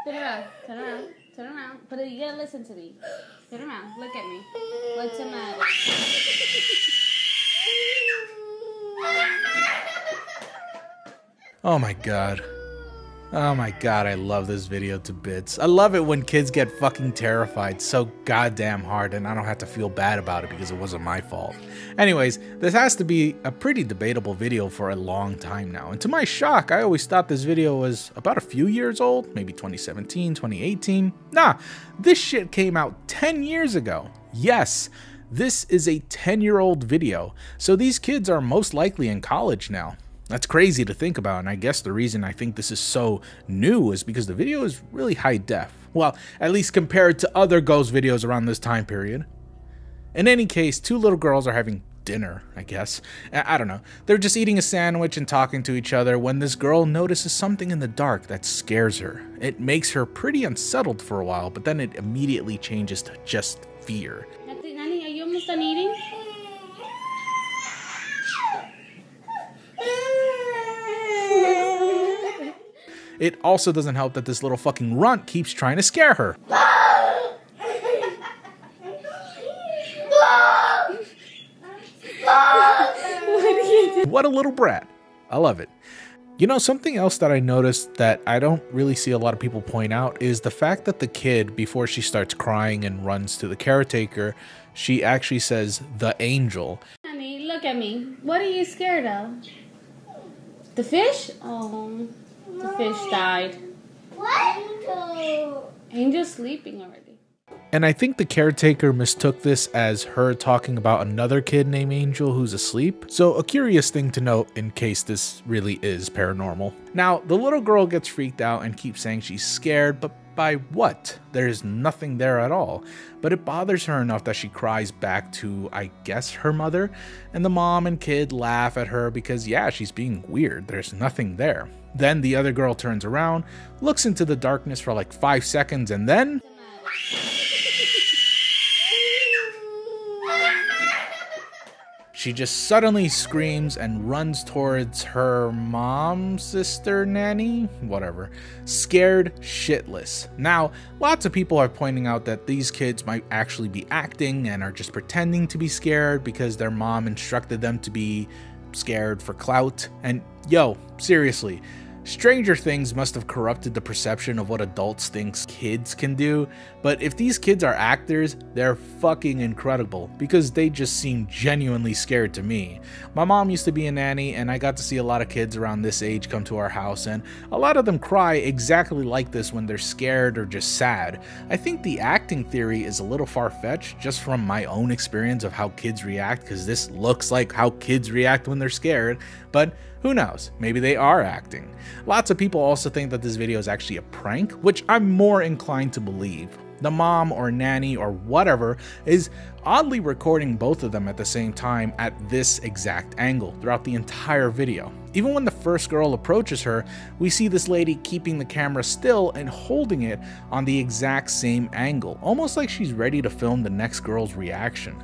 Turn around. But you gotta listen to me. Turn around. Look at me. What's the matter? Oh my god. Oh my god, I love this video to bits. I love it when kids get fucking terrified so goddamn hard and I don't have to feel bad about it because it wasn't my fault. Anyways, this has to be a pretty debatable video for a long time now. And to my shock, I always thought this video was about a few years old, maybe 2017, 2018. Nah, this shit came out 10 years ago. Yes, this is a 10-year-old video. So these kids are most likely in college now. That's crazy to think about, and I guess the reason I think this is so new is because the video is really high def. Well, at least compared to other ghost videos around this time period. In any case, two little girls are having dinner, I guess. I don't know. They're just eating a sandwich and talking to each other when this girl notices something in the dark that scares her. It makes her pretty unsettled for a while, but then it immediately changes to just fear. Nani, are you almost done eating? It also doesn't help that this little fucking runt keeps trying to scare her. What a little brat. I love it. You know, something else that I noticed that I don't really see a lot of people point out is the fact that the kid, before she starts crying and runs to the caretaker, she actually says, "the angel." Honey, look at me. What are you scared of? The fish? Oh, the fish died. What? Angel's sleeping already. And I think the caretaker mistook this as her talking about another kid named Angel who's asleep. So a curious thing to note in case this really is paranormal. Now, the little girl gets freaked out and keeps saying she's scared, but by what? There's nothing there at all. But it bothers her enough that she cries back to, I guess, her mother. And the mom and kid laugh at her because, yeah, she's being weird. There's nothing there. Then the other girl turns around, looks into the darkness for like 5 seconds, and then... she just suddenly screams and runs towards her mom, sister, nanny, whatever, scared shitless. Now, lots of people are pointing out that these kids might actually be acting and are just pretending to be scared because their mom instructed them to be scared for clout. And yo, seriously, Stranger Things must have corrupted the perception of what adults think kids can do, but if these kids are actors, they're fucking incredible, because they just seem genuinely scared to me. My mom used to be a nanny, and I got to see a lot of kids around this age come to our house, and a lot of them cry exactly like this when they're scared or just sad. I think the acting theory is a little far-fetched, just from my own experience of how kids react, because this looks like how kids react when they're scared, but who knows, maybe they are acting. Lots of people also think that this video is actually a prank, which I'm more inclined to believe. The mom or nanny or whatever is oddly recording both of them at the same time at this exact angle throughout the entire video. Even when the first girl approaches her, we see this lady keeping the camera still and holding it on the exact same angle, almost like she's ready to film the next girl's reaction.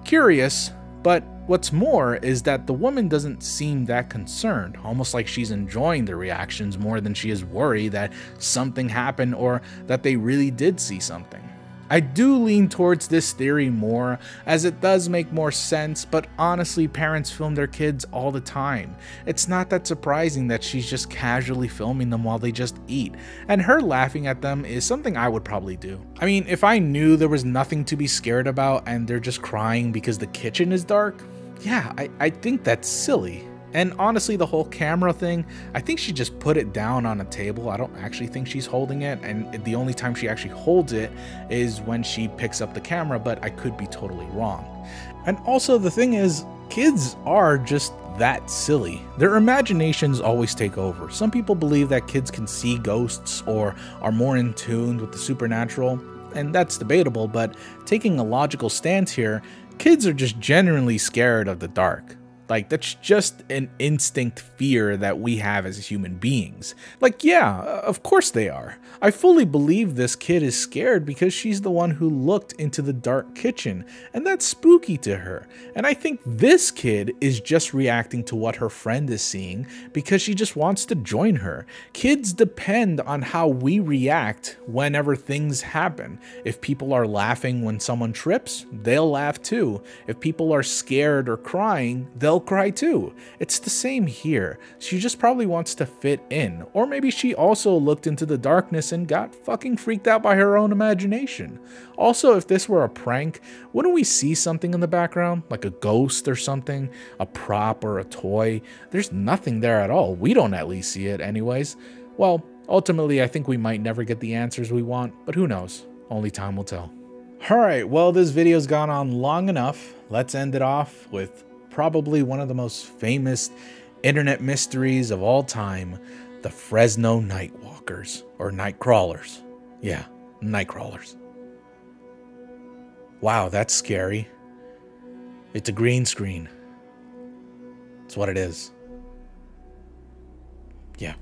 Curious, but what's more is that the woman doesn't seem that concerned, almost like she's enjoying the reactions more than she is worried that something happened or that they really did see something. I do lean towards this theory more, as it does make more sense, but honestly, parents film their kids all the time. It's not that surprising that she's just casually filming them while they just eat, and her laughing at them is something I would probably do. I mean, if I knew there was nothing to be scared about and they're just crying because the kitchen is dark, yeah, I think that's silly. And honestly, the whole camera thing, I think she just put it down on a table. I don't actually think she's holding it, and the only time she actually holds it is when she picks up the camera, but I could be totally wrong. And also, the thing is, kids are just that silly. Their imaginations always take over. Some people believe that kids can see ghosts or are more in tune with the supernatural, and that's debatable, but taking a logical stance here, kids are just genuinely scared of the dark. Like, that's just an instinct fear that we have as human beings. Like, yeah, of course they are. I fully believe this kid is scared because she's the one who looked into the dark kitchen, and that's spooky to her. And I think this kid is just reacting to what her friend is seeing because she just wants to join her. Kids depend on how we react whenever things happen. If people are laughing when someone trips, they'll laugh too. If people are scared or crying, they'll cry too. It's the same here. She just probably wants to fit in, or maybe she also looked into the darkness and got fucking freaked out by her own imagination. Also, if this were a prank, wouldn't we see something in the background, like a ghost or something, a prop or a toy? There's nothing there at all. We don't at least see it anyways. Well, ultimately, I think we might never get the answers we want, but who knows? Only time will tell. Alright, well, this video's gone on long enough. Let's end it off with probably one of the most famous internet mysteries of all time, the Fresno Nightwalkers, or Nightcrawlers. Yeah, Nightcrawlers. Wow, that's scary. It's a green screen. It's what it is. Yeah.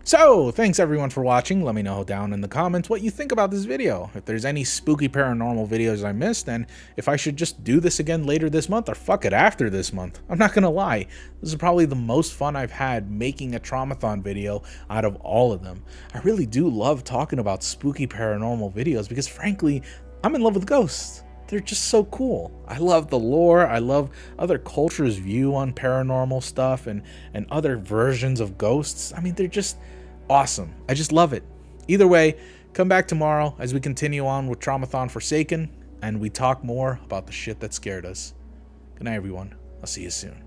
So, thanks everyone for watching. Let me know down in the comments what you think about this video. If there's any spooky paranormal videos I missed, and if I should just do this again later this month, or fuck it, after this month. I'm not gonna lie, this is probably the most fun I've had making a Traumathon video out of all of them. I really do love talking about spooky paranormal videos because frankly, I'm in love with ghosts. They're just so cool. I love the lore. I love other cultures' view on paranormal stuff and other versions of ghosts. I mean, they're just awesome. I just love it. Either way, come back tomorrow as we continue on with Traumathon Forsaken and we talk more about the shit that scared us. Good night, everyone. I'll see you soon.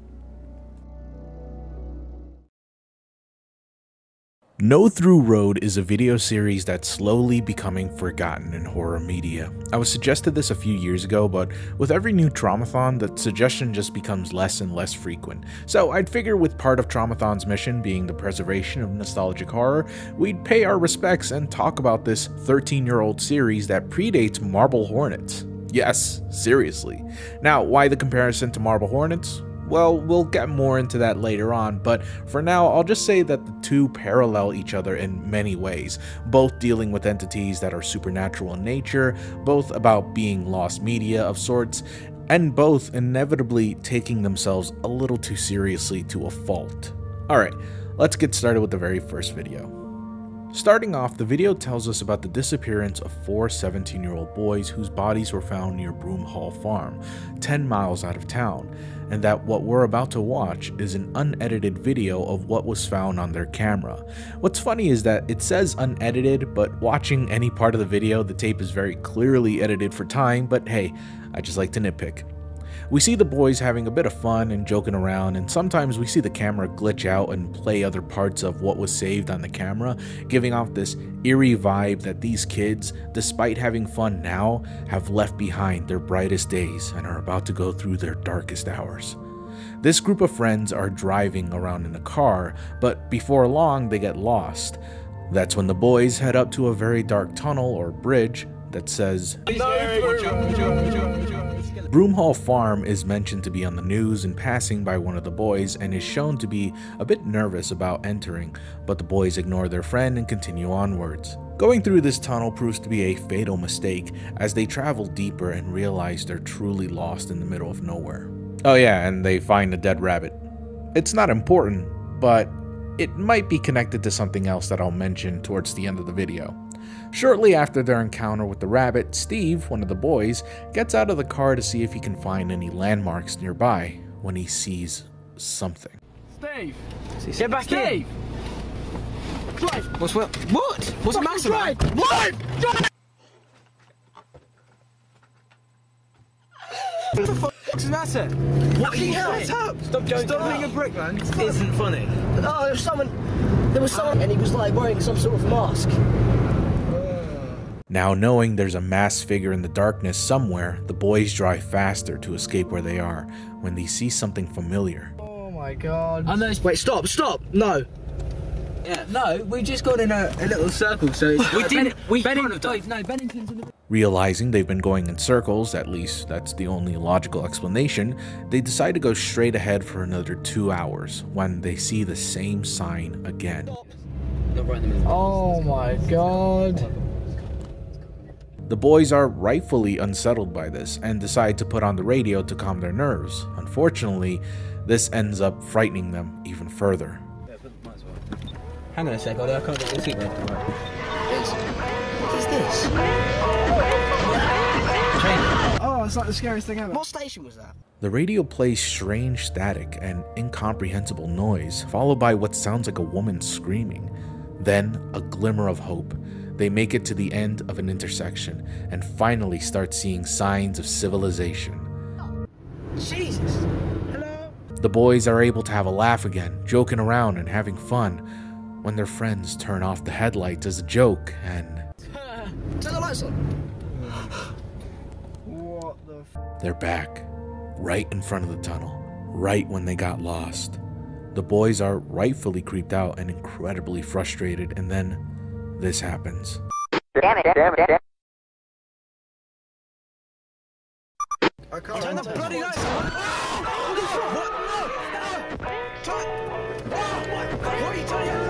No Through Road is a video series that's slowly becoming forgotten in horror media. I was suggested this a few years ago, but with every new Traumathon, the suggestion just becomes less and less frequent. So I'd figure with part of Traumathon's mission being the preservation of nostalgic horror, we'd pay our respects and talk about this 13-year-old series that predates Marble Hornets. Yes, seriously. Now, why the comparison to Marble Hornets? Well, we'll get more into that later on, but for now, I'll just say that the two parallel each other in many ways, both dealing with entities that are supernatural in nature, both about being lost media of sorts, and both inevitably taking themselves a little too seriously to a fault. Alright, let's get started with the very first video. Starting off, the video tells us about the disappearance of 4 17-year-old boys whose bodies were found near Broomhall Farm, 10 miles out of town, and that what we're about to watch is an unedited video of what was found on their camera. What's funny is that it says unedited, but watching any part of the video, the tape is very clearly edited for time, but hey, I just like to nitpick. We see the boys having a bit of fun and joking around, and sometimes we see the camera glitch out and play other parts of what was saved on the camera, giving off this eerie vibe that these kids, despite having fun now, have left behind their brightest days and are about to go through their darkest hours. This group of friends are driving around in a car, but before long they get lost. That's when the boys head up to a very dark tunnel or bridge that says Broomhall Farm is mentioned to be on the news in passing by one of the boys and is shown to be a bit nervous about entering, but the boys ignore their friend and continue onwards. Going through this tunnel proves to be a fatal mistake as they travel deeper and realize they're truly lost in the middle of nowhere. Oh yeah, and they find a dead rabbit. It's not important, but it might be connected to something else that I'll mention towards the end of the video. Shortly after their encounter with the rabbit, Steve, one of the boys, gets out of the car to see if he can find any landmarks nearby when he sees something. Steve! Get back in! Drive! What's the matter? Drive! Drive! What the fuck is the matter? What are you saying? Stop joking. Stop being a brick, man. This isn't funny. Oh, there was someone, and he was like wearing some sort of mask. Now knowing there's a masked figure in the darkness somewhere, the boys drive faster to escape where they are when they see something familiar. Oh my god. Wait, stop! No! Yeah, no, we just got in a little circle, so it's... Bennington's in the... Realizing they've been going in circles, at least that's the only logical explanation, they decide to go straight ahead for another 2 hours when they see the same sign again. Oh my god. The boys are rightfully unsettled by this and decide to put on the radio to calm their nerves. Unfortunately, this ends up frightening them even further. Hang on a sec, I can't get this seat right. What is this? Oh, it's like the scariest thing ever. What station was that? The radio plays strange static and incomprehensible noise, followed by what sounds like a woman screaming. Then, a glimmer of hope. They make it to the end of an intersection and finally start seeing signs of civilization. Jesus! Hello? The boys are able to have a laugh again, joking around and having fun, when their friends turn off the headlights as a joke and... Turn the lights on! What the f... They're back, right in front of the tunnel, right when they got lost. The boys are rightfully creeped out and incredibly frustrated, and then this happens. Damn it. I can't turn the bloody lights on! What? What are you doing?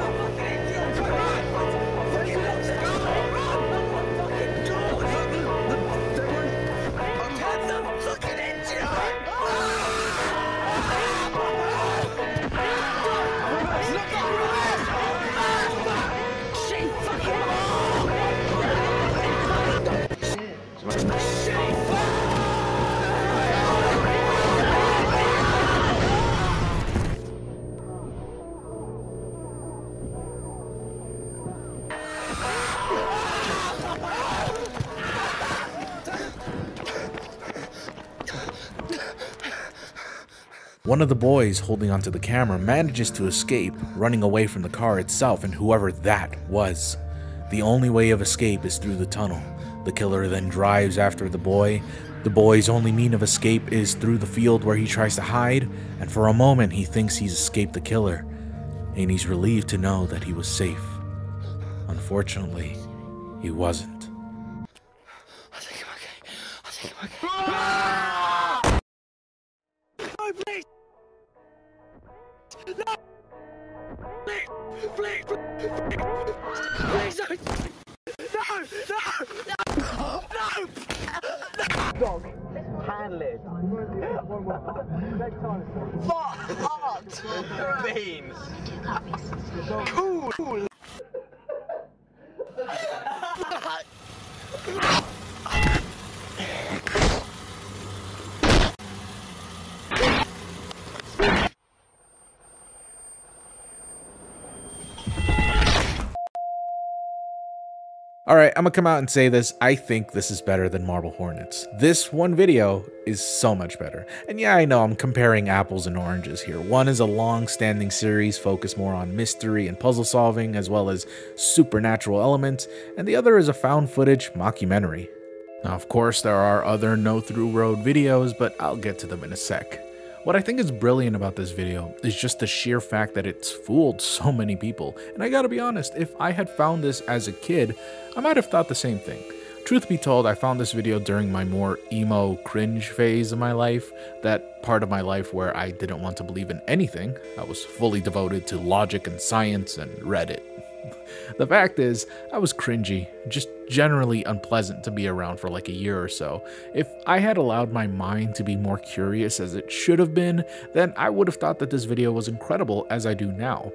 One of the boys holding onto the camera manages to escape, running away from the car itself and whoever that was. The only way of escape is through the tunnel. The killer then drives after the boy. The boy's only mean of escape is through the field where he tries to hide, and for a moment he thinks he's escaped the killer, and he's relieved to know that he was safe. Unfortunately, he wasn't. I think I'm okay. No, please! No! Please don't! No! Dog. Handle it. Next time. Fuck! Beans. Cool. Alright, I'm gonna come out and say this. I think this is better than Marble Hornets. This one video is so much better. And yeah, I know I'm comparing apples and oranges here. One is a long-standing series focused more on mystery and puzzle solving, as well as supernatural elements, and the other is a found footage mockumentary. Now, of course, there are other no-through road videos, but I'll get to them in a sec. What I think is brilliant about this video is just the sheer fact that it's fooled so many people. And I gotta be honest, if I had found this as a kid, I might have thought the same thing. Truth be told, I found this video during my more emo cringe phase of my life, that part of my life where I didn't want to believe in anything. I was fully devoted to logic and science and Reddit. The fact is, I was cringy, just generally unpleasant to be around for like a year or so. If I had allowed my mind to be more curious as it should have been, then I would have thought that this video was incredible as I do now.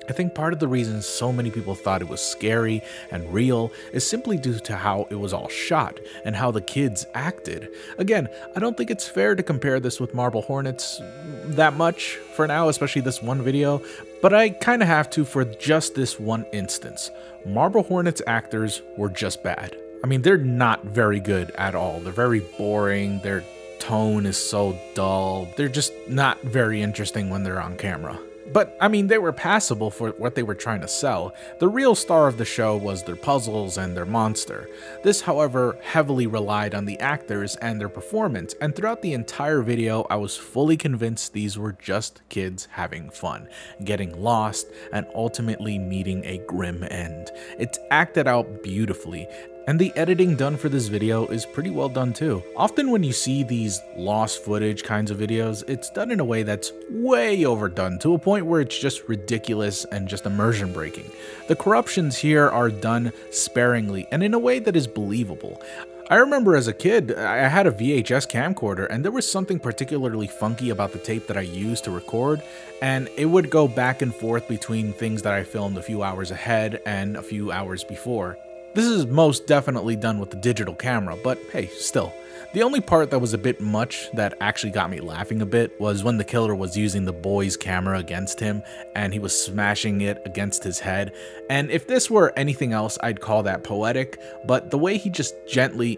I think part of the reason so many people thought it was scary and real is simply due to how it was all shot and how the kids acted. Again, I don't think it's fair to compare this with Marble Hornets that much for now, especially this one video, but I kind of have to for just this one instance. Marble Hornets actors were just bad. I mean, they're not very good at all. They're very boring, their tone is so dull, they're just not very interesting when they're on camera. But, I mean, they were passable for what they were trying to sell. The real star of the show was their puzzles and their monster. This, however, heavily relied on the actors and their performance, and throughout the entire video, I was fully convinced these were just kids having fun, getting lost, and ultimately meeting a grim end. It's acted out beautifully, and the editing done for this video is pretty well done too. Often when you see these lost footage kinds of videos, it's done in a way that's way overdone to a point where it's just ridiculous and just immersion breaking. The corruptions here are done sparingly and in a way that is believable. I remember as a kid, I had a VHS camcorder and there was something particularly funky about the tape that I used to record, and it would go back and forth between things that I filmed a few hours ahead and a few hours before. This is most definitely done with the digital camera, but hey, still. The only part that was a bit much that actually got me laughing a bit was when the killer was using the boy's camera against him and he was smashing it against his head. And if this were anything else, I'd call that poetic, but the way he just gently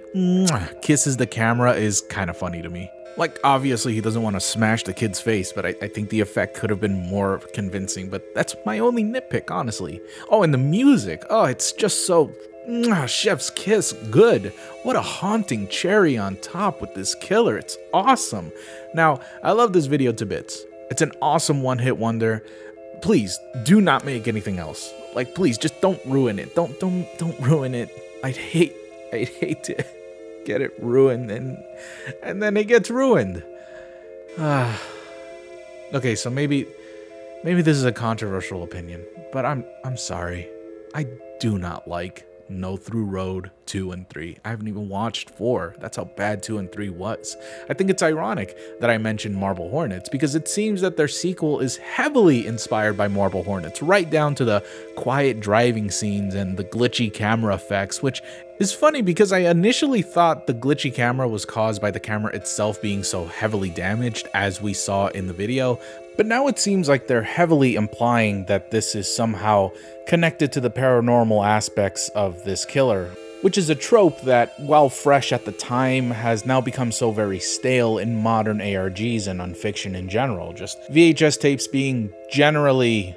kisses the camera is kind of funny to me. Like, obviously he doesn't want to smash the kid's face, but I think the effect could have been more convincing, but that's my only nitpick, honestly. Oh, and the music. Oh, it's just so chef's kiss good. What a haunting cherry on top with this killer. It's awesome. Now, I love this video to bits. It's an awesome one-hit wonder. Please do not make anything else. Like, please just don't ruin it. Don't ruin it. I'd hate to get it ruined and then it gets ruined. Okay, so maybe this is a controversial opinion, but I'm sorry. I do not like No Through Road 2 and 3. I haven't even watched 4. That's how bad 2 and 3 was. I think it's ironic that I mentioned Marble Hornets because it seems that their sequel is heavily inspired by Marble Hornets, right down to the quiet driving scenes and the glitchy camera effects, which is funny because I initially thought the glitchy camera was caused by the camera itself being so heavily damaged, as we saw in the video, but now it seems like they're heavily implying that this is somehow connected to the paranormal aspects of this killer, which is a trope that, while fresh at the time, has now become so very stale in modern ARGs and on fiction in general. Just VHS tapes being generally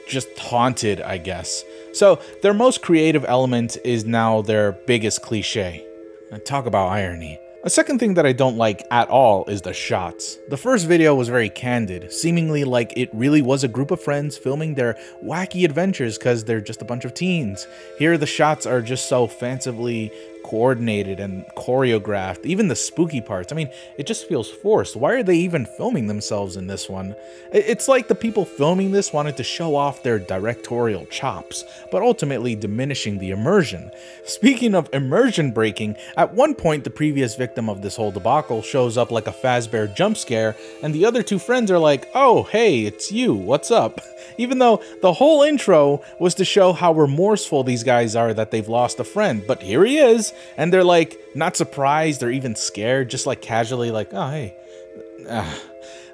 just haunted, I guess. So their most creative element is now their biggest cliche. And talk about irony. A second thing that I don't like at all is the shots. The first video was very candid, seemingly like it really was a group of friends filming their wacky adventures because they're just a bunch of teens. Here the shots are just so fancifully coordinated and choreographed, even the spooky parts. I mean, it just feels forced. Why are they even filming themselves in this one? It's like the people filming this wanted to show off their directorial chops, but ultimately diminishing the immersion. Speaking of immersion breaking, at one point the previous victim of this whole debacle shows up like a Fazbear jump scare, and the other two friends are like, "Oh, hey, it's you, what's up?" Even though the whole intro was to show how remorseful these guys are that they've lost a friend. But here he is, and they're like, not surprised or even scared, just like casually like, "Oh, hey."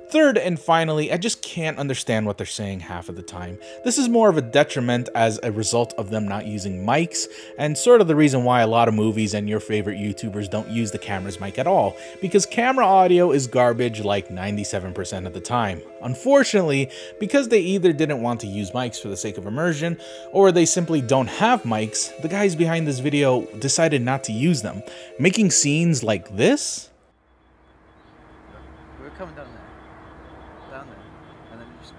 Third and finally, I just can't understand what they're saying half of the time. This is more of a detriment as a result of them not using mics, and sort of the reason why a lot of movies and your favorite YouTubers don't use the camera's mic at all, because camera audio is garbage like 97% of the time. Unfortunately, because they either didn't want to use mics for the sake of immersion, or they simply don't have mics, the guys behind this video decided not to use them, making scenes like this. We're coming down there. Down there. And then just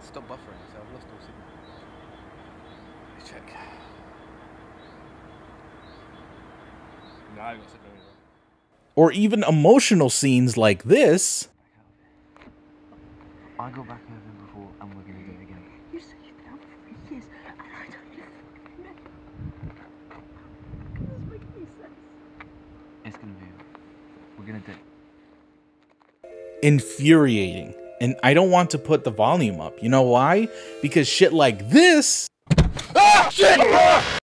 stop buffering, so I've lost all signal. Let's check. No, I got signal either. Or even emotional scenes like this. I go back over him before and we're gonna do it again. You said you've been out for 3 years and I don't even fucking know. How does this make any sense? It's gonna be. We're gonna do it. Infuriating. And I don't want to put the volume up. You know why? Because shit like this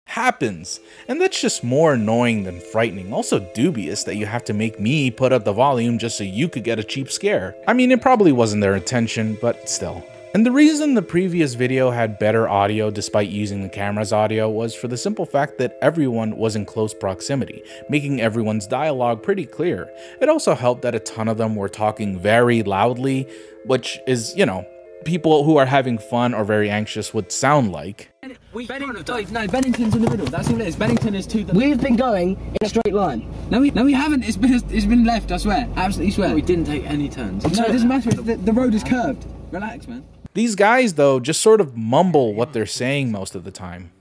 happens. And that's just more annoying than frightening. Also dubious that you have to make me put up the volume just so you could get a cheap scare. I mean, it probably wasn't their intention, but still. And the reason the previous video had better audio despite using the camera's audio was for the simple fact that everyone was in close proximity, making everyone's dialogue pretty clear. It also helped that a ton of them were talking very loudly, which is, you know, people who are having fun or very anxious would sound like. Bennington's in the middle. That's all it is. Bennington is to the. We've been going in a straight line. No, we haven't. It's been left. I swear. Absolutely swear. No, we didn't take any turns. No, it doesn't matter. The road is curved. Relax, man. These guys, though, just sort of mumble what they're saying most of the time.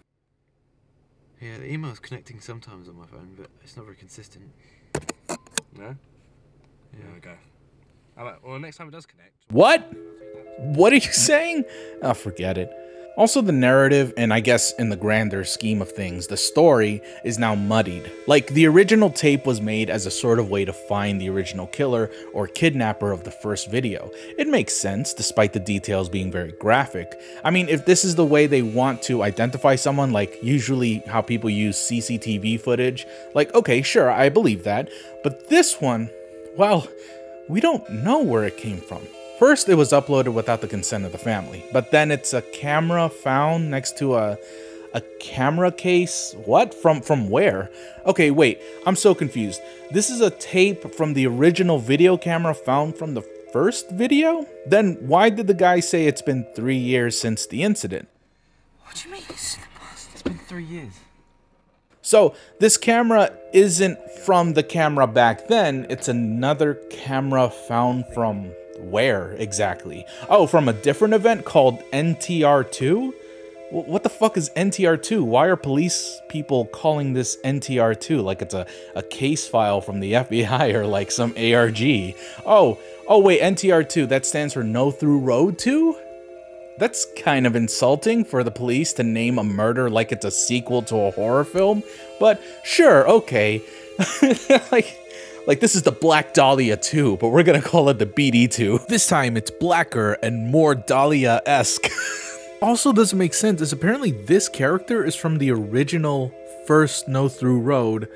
Yeah, the email's connecting sometimes on my phone, but it's not very consistent. No? Yeah, okay. Well, next time it does connect. What? What are you saying? Oh, forget it. Also, the narrative, and I guess in the grander scheme of things, the story is now muddied. Like, the original tape was made as a sort of way to find the original killer or kidnapper of the first video. It makes sense, despite the details being very graphic. I mean, if this is the way they want to identify someone, like usually how people use CCTV footage, like, okay, sure, I believe that. But this one, well, we don't know where it came from. First, it was uploaded without the consent of the family, but then it's a camera found next to a camera case. What? From where? Okay, wait, I'm so confused. This is a tape from the original video camera found from the first video? Then why did the guy say it's been 3 years since the incident? What do you mean? It's been 3 years. So this camera isn't from the camera back then, it's another camera found from where exactly? Oh, from a different event called NTR2? What the fuck is NTR2? Why are police people calling this NTR2 like it's a case file from the FBI or like some ARG? Oh wait, NTR2, that stands for No Through Road 2? That's kind of insulting for the police to name a murder like it's a sequel to a horror film, but sure, okay. Like this is the Black Dahlia 2, but we're gonna call it the BD2. This time it's blacker and more Dahlia-esque. Also doesn't make sense is apparently this character is from the original first No Through Road,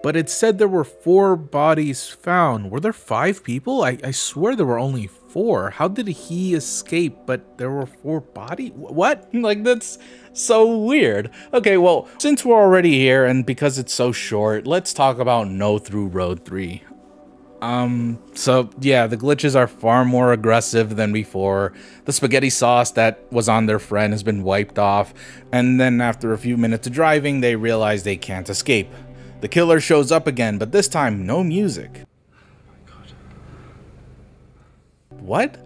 but it said there were 4 bodies found. Were there 5 people? I swear there were only 4. How did he escape, but there were 4 bodies? What? Like, that's so weird. Okay, well, since we're already here, and because it's so short, let's talk about No Through Road 3. So yeah, the glitches are far more aggressive than before. The spaghetti sauce that was on their friend has been wiped off, and then after a few minutes of driving, they realize they can't escape. The killer shows up again, but this time, no music. What?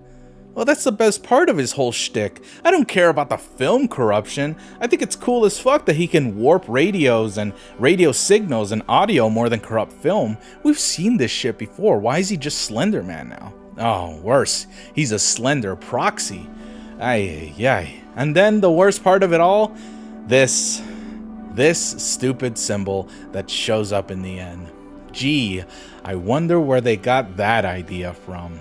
Well, that's the best part of his whole shtick. I don't care about the film corruption. I think it's cool as fuck that he can warp radios and radio signals and audio more than corrupt film. We've seen this shit before. Why is he just Slender Man now? Oh, worse. He's a Slender proxy. Ay. And then the worst part of it all? This stupid symbol that shows up in the end. Gee, I wonder where they got that idea from.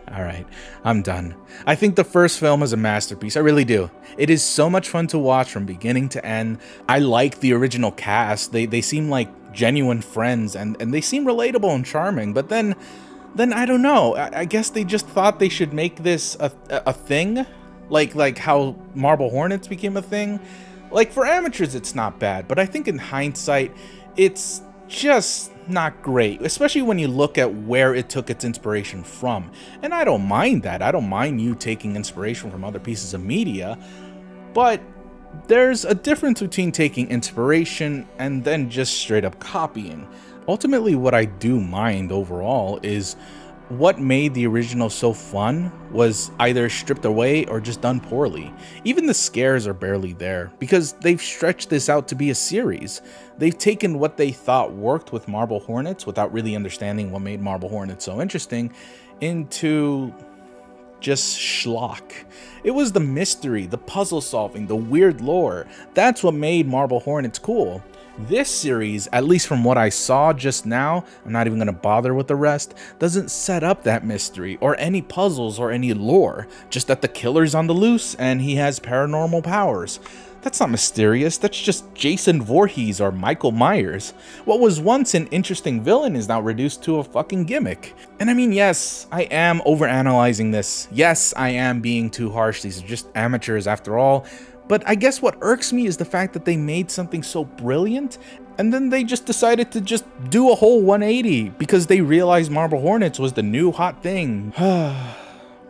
Alright, I'm done. I think the first film is a masterpiece, I really do. It is so much fun to watch from beginning to end. I like the original cast, they seem like genuine friends, and they seem relatable and charming, but then I don't know, I guess they just thought they should make this a thing? Like how Marble Hornets became a thing? Like, for amateurs it's not bad, but I think in hindsight, it's just not great, especially when you look at where it took its inspiration from. And I don't mind that. I don't mind you taking inspiration from other pieces of media, but there's a difference between taking inspiration and then just straight up copying. Ultimately, what I do mind overall is what made the original so fun was either stripped away or just done poorly. Even the scares are barely there, because they've stretched this out to be a series. They've taken what they thought worked with Marble Hornets without really understanding what made Marble Hornets so interesting into just schlock. It was the mystery, the puzzle solving, the weird lore. That's what made Marble Hornets cool. This series, at least from what I saw just now, I'm not even going to bother with the rest, doesn't set up that mystery or any puzzles or any lore, just that the killer's on the loose and he has paranormal powers. That's not mysterious, that's just Jason Voorhees or Michael Myers. What was once an interesting villain is now reduced to a fucking gimmick. And I mean, yes, I am overanalyzing this. Yes, I am being too harsh, these are just amateurs after all. But I guess what irks me is the fact that they made something so brilliant and then they just decided to just do a whole 180 because they realized Marble Hornets was the new hot thing.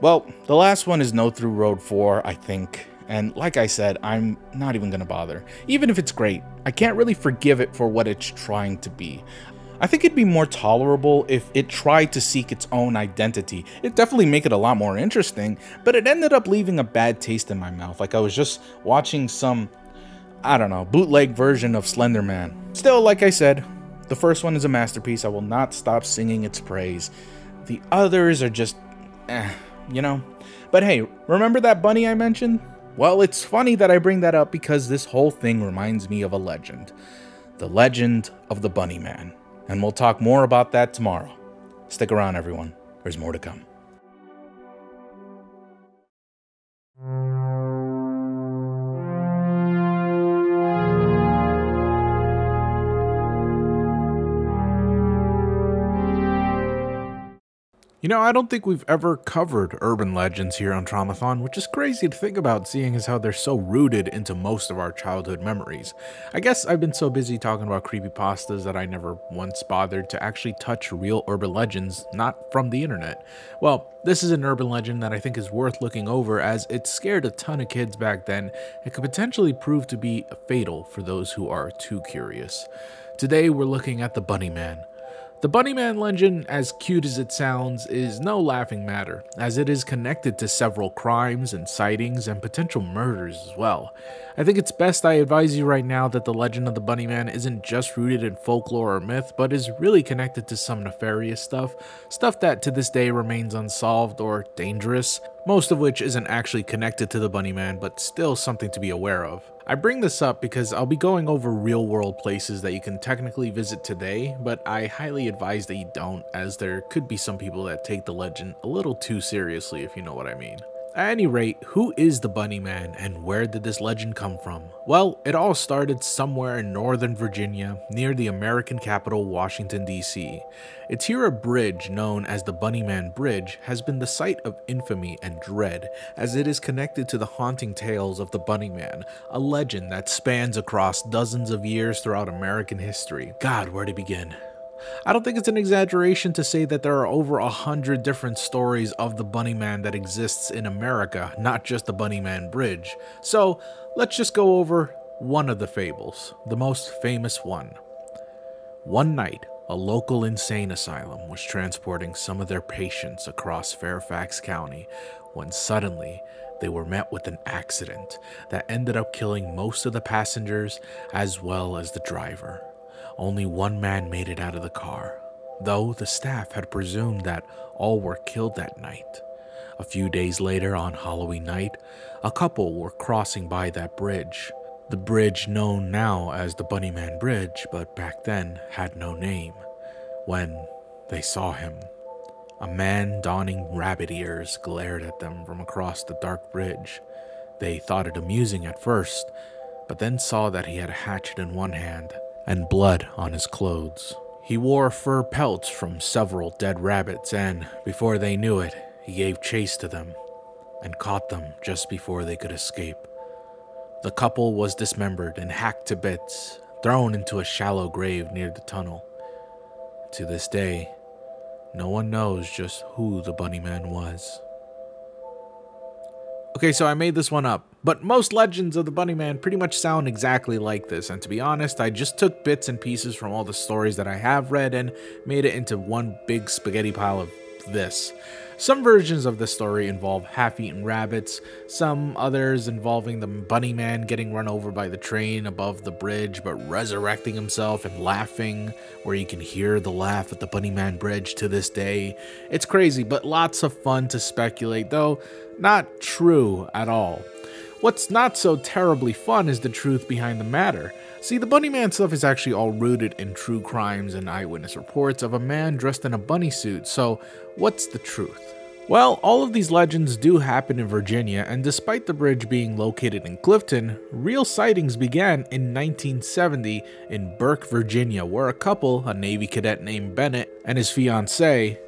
Well, the last one is No Through Road 4, I think. And like I said, I'm not even gonna bother. Even if it's great, I can't really forgive it for what it's trying to be. I think it'd be more tolerable if it tried to seek its own identity. It'd definitely make it a lot more interesting, but it ended up leaving a bad taste in my mouth. Like I was just watching some, I don't know, bootleg version of Slender Man. Still, like I said, the first one is a masterpiece. I will not stop singing its praise. The others are just, you know? But hey, remember that bunny I mentioned? Well, it's funny that I bring that up because this whole thing reminds me of a legend. The legend of the Bunny Man. And we'll talk more about that tomorrow. Stick around, everyone. There's more to come. You know, I don't think we've ever covered urban legends here on Traumathon, which is crazy to think about seeing as how they're so rooted into most of our childhood memories. I guess I've been so busy talking about creepypastas that I never once bothered to actually touch real urban legends, not from the internet. Well, this is an urban legend that I think is worth looking over as it scared a ton of kids back then and could potentially prove to be fatal for those who are too curious. Today we're looking at the Bunny Man. The Bunny Man legend, as cute as it sounds, is no laughing matter, as it is connected to several crimes and sightings and potential murders as well. I think it's best I advise you right now that the legend of the Bunny Man isn't just rooted in folklore or myth, but is really connected to some nefarious stuff that to this day remains unsolved or dangerous, most of which isn't actually connected to the Bunny Man, but still something to be aware of. I bring this up because I'll be going over real-world places that you can technically visit today, but I highly advise that you don't, as there could be some people that take the legend a little too seriously, if you know what I mean. At any rate, who is the Bunny Man and where did this legend come from? Well, it all started somewhere in Northern Virginia, near the American capital, Washington, D.C. It's here a bridge known as the Bunny Man Bridge has been the site of infamy and dread, as it is connected to the haunting tales of the Bunny Man, a legend that spans across dozens of years throughout American history. God, where to begin? I don't think it's an exaggeration to say that there are over 100 different stories of the Bunny Man that exists in America, not just the Bunny Man Bridge. So let's just go over one of the fables, the most famous one. One night, A local insane asylum was transporting some of their patients across Fairfax County when suddenly they were met with an accident that ended up killing most of the passengers as well as the driver. Only one man made it out of the car, though the staff had presumed that all were killed that night. A few days later, on Halloween night, a couple were crossing by that bridge. The bridge known now as the Bunnyman Bridge, but back then had no name. When they saw him, a man donning rabbit ears glared at them from across the dark bridge. They thought it amusing at first, but then saw that he had a hatchet in one hand and blood on his clothes. He wore fur pelts from several dead rabbits, and before they knew it, he gave chase to them and caught them just before they could escape. The couple was dismembered and hacked to bits, thrown into a shallow grave near the tunnel. To this day, no one knows just who the Bunnyman was. Okay, so I made this one up, but most legends of the Bunnyman pretty much sound exactly like this, and to be honest, I just took bits and pieces from all the stories that I have read and made it into one big spaghetti pile of this. Some versions of the story involve half-eaten rabbits, some others involving the Bunnyman getting run over by the train above the bridge but resurrecting himself and laughing, where you can hear the laugh at the Bunnyman Bridge to this day. It's crazy, but lots of fun to speculate, though not true at all. What's not so terribly fun is the truth behind the matter. See, the Bunnyman stuff is actually all rooted in true crimes and eyewitness reports of a man dressed in a bunny suit, so what's the truth? Well, all of these legends do happen in Virginia, and despite the bridge being located in Clifton, real sightings began in 1970 in Burke, Virginia, where a couple, a Navy cadet named Bennett and his fiancée,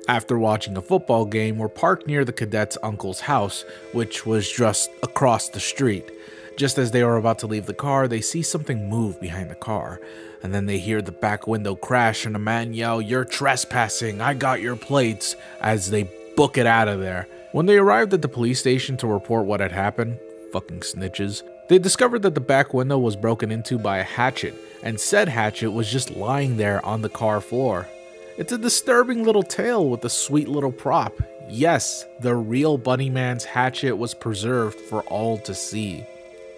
after watching a football game, were parked near the cadet's uncle's house, which was just across the street. Just as they were about to leave the car, they see something move behind the car, and then they hear the back window crash and a man yell, "You're trespassing, I got your plates," as they book it out of there. When they arrived at the police station to report what had happened, fucking snitches, they discovered that the back window was broken into by a hatchet, and said hatchet was just lying there on the car floor. It's a disturbing little tale with a sweet little prop. Yes, the real Bunnyman's hatchet was preserved for all to see.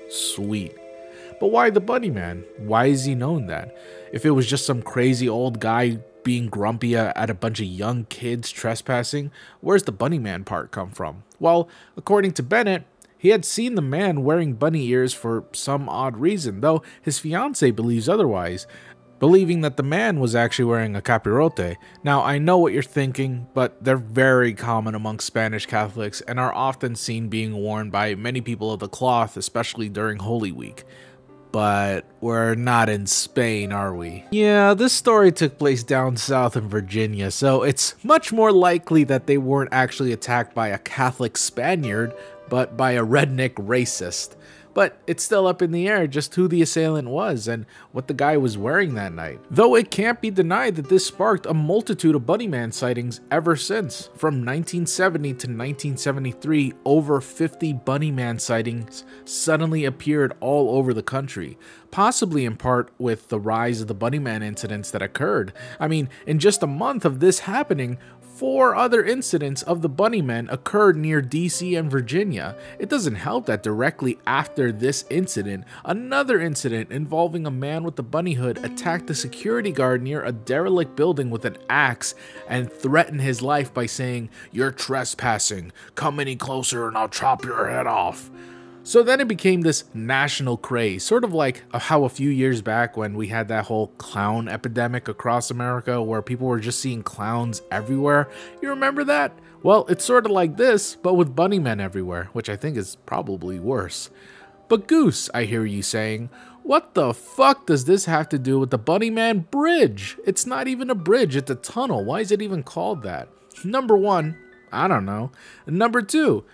Sweet. But why the Bunnyman? Why is he known that? If it was just some crazy old guy being grumpy at a bunch of young kids trespassing, where's the Bunnyman part come from? Well, according to Bennett, he had seen the man wearing bunny ears for some odd reason, though his fiancée believes otherwise, believing that the man was actually wearing a capirote. Now, I know what you're thinking, but they're very common among Spanish Catholics and are often seen being worn by many people of the cloth, especially during Holy Week. But we're not in Spain, are we? Yeah, this story took place down south in Virginia, so it's much more likely that they weren't actually attacked by a Catholic Spaniard, but by a redneck racist. But it's still up in the air just who the assailant was and what the guy was wearing that night. Though it can't be denied that this sparked a multitude of Bunnyman sightings ever since. From 1970 to 1973, over 50 Bunnyman sightings suddenly appeared all over the country, possibly in part with the rise of the Bunnyman incidents that occurred. I mean, in just a month of this happening, 4 other incidents of the Bunnymen occurred near DC and Virginia. It doesn't help that directly after this incident, another incident involving a man with a bunny hood attacked a security guard near a derelict building with an axe and threatened his life by saying, "You're trespassing, come any closer and I'll chop your head off." So then it became this national craze, sort of like how a few years back when we had that whole clown epidemic across America where people were just seeing clowns everywhere. You remember that? Well, it's sort of like this, but with Bunnymen everywhere, which I think is probably worse. But Goose, I hear you saying, what the fuck does this have to do with the Bunnyman Bridge? It's not even a bridge, it's a tunnel. Why is it even called that? Number 1, I don't know. Number 2,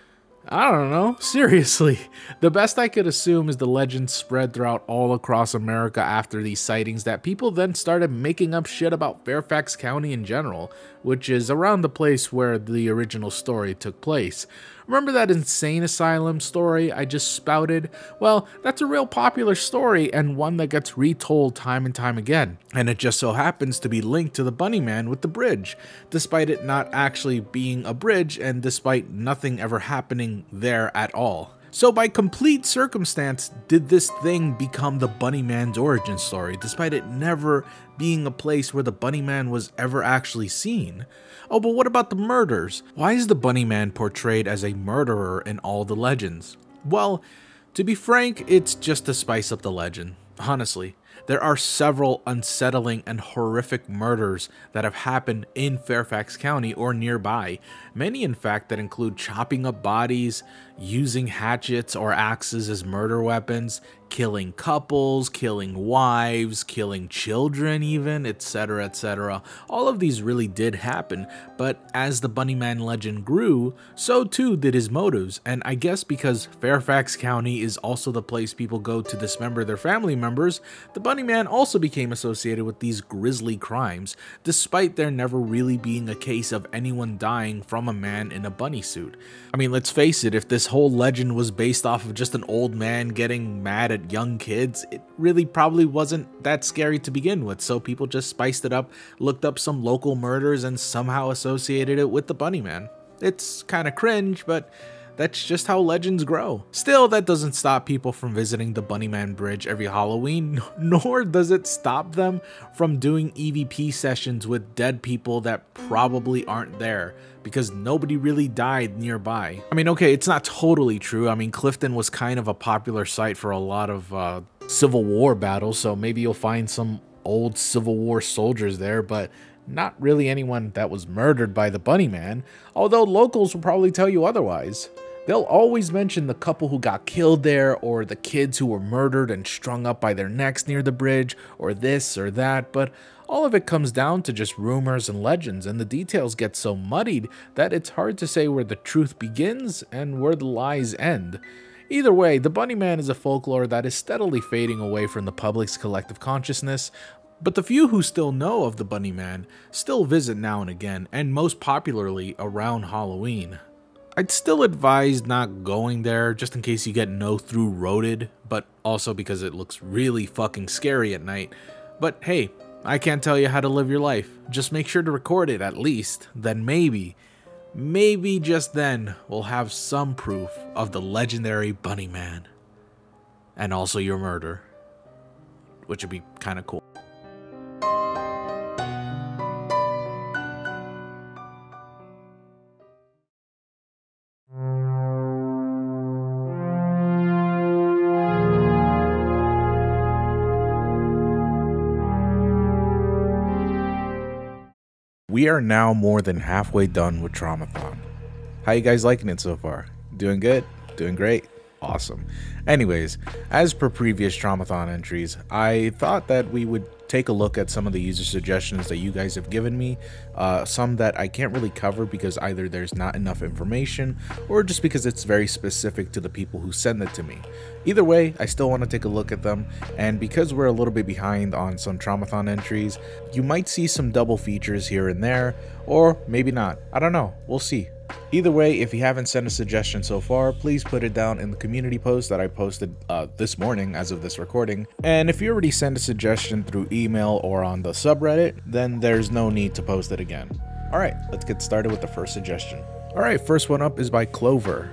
I don't know, seriously. The best I could assume is the legend spread throughout all across America after these sightings that people then started making up shit about Fairfax County in general, which is around the place where the original story took place. Remember that insane asylum story I just spouted? Well, that's a real popular story and one that gets retold time and time again. And it just so happens to be linked to the Bunny Man with the bridge, despite it not actually being a bridge and despite nothing ever happening there at all. So by complete circumstance did this thing become the Bunny Man's origin story, despite it never being a place where the Bunny Man was ever actually seen. Oh, but what about the murders? Why is the Bunny Man portrayed as a murderer in all the legends? Well, to be frank, it's just to spice up the legend. Honestly, there are several unsettling and horrific murders that have happened in Fairfax County or nearby. Many, in fact, that include chopping up bodies, using hatchets or axes as murder weapons, killing couples, killing wives, killing children even, etc, etc. All of these really did happen, but as the Bunny Man legend grew, so too did his motives, and I guess because Fairfax County is also the place people go to dismember their family members, the Bunny Man also became associated with these grisly crimes, despite there never really being a case of anyone dying from a man in a bunny suit. I mean, let's face it, if this whole legend was based off of just an old man getting mad at young kids, it really probably wasn't that scary to begin with, so people just spiced it up, looked up some local murders, and somehow associated it with the Bunny Man. It's kinda cringe, but that's just how legends grow. Still, that doesn't stop people from visiting the Bunny Man Bridge every Halloween, nor does it stop them from doing EVP sessions with dead people that probably aren't there, because nobody really died nearby. I mean, okay, it's not totally true. I mean, Clifton was kind of a popular site for a lot of Civil War battles, so maybe you'll find some old Civil War soldiers there, but not really anyone that was murdered by the Bunny Man, although locals will probably tell you otherwise. They'll always mention the couple who got killed there, or the kids who were murdered and strung up by their necks near the bridge, or this or that, but all of it comes down to just rumors and legends, and the details get so muddied that it's hard to say where the truth begins and where the lies end. Either way, the Bunny Man is a folklore that is steadily fading away from the public's collective consciousness, but the few who still know of the Bunny Man still visit now and again, and most popularly around Halloween. I'd still advise not going there just in case you get no-through roaded, but also because it looks really fucking scary at night. But hey, I can't tell you how to live your life. Just make sure to record it at least. Then maybe just then we'll have some proof of the legendary Bunny Man. And also your murder, which would be kind of cool. We are now more than halfway done with Traumathon. How you guys liking it so far? Doing good? Doing great? Awesome. Anyways, as per previous Traumathon entries, I thought that we would take a look at some of the user suggestions that you guys have given me, some that I can't really cover because either there's not enough information or just because it's very specific to the people who send it to me. Either way, I still want to take a look at them, and because we're a little bit behind on some Traumathon entries, you might see some double features here and there, or maybe not. I don't know. We'll see. Either way, if you haven't sent a suggestion so far, please put it down in the community post that I posted this morning as of this recording. And if you already sent a suggestion through email or on the subreddit, then there's no need to post it again. Alright, let's get started with the first suggestion. Alright, first one up is by Clover.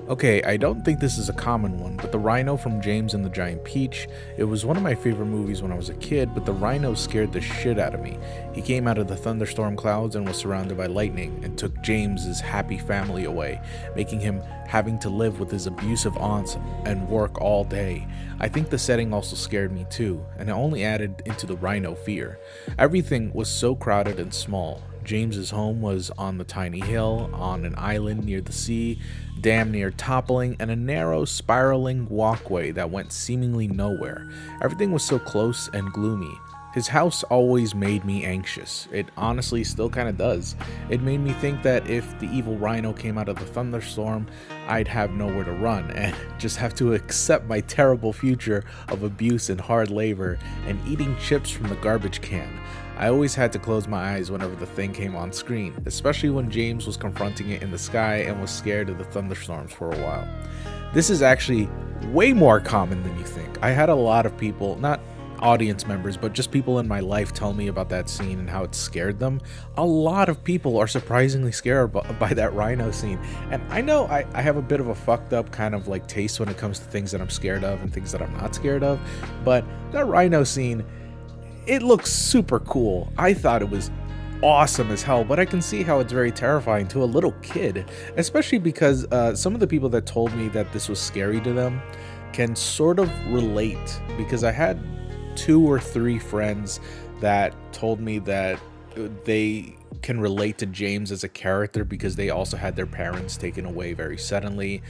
Okay, I don't think this is a common one, but the rhino from James and the Giant Peach. It was one of my favorite movies when I was a kid, but the rhino scared the shit out of me. He came out of the thunderstorm clouds and was surrounded by lightning and took James's happy family away, making him having to live with his abusive aunts and work all day. I think the setting also scared me too, and it only added into the rhino fear. Everything was so crowded and small. James's home was on the tiny hill, on an island near the sea, damn near toppling, and a narrow, spiraling walkway that went seemingly nowhere. Everything was so close and gloomy. His house always made me anxious. It honestly still kind of does. It made me think that if the evil rhino came out of the thunderstorm, I'd have nowhere to run and just have to accept my terrible future of abuse and hard labor and eating chips from the garbage can. I always had to close my eyes whenever the thing came on screen, especially when James was confronting it in the sky and was scared of the thunderstorms for a while. This is actually way more common than you think. I had a lot of people, not audience members, but just people in my life tell me about that scene and how it scared them. A lot of people are surprisingly scared by that rhino scene. And I know I have a bit of a fucked up kind of like taste when it comes to things that I'm scared of and things that I'm not scared of. But that rhino scene, it looks super cool. I thought it was awesome as hell, but I can see how it's very terrifying to a little kid, especially because some of the people that told me that this was scary to them can sort of relate, because I had 2 or 3 friends that told me that they can relate to James as a character because they also had their parents taken away very suddenly.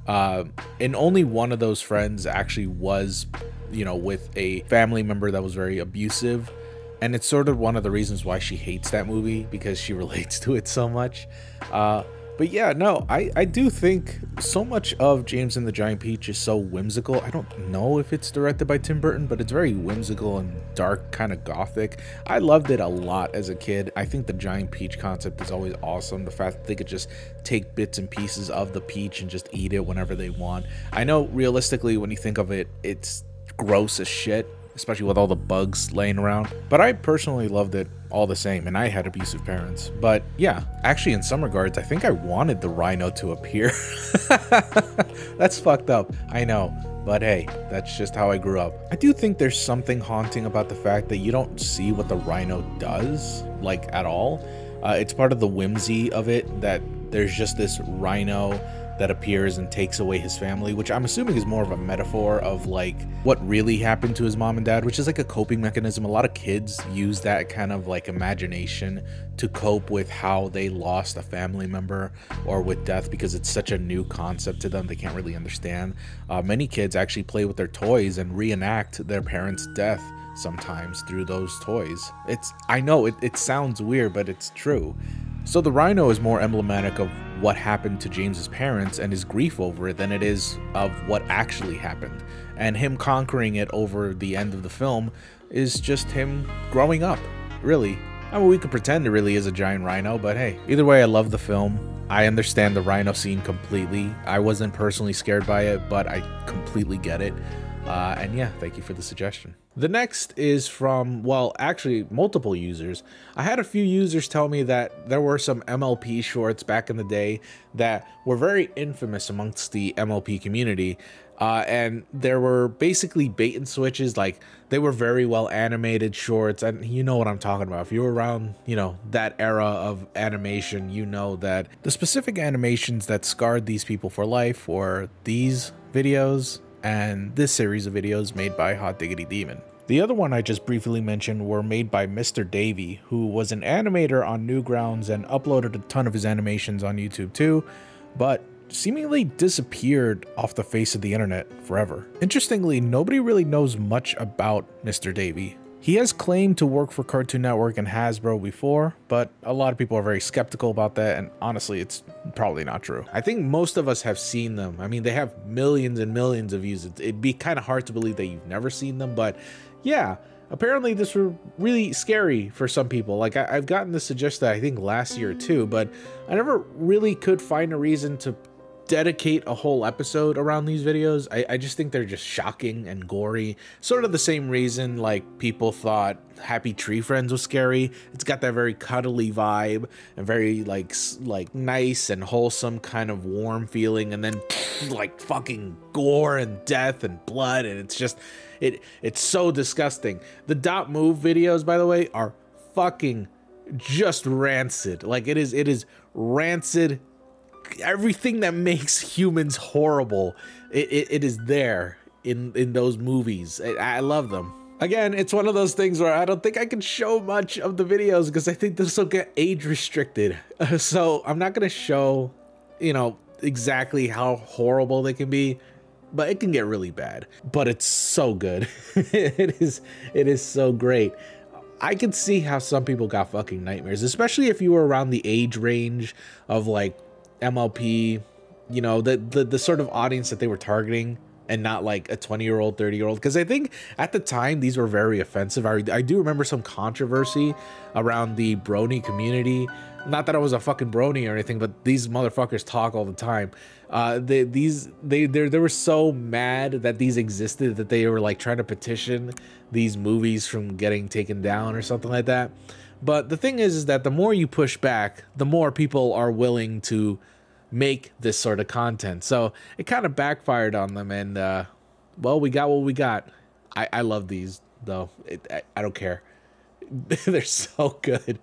And only one of those friends actually was, you know, with a family member that was very abusive. And it's sort of one of the reasons why she hates that movie, because she relates to it so much. But yeah, no, I do think so much of James and the Giant Peach is so whimsical. I don't know if it's directed by Tim Burton, but it's very whimsical and dark, kind of gothic. I loved it a lot as a kid. I think the Giant Peach concept is always awesome. The fact that they could just take bits and pieces of the peach and just eat it whenever they want. I know realistically, when you think of it, it's gross as shit, especially with all the bugs laying around, but I personally loved it all the same, and I had abusive parents. But yeah, actually in some regards, I think I wanted the rhino to appear. That's fucked up, I know, but hey, that's just how I grew up. I do think there's something haunting about the fact that you don't see what the rhino does, like, at all. It's part of the whimsy of it that there's just this rhino that appears and takes away his family, which I'm assuming is more of a metaphor of like what really happened to his mom and dad, which is like a coping mechanism. A lot of kids use that kind of like imagination to cope with how they lost a family member or with death, because it's such a new concept to them, they can't really understand. Many kids actually play with their toys and reenact their parents' death sometimes through those toys. I know it sounds weird, but it's true. So the rhino is more emblematic of what happened to James's parents and his grief over it than it is of what actually happened. And him conquering it over the end of the film is just him growing up, really. I mean, we could pretend it really is a giant rhino, but hey, either way, I love the film. I understand the rhino scene completely. I wasn't personally scared by it, but I completely get it. And yeah, thank you for the suggestion. The next is from, well, actually multiple users. I had a few users tell me that there were some MLP shorts back in the day that were very infamous amongst the MLP community. And there were basically bait and switches, like they were very well animated shorts, and you know what I'm talking about. If you were around, you know, that era of animation, you know that the specific animations that scarred these people for life were these videos and this series of videos made by Hot Diggity Demon. The other one I just briefly mentioned were made by Mr. Davey, who was an animator on Newgrounds and uploaded a ton of his animations on YouTube too, but seemingly disappeared off the face of the internet forever. Interestingly, nobody really knows much about Mr. Davey. He has claimed to work for Cartoon Network and Hasbro before, but a lot of people are very skeptical about that, and honestly, it's probably not true. I think most of us have seen them. I mean, they have millions and millions of views. It'd be kind of hard to believe that you've never seen them, but yeah, apparently this were really scary for some people. Like, I've gotten this suggested, I think, last year too, but I never really could find a reason to dedicate a whole episode around these videos. I just think they're just shocking and gory. Sort of the same reason like people thought Happy Tree Friends was scary. It's got that very cuddly vibe and very like nice and wholesome kind of warm feeling, and then like fucking gore and death and blood, and it's just it's so disgusting. The Dot Move videos, by the way, are fucking just rancid. Like it is rancid. Everything that makes humans horrible, it is there in those movies. I love them. Again, it's one of those things where I don't think I can show much of the videos because I think this will get age restricted. So I'm not going to show, you know, exactly how horrible they can be, but it can get really bad. But it's so good. It is so great. I can see how some people got fucking nightmares, especially if you were around the age range of like MLP, you know, the sort of audience that they were targeting. and not like a 20-year-old, 30-year-old. Because I think at the time these were very offensive. I do remember some controversy around the brony community. Not that I was a fucking brony or anything, but these motherfuckers talk all the time. They were so mad that these existed that they were like trying to petition these movies from getting taken down or something like that. But the thing is that the more you push back, the more people are willing to make this sort of content. So it kind of backfired on them, and well, we got what we got. I love these though. I don't care. They're so good.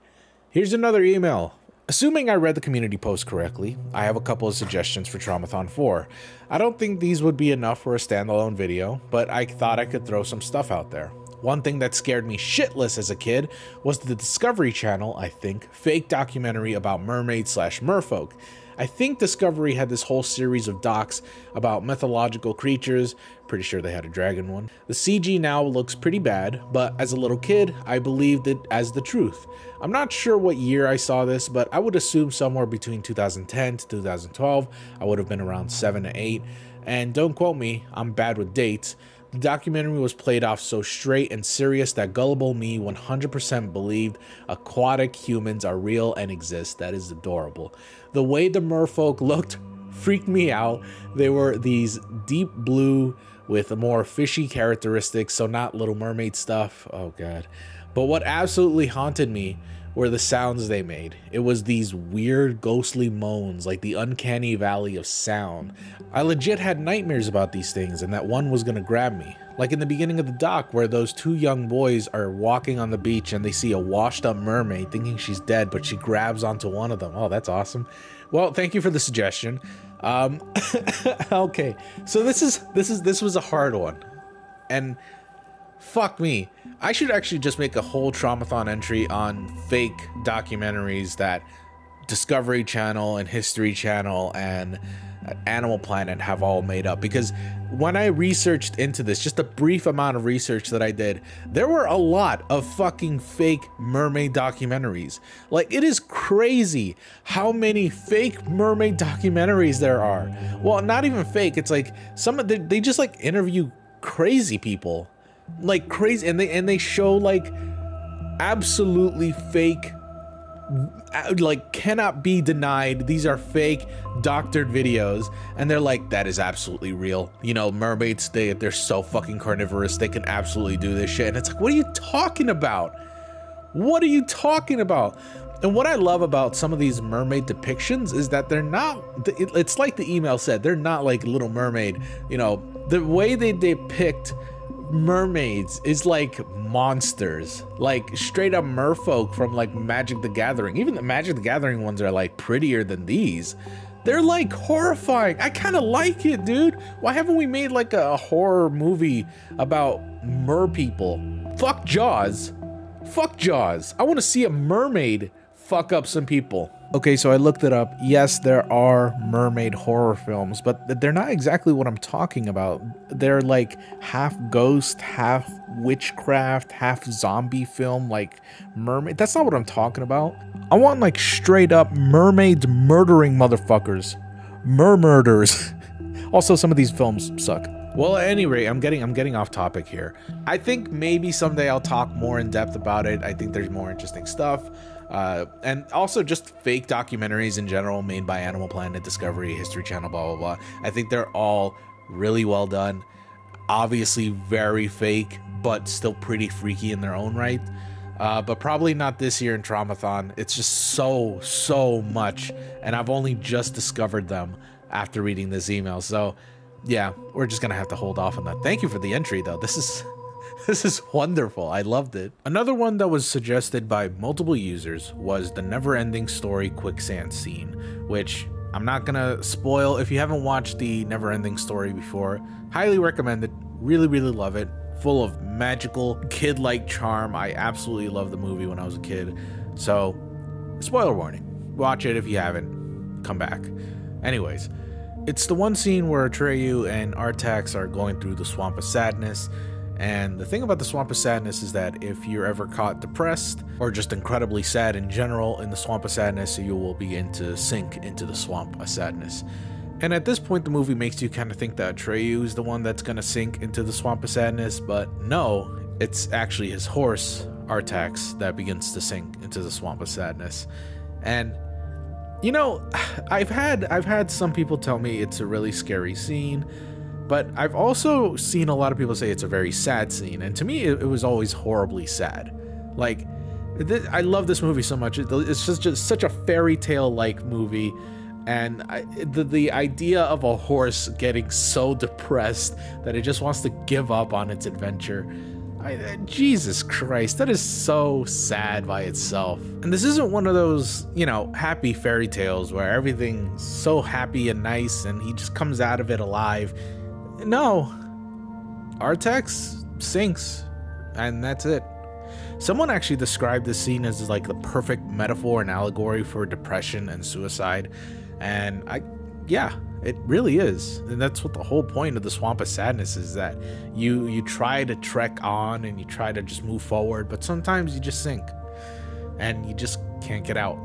Here's another email. Assuming I read the community post correctly, I have a couple of suggestions for Traumathon 4. I don't think these would be enough for a standalone video, but I thought I could throw some stuff out there. One thing that scared me shitless as a kid was the Discovery Channel, I think, fake documentary about mermaids/merfolk. I think Discovery had this whole series of docs about mythological creatures. Pretty sure they had a dragon one. The CG now looks pretty bad, but as a little kid, I believed it as the truth. I'm not sure what year I saw this, but I would assume somewhere between 2010 to 2012. I would have been around 7 to 8. And don't quote me, I'm bad with dates. The documentary was played off so straight and serious that gullible me 100% believed aquatic humans are real and exist. That is adorable. The way the merfolk looked freaked me out. They were these deep blue with more fishy characteristics, so not Little Mermaid stuff. Oh god. But what absolutely haunted me were the sounds they made. It was these weird ghostly moans, like the uncanny valley of sound. I legit had nightmares about these things and that one was gonna grab me. Like in the beginning of the doc where those two young boys are walking on the beach and they see a washed up mermaid thinking she's dead, but she grabs onto one of them. Oh, that's awesome. Well, thank you for the suggestion. Okay, so this was a hard one. And fuck me. I should actually just make a whole Traumathon entry on fake documentaries that Discovery Channel and History Channel and Animal Planet have all made up, because when I researched into this, just a brief amount of research that I did, there were a lot of fucking fake mermaid documentaries. Like, it is crazy how many fake mermaid documentaries there are. Well, not even fake, it's like some of they just like interview crazy people. Like crazy, and they show like absolutely fake, like cannot be denied, these are fake doctored videos, and they're like, that is absolutely real, you know, mermaids, they're so fucking carnivorous, they can absolutely do this shit. And it's like, what are you talking about? What are you talking about? And what I love about some of these mermaid depictions is that they're not, it's like the email said, they're not like Little Mermaid. You know, the way they depict mermaids is like monsters, like straight up merfolk from like Magic the Gathering. Even the Magic the Gathering ones are like prettier than these. They're like horrifying. I kind of like it, dude. Why haven't we made like a horror movie about mer people? Fuck Jaws. Fuck Jaws. I want to see a mermaid fuck up some people. Okay, so I looked it up. Yes, there are mermaid horror films, but they're not exactly what I'm talking about. They're like half ghost, half witchcraft, half zombie film, like mermaid. That's not what I'm talking about. I want like straight up mermaids murdering motherfuckers. Murders. Also, some of these films suck. Well, at any rate, I'm getting off topic here. I think maybe someday I'll talk more in depth about it. I think there's more interesting stuff. And also just fake documentaries in general made by Animal Planet, Discovery, History Channel, blah, blah, blah. I think they're all really well done. Obviously very fake, but still pretty freaky in their own right. But probably not this year in Traumathon. It's just so much. And I've only just discovered them after reading this email. So yeah, we're just gonna have to hold off on that. Thank you for the entry though. This is wonderful. I loved it. Another one that was suggested by multiple users was the Never-Ending Story quicksand scene, which I'm not gonna spoil. If you haven't watched the Never-Ending Story before, highly recommend it. Really love it. Full of magical kid-like charm. I absolutely loved the movie when I was a kid. So, spoiler warning. Watch it if you haven't. Come back. Anyways, it's the one scene where Atreyu and Artax are going through the Swamp of Sadness. And the thing about the Swamp of Sadness is that if you're ever caught depressed or just incredibly sad in general in the Swamp of Sadness, you will begin to sink into the Swamp of Sadness. And at this point, the movie makes you kind of think that Atreyu is the one that's going to sink into the Swamp of Sadness, but no, it's actually his horse, Artax, that begins to sink into the Swamp of Sadness. And, you know, I've had some people tell me it's a really scary scene, but I've also seen a lot of people say it's a very sad scene, and to me, it was always horribly sad. Like, I love this movie so much. It's just such a fairy tale-like movie. And the idea of a horse getting so depressed that it just wants to give up on its adventure. Jesus Christ, that is so sad by itself. And this isn't one of those, you know, happy fairy tales where everything's so happy and nice and he just comes out of it alive. No. Artax sinks, and that's it. Someone actually described this scene as like the perfect metaphor and allegory for depression and suicide. And yeah, it really is. And that's what the whole point of the Swamp of Sadness is, that you try to trek on and you try to just move forward, but sometimes you just sink and you just can't get out.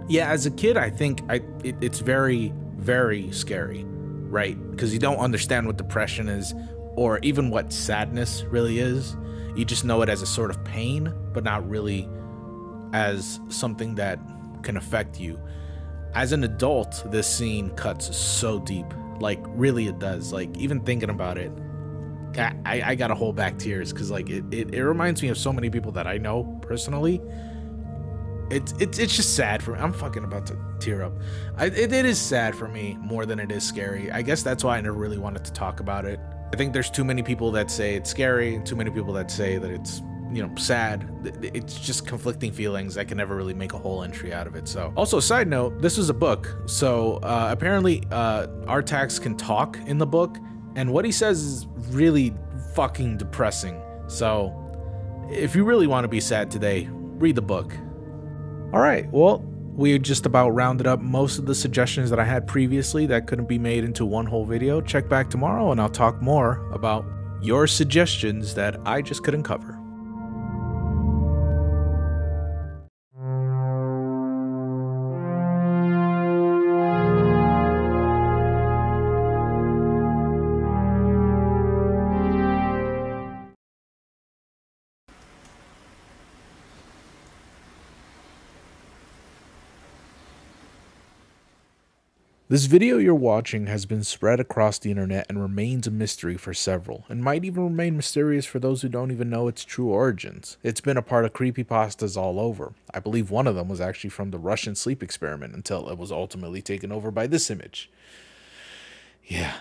Yeah, as a kid, I think it's very, very scary, right? Because you don't understand what depression is or even what sadness really is. You just know it as a sort of pain, but not really as something that can affect you. As an adult, this scene cuts so deep. Like, really it does. Like, even thinking about it, I gotta hold back tears, because like it reminds me of so many people that I know personally. It's just sad for me. I'm fucking about to tear up. It is sad for me more than it is scary. I guess that's why I never really wanted to talk about it. I think there's too many people that say it's scary and too many people that say that it's, you know, sad. It's just conflicting feelings. I can never really make a whole entry out of it. So also, side note, this was a book. So apparently Artax can talk in the book, and what he says is really fucking depressing. So if you really want to be sad today, read the book. All right, well, we just about rounded up most of the suggestions that I had previously that couldn't be made into one whole video. Check back tomorrow and I'll talk more about your suggestions that I just couldn't cover. This video you're watching has been spread across the internet and remains a mystery for several, and might even remain mysterious for those who don't even know its true origins. It's been a part of creepypastas all over. I believe one of them was actually from the Russian sleep experiment until it was ultimately taken over by this image. Yeah.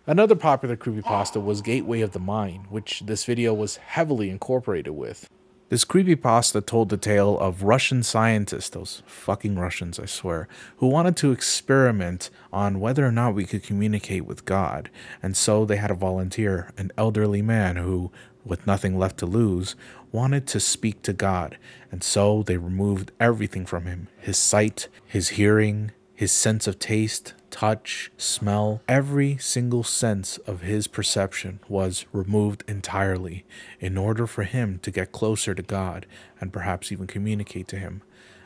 Another popular creepypasta was Gateway of the Mind, which this video was heavily incorporated with. This creepypasta told the tale of Russian scientists, those fucking Russians, I swear, who wanted to experiment on whether or not we could communicate with God. And so they had a volunteer, an elderly man who, with nothing left to lose, wanted to speak to God. And so they removed everything from him: his sight, his hearing, his sense of taste, touch, smell. Every single sense of his perception was removed entirely in order for him to get closer to God and perhaps even communicate to him.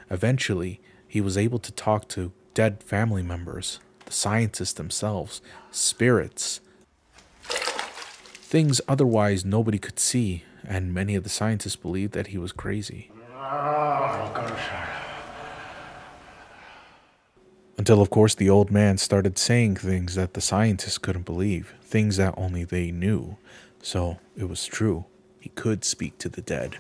Eventually, he was able to talk to dead family members, the scientists themselves, spirits, things otherwise nobody could see, and many of the scientists believed that he was crazy. Until, of course, the old man started saying things that the scientists couldn't believe, things that only they knew. So it was true. He could speak to the dead,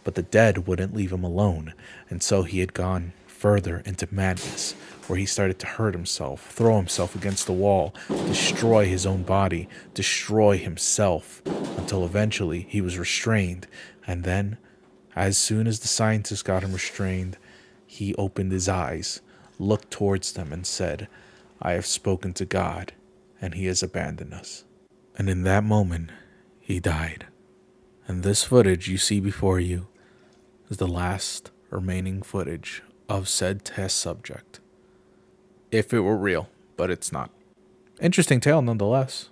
but the dead wouldn't leave him alone, and so he had gone further into madness, where he started to hurt himself, throw himself against the wall, destroy his own body, destroy himself, until eventually he was restrained. And then, as soon as the scientists got him restrained, he opened his eyes, looked towards them, and said, "I have spoken to God, and he has abandoned us." And in that moment, he died. And this footage you see before you is the last remaining footage of said test subject. If it were real, but it's not. Interesting tale nonetheless.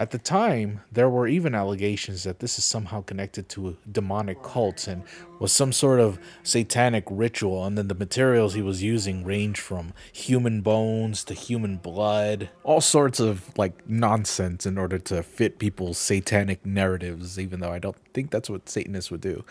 At the time, there were even allegations that this is somehow connected to demonic cults and was some sort of satanic ritual, and then the materials he was using ranged from human bones to human blood, all sorts of like nonsense in order to fit people's satanic narratives, even though I don't think that's what Satanists would do.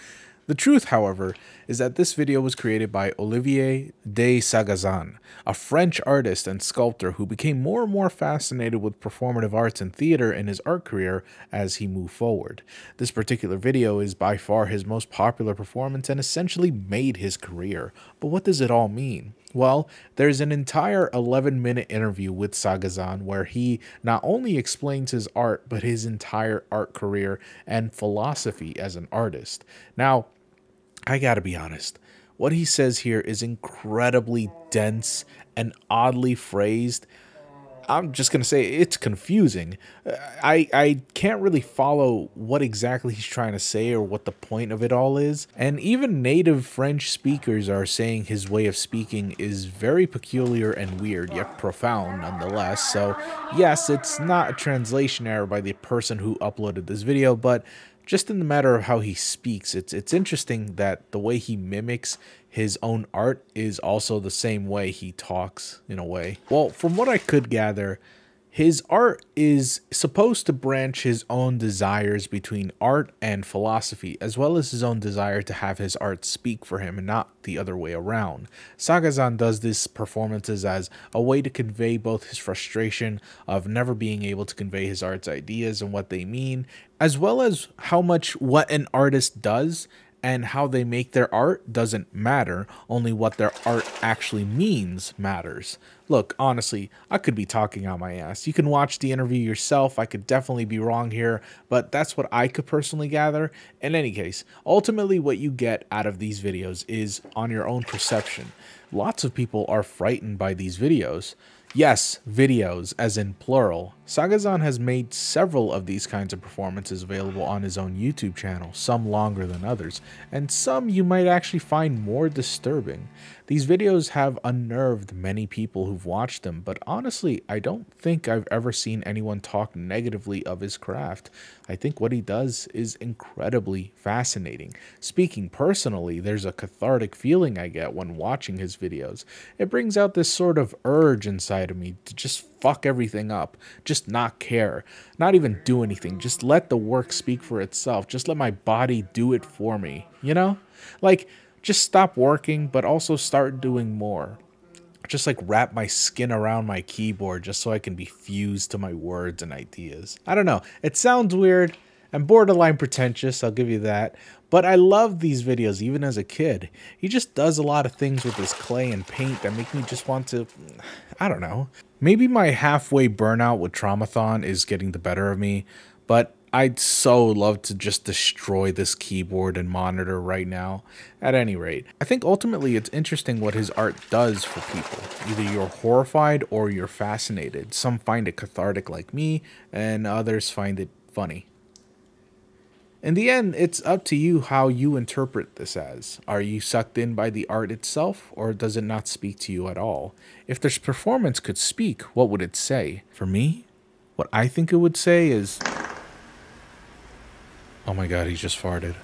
The truth, however, is that this video was created by Olivier de Sagazan, a French artist and sculptor who became more and more fascinated with performative arts and theater in his art career as he moved forward. This particular video is by far his most popular performance and essentially made his career. But what does it all mean? Well, there's an entire 11-minute interview with Sagazan where he not only explains his art, but his entire art career and philosophy as an artist. Now, I gotta be honest, what he says here is incredibly dense and oddly phrased. I'm just going to say it's confusing. I can't really follow what exactly he's trying to say or what the point of it all is. And even native French speakers are saying his way of speaking is very peculiar and weird, yet profound nonetheless. So yes, it's not a translation error by the person who uploaded this video, but just in the matter of how he speaks, it's interesting that the way he mimics his own art is also the same way he talks, in a way. Well, from what I could gather, his art is supposed to branch his own desires between art and philosophy, as well as his own desire to have his art speak for him and not the other way around. Sagazan does these performances as a way to convey both his frustration of never being able to convey his art's ideas and what they mean, as well as how much what an artist does and how they make their art doesn't matter, only what their art actually means matters. Look, honestly, I could be talking on my ass. You can watch the interview yourself. I could definitely be wrong here, but that's what I could personally gather. In any case, ultimately what you get out of these videos is on your own perception. Lots of people are frightened by these videos. Yes, videos, as in plural. Sagazan has made several of these kinds of performances available on his own YouTube channel, some longer than others, and some you might actually find more disturbing. These videos have unnerved many people who've watched them, but honestly, I don't think I've ever seen anyone talk negatively of his craft. I think what he does is incredibly fascinating. Speaking personally, there's a cathartic feeling I get when watching his videos. It brings out this sort of urge inside of me to just fuck everything up, just not care, not even do anything, just let the work speak for itself, just let my body do it for me, you know? Like, just stop working, but also start doing more. Just like wrap my skin around my keyboard just so I can be fused to my words and ideas. I don't know, it sounds weird and borderline pretentious, I'll give you that, but I love these videos even as a kid. He just does a lot of things with his clay and paint that make me just want to, I don't know. Maybe my halfway burnout with Traumathon is getting the better of me, but I'd so love to just destroy this keyboard and monitor right now. At any rate, I think ultimately it's interesting what his art does for people. Either you're horrified or you're fascinated. Some find it cathartic like me, and others find it funny. In the end, it's up to you how you interpret this as. Are you sucked in by the art itself, or does it not speak to you at all? If this performance could speak, what would it say? For me, what I think it would say is... Oh my god, he just farted.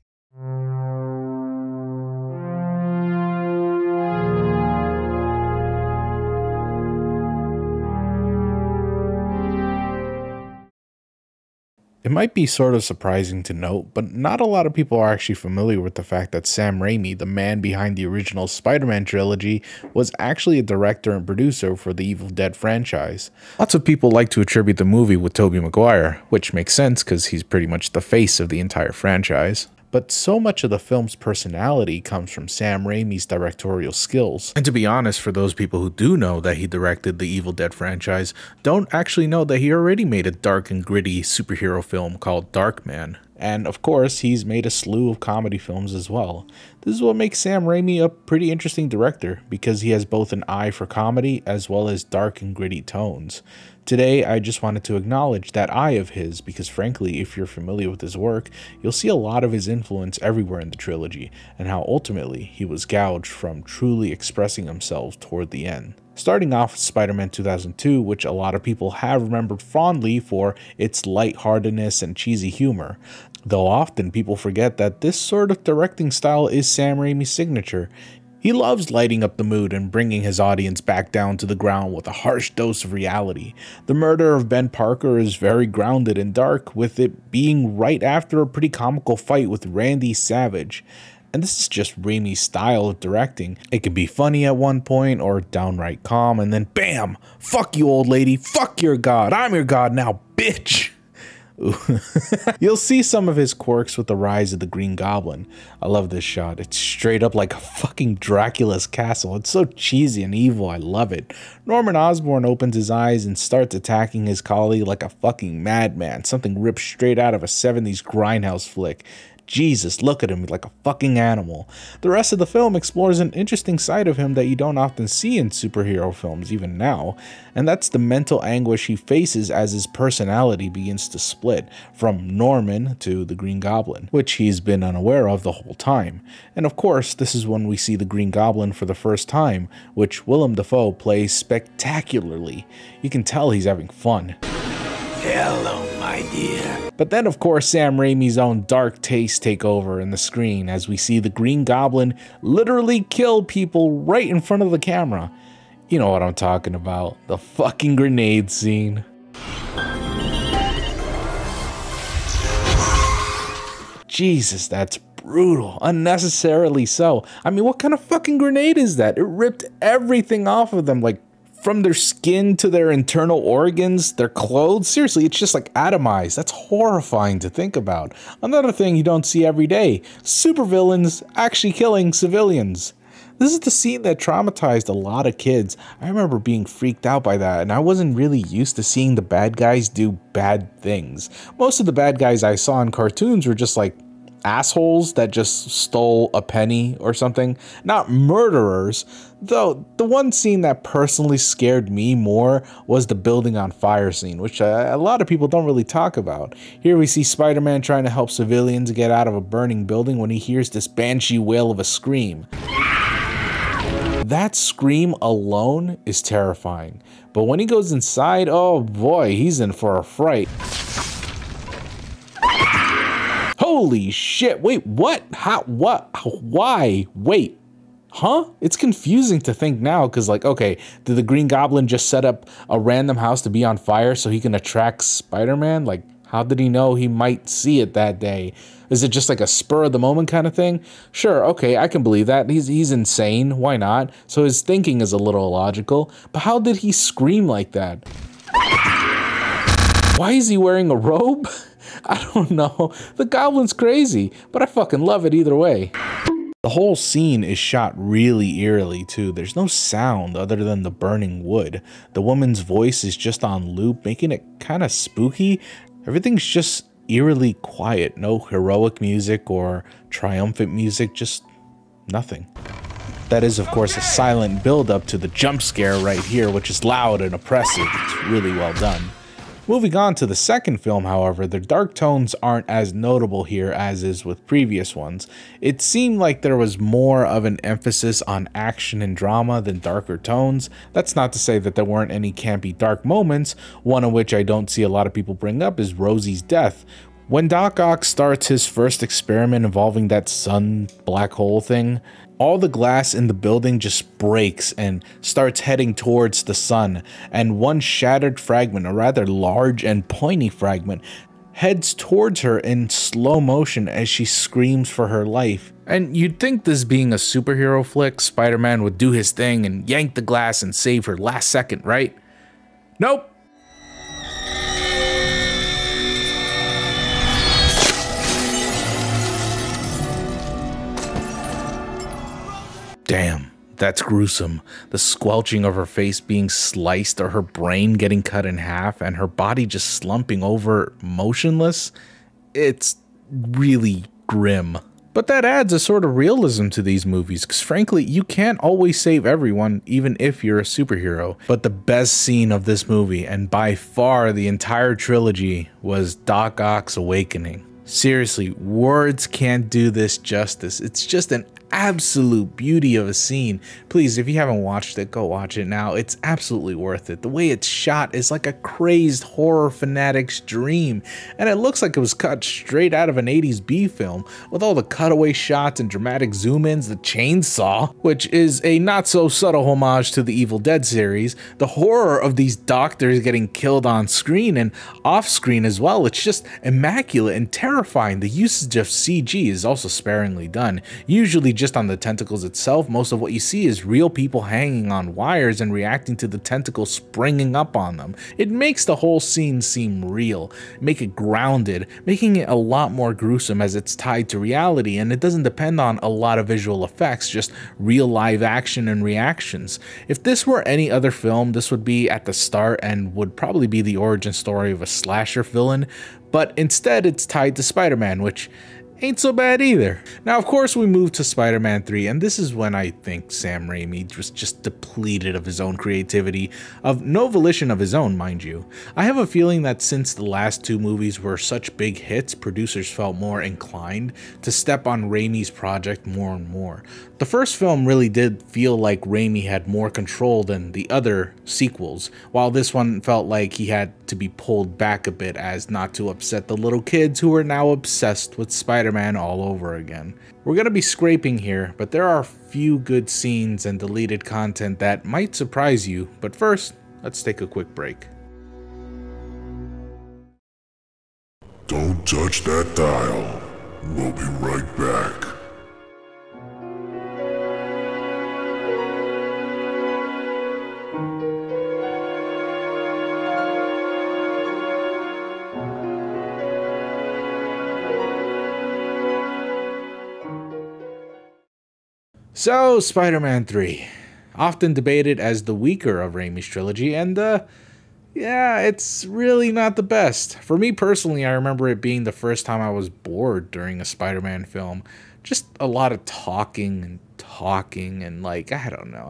It might be sort of surprising to note, but not a lot of people are actually familiar with the fact that Sam Raimi, the man behind the original Spider-Man trilogy, was actually a director and producer for the Evil Dead franchise. Lots of people like to attribute the movie with Tobey Maguire, which makes sense because he's pretty much the face of the entire franchise. But so much of the film's personality comes from Sam Raimi's directorial skills. And to be honest, for those people who do know that he directed the Evil Dead franchise, don't actually know that he already made a dark and gritty superhero film called Darkman. And of course, he's made a slew of comedy films as well. This is what makes Sam Raimi a pretty interesting director, because he has both an eye for comedy as well as dark and gritty tones. Today, I just wanted to acknowledge that eye of his, because frankly, if you're familiar with his work, you'll see a lot of his influence everywhere in the trilogy, and how ultimately he was gouged from truly expressing himself toward the end. Starting off with Spider-Man 2002, which a lot of people have remembered fondly for its lightheartedness and cheesy humor, though often people forget that this sort of directing style is Sam Raimi's signature. He loves lighting up the mood and bringing his audience back down to the ground with a harsh dose of reality. The murder of Ben Parker is very grounded and dark, with it being right after a pretty comical fight with Randy Savage. And this is just Raimi's style of directing. It can be funny at one point or downright calm, and then bam! Fuck you, old lady. Fuck your god. I'm your god now, bitch! You'll see some of his quirks with the rise of the Green Goblin. I love this shot. It's straight up like a fucking Dracula's castle. It's so cheesy and evil. I love it. Norman Osborn opens his eyes and starts attacking his colleague like a fucking madman. Something ripped straight out of a 70s grindhouse flick. Jesus, look at him like a fucking animal. The rest of the film explores an interesting side of him that you don't often see in superhero films even now, and that's the mental anguish he faces as his personality begins to split from Norman to the Green Goblin, which he's been unaware of the whole time. And of course, this is when we see the Green Goblin for the first time, which Willem Dafoe plays spectacularly. You can tell he's having fun. Hello, my dear. But then, of course, Sam Raimi's own dark tastes take over in the screen as we see the Green Goblin literally kill people right in front of the camera. You know what I'm talking about. The fucking grenade scene. Jesus, that's brutal. Unnecessarily so. I mean, what kind of fucking grenade is that? It ripped everything off of them, like from their skin to their internal organs, their clothes. Seriously, it's just like atomized. That's horrifying to think about. Another thing you don't see every day, supervillains actually killing civilians. This is the scene that traumatized a lot of kids. I remember being freaked out by that, and I wasn't really used to seeing the bad guys do bad things. Most of the bad guys I saw in cartoons were just like assholes that just stole a penny or something, not murderers. Though the one scene that personally scared me more was the building on fire scene, which a lot of people don't really talk about. Here we see Spider-Man trying to help civilians get out of a burning building when he hears this banshee wail of a scream. That scream alone is terrifying, but when he goes inside, oh boy, he's in for a fright. Holy shit, wait, what? How, what, why, wait, huh? It's confusing to think now, because like, okay, did the Green Goblin just set up a random house to be on fire so he can attract Spider-Man? Like, how did he know he might see it that day? Is it just like a spur of the moment kind of thing? Sure, okay, I can believe that. He's insane, why not? So his thinking is a little illogical, but how did he scream like that? Why is he wearing a robe? I don't know. The Goblin's crazy, but I fucking love it either way. The whole scene is shot really eerily too. There's no sound other than the burning wood. The woman's voice is just on loop, making it kind of spooky. Everything's just eerily quiet. No heroic music or triumphant music, just nothing. That is, of course, a silent build-up to the jump scare right here, which is loud and oppressive. It's really well done. Moving on to the second film, however, the dark tones aren't as notable here as is with previous ones. It seemed like there was more of an emphasis on action and drama than darker tones. That's not to say that there weren't any campy dark moments, one of which I don't see a lot of people bring up is Rosie's death. When Doc Ock starts his first experiment involving that sun black hole thing, all the glass in the building just breaks and starts heading towards the sun, and one shattered fragment, a rather large and pointy fragment, heads towards her in slow motion as she screams for her life. And you'd think, this being a superhero flick, Spider-Man would do his thing and yank the glass and save her last second, right? Nope. Damn, that's gruesome. The squelching of her face being sliced, or her brain getting cut in half, and her body just slumping over motionless. It's really grim. But that adds a sort of realism to these movies, because frankly, you can't always save everyone, even if you're a superhero. But the best scene of this movie, and by far the entire trilogy, was Doc Ock's awakening. Seriously, words can't do this justice. It's just an absolute beauty of a scene. Please, if you haven't watched it, go watch it now. It's absolutely worth it. The way it's shot is like a crazed horror fanatic's dream, and it looks like it was cut straight out of an 80s B film, with all the cutaway shots and dramatic zoom-ins, the chainsaw, which is a not so subtle homage to the Evil Dead series, the horror of these doctors getting killed on screen and off screen as well. It's just immaculate and terrifying. The usage of CG is also sparingly done. Usually just on the tentacles itself, most of what you see is real people hanging on wires and reacting to the tentacles springing up on them. It makes the whole scene seem real, make it grounded, making it a lot more gruesome as it's tied to reality, and it doesn't depend on a lot of visual effects, just real live action and reactions. If this were any other film, this would be at the start and would probably be the origin story of a slasher villain, but instead it's tied to Spider-Man, which ain't so bad either. Now, of course, we move to Spider-Man 3, and this is when I think Sam Raimi was just depleted of his own creativity, of no volition of his own, mind you. I have a feeling that since the last two movies were such big hits, producers felt more inclined to step on Raimi's project more and more. The first film really did feel like Raimi had more control than the other sequels, while this one felt like he had to be pulled back a bit as not to upset the little kids who are now obsessed with Spider-Man all over again. We're gonna be scraping here, but there are a few good scenes and deleted content that might surprise you, but first, let's take a quick break. Don't touch that dial. We'll be right back. So, Spider-Man 3, often debated as the weaker of Raimi's trilogy, and yeah, it's really not the best. For me personally, I remember it being the first time I was bored during a Spider-Man film. Just a lot of talking and like, I don't know.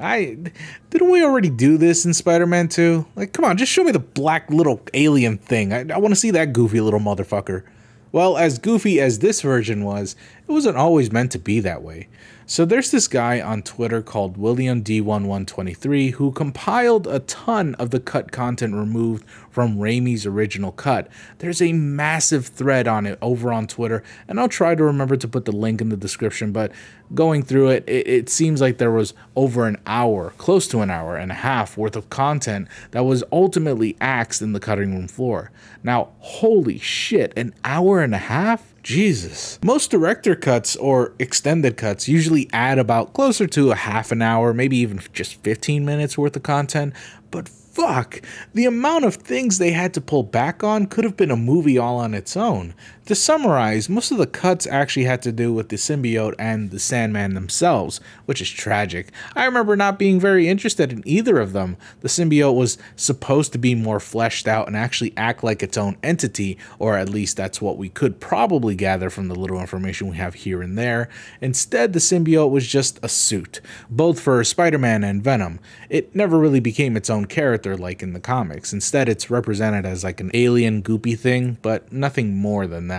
Didn't we already do this in Spider-Man 2? Like, come on, just show me the black little alien thing. I want to see that goofy little motherfucker. Well, as goofy as this version was, it wasn't always meant to be that way. So there's this guy on Twitter called William D1123 who compiled a ton of the cut content removed from Raimi's original cut. There's a massive thread on it over on Twitter, and I'll try to remember to put the link in the description, but going through it, it seems like there was over an hour, close to an hour and a half worth of content that was ultimately axed in the cutting room floor. Now, holy shit, an hour and a half? Jesus. Most director cuts or extended cuts usually add about closer to a half an hour, maybe even just 15 minutes worth of content, but fuck, the amount of things they had to pull back on could have been a movie all on its own. To summarize, most of the cuts actually had to do with the symbiote and the Sandman themselves, which is tragic. I remember not being very interested in either of them. The symbiote was supposed to be more fleshed out and actually act like its own entity, or at least that's what we could probably gather from the little information we have here and there. Instead, the symbiote was just a suit, both for Spider-Man and Venom. It never really became its own character like in the comics. Instead, it's represented as like an alien goopy thing, but nothing more than that.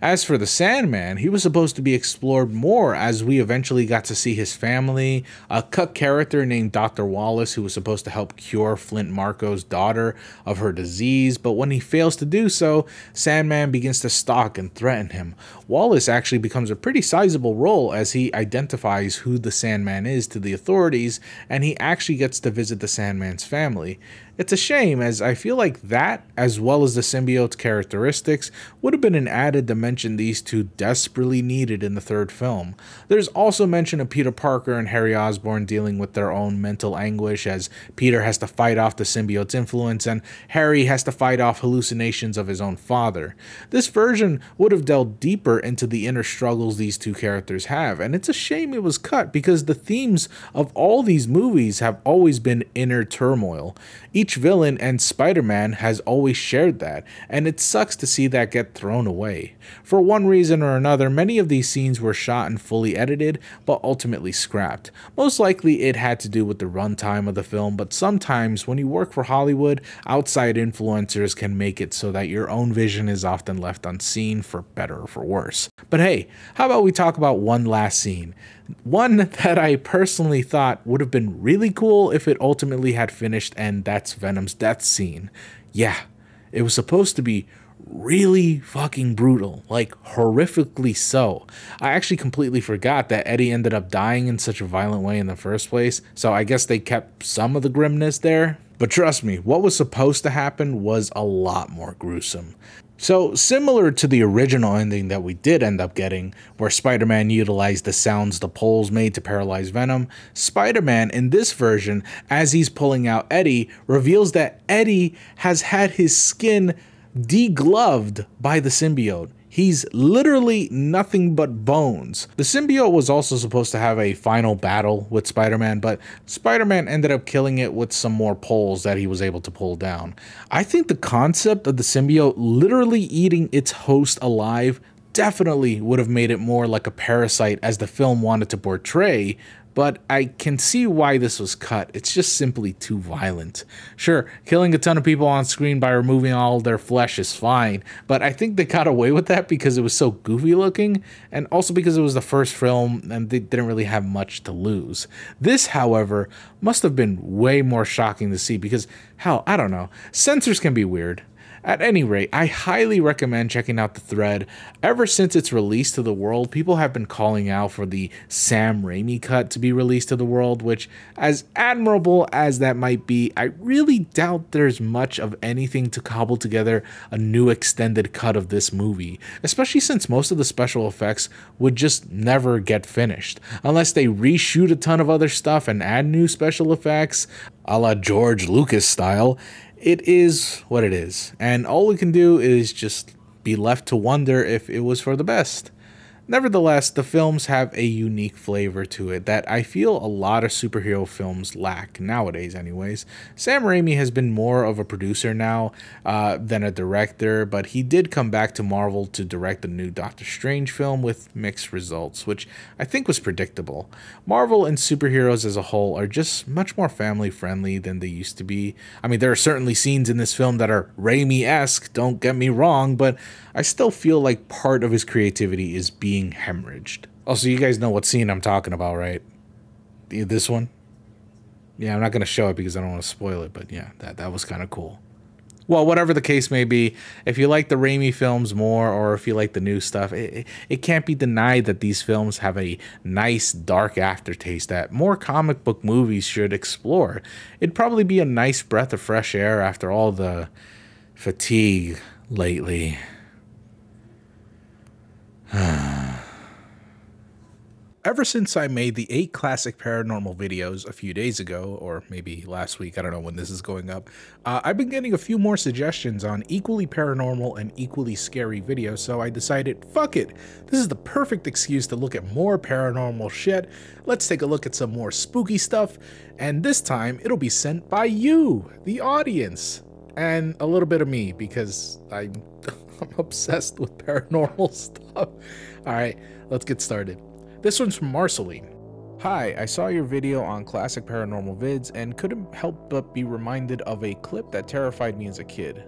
As for the Sandman, he was supposed to be explored more as we eventually got to see his family, a cut character named Dr. Wallace who was supposed to help cure Flint Marco's daughter of her disease, but when he fails to do so, Sandman begins to stalk and threaten him. Wallace actually becomes a pretty sizable role as he identifies who the Sandman is to the authorities, and he actually gets to visit the Sandman's family. It's a shame, as I feel like that, as well as the symbiote's characteristics, would have been an added dimension these two desperately needed in the third film. There's also mention of Peter Parker and Harry Osborn dealing with their own mental anguish, as Peter has to fight off the symbiote's influence and Harry has to fight off hallucinations of his own father. This version would have delved deeper into the inner struggles these two characters have, and it's a shame it was cut because the themes of all these movies have always been inner turmoil. Each villain and Spider-Man has always shared that, and it sucks to see that get thrown away. For one reason or another, many of these scenes were shot and fully edited, but ultimately scrapped. Most likely it had to do with the runtime of the film, but sometimes when you work for Hollywood, outside influencers can make it so that your own vision is often left unseen, for better or for worse. But hey, how about we talk about one last scene? One that I personally thought would have been really cool if it ultimately had finished, and that's Venom's death scene. Yeah, it was supposed to be really fucking brutal, like horrifically so. I actually completely forgot that Eddie ended up dying in such a violent way in the first place, so I guess they kept some of the grimness there. But trust me, what was supposed to happen was a lot more gruesome. So similar to the original ending that we did end up getting, where Spider-Man utilized the sounds the poles made to paralyze Venom, Spider-Man in this version, as he's pulling out Eddie, reveals that Eddie has had his skin degloved by the symbiote. He's literally nothing but bones. The symbiote was also supposed to have a final battle with Spider-Man, but Spider-Man ended up killing it with some more poles that he was able to pull down. I think the concept of the symbiote literally eating its host alive definitely would have made it more like a parasite as the film wanted to portray, but I can see why this was cut. It's just simply too violent. Sure, killing a ton of people on screen by removing all their flesh is fine, but I think they got away with that because it was so goofy looking, and also because it was the first film and they didn't really have much to lose. This, however, must have been way more shocking to see because, hell, I don't know, censors can be weird. At any rate, I highly recommend checking out the thread. Ever since its release to the world, people have been calling out for the Sam Raimi cut to be released to the world, which, as admirable as that might be, I really doubt there's much of anything to cobble together a new extended cut of this movie, especially since most of the special effects would just never get finished, unless they reshoot a ton of other stuff and add new special effects, a la George Lucas style. It is what it is, and all we can do is just be left to wonder if it was for the best. Nevertheless, the films have a unique flavor to it that I feel a lot of superhero films lack, nowadays anyways. Sam Raimi has been more of a producer now than a director, but he did come back to Marvel to direct the new Doctor Strange film with mixed results, which I think was predictable. Marvel and superheroes as a whole are just much more family friendly than they used to be. I mean, there are certainly scenes in this film that are Raimi-esque, don't get me wrong, but I still feel like part of his creativity is being hemorrhaged. Also, you guys know what scene I'm talking about, right? This one? Yeah, I'm not going to show it because I don't want to spoil it, but yeah, that was kind of cool. Well, whatever the case may be, if you like the Raimi films more or if you like the new stuff, it can't be denied that these films have a nice dark aftertaste that more comic book movies should explore. It'd probably be a nice breath of fresh air after all the fatigue lately. Ever since I made the 8 classic paranormal videos a few days ago, or maybe last week, I don't know when this is going up, I've been getting a few more suggestions on equally paranormal and equally scary videos, so I decided, fuck it, this is the perfect excuse to look at more paranormal shit. Let's take a look at some more spooky stuff, and this time it'll be sent by you, the audience, and a little bit of me, because I'm obsessed with paranormal stuff. Alright, let's get started. This one's from Marceline. Hi, I saw your video on classic paranormal vids and couldn't help but be reminded of a clip that terrified me as a kid.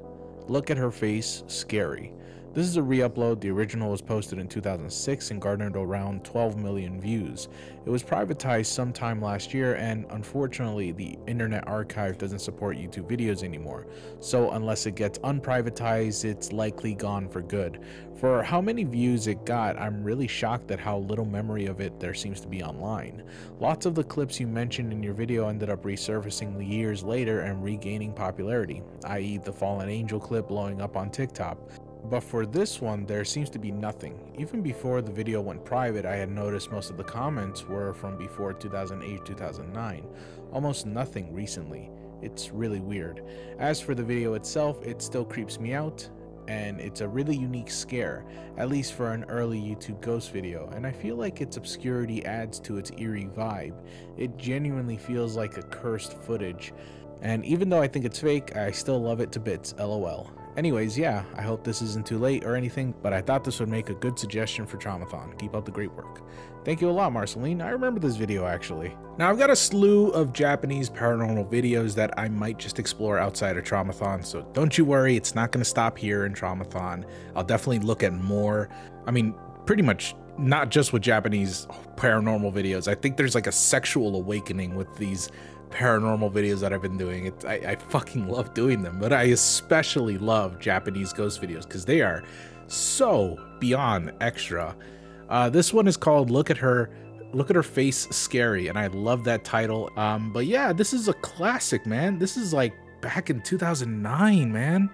Look at her face, scary. This is a re-upload. The original was posted in 2006 and garnered around 12 million views. It was privatized sometime last year, and unfortunately the Internet Archive doesn't support YouTube videos anymore, so unless it gets unprivatized, it's likely gone for good. For how many views it got, I'm really shocked at how little memory of it there seems to be online. Lots of the clips you mentioned in your video ended up resurfacing years later and regaining popularity, i.e. the Fallen Angel clip blowing up on TikTok. But for this one, there seems to be nothing. Even before the video went private, I had noticed most of the comments were from before 2008-2009. Almost nothing recently. It's really weird. As for the video itself, it still creeps me out, and it's a really unique scare, at least for an early YouTube ghost video, and I feel like its obscurity adds to its eerie vibe. It genuinely feels like a cursed footage, and even though I think it's fake, I still love it to bits, lol. Anyways, yeah, I hope this isn't too late or anything, but I thought this would make a good suggestion for Traumathon. Keep up the great work. Thank you a lot, Marceline. I remember this video, actually. Now, I've got a slew of Japanese paranormal videos that I might just explore outside of Traumathon, so don't you worry, it's not going to stop here in Traumathon. I'll definitely look at more. I mean, pretty much not just with Japanese paranormal videos. I think there's like a sexual awakening with these paranormal videos that I've been doing. I fucking love doing them, but I especially love Japanese ghost videos because they are so beyond extra. This one is called Look at Her Face Scary, and I love that title. But yeah, this is a classic, man. This is like back in 2009, man.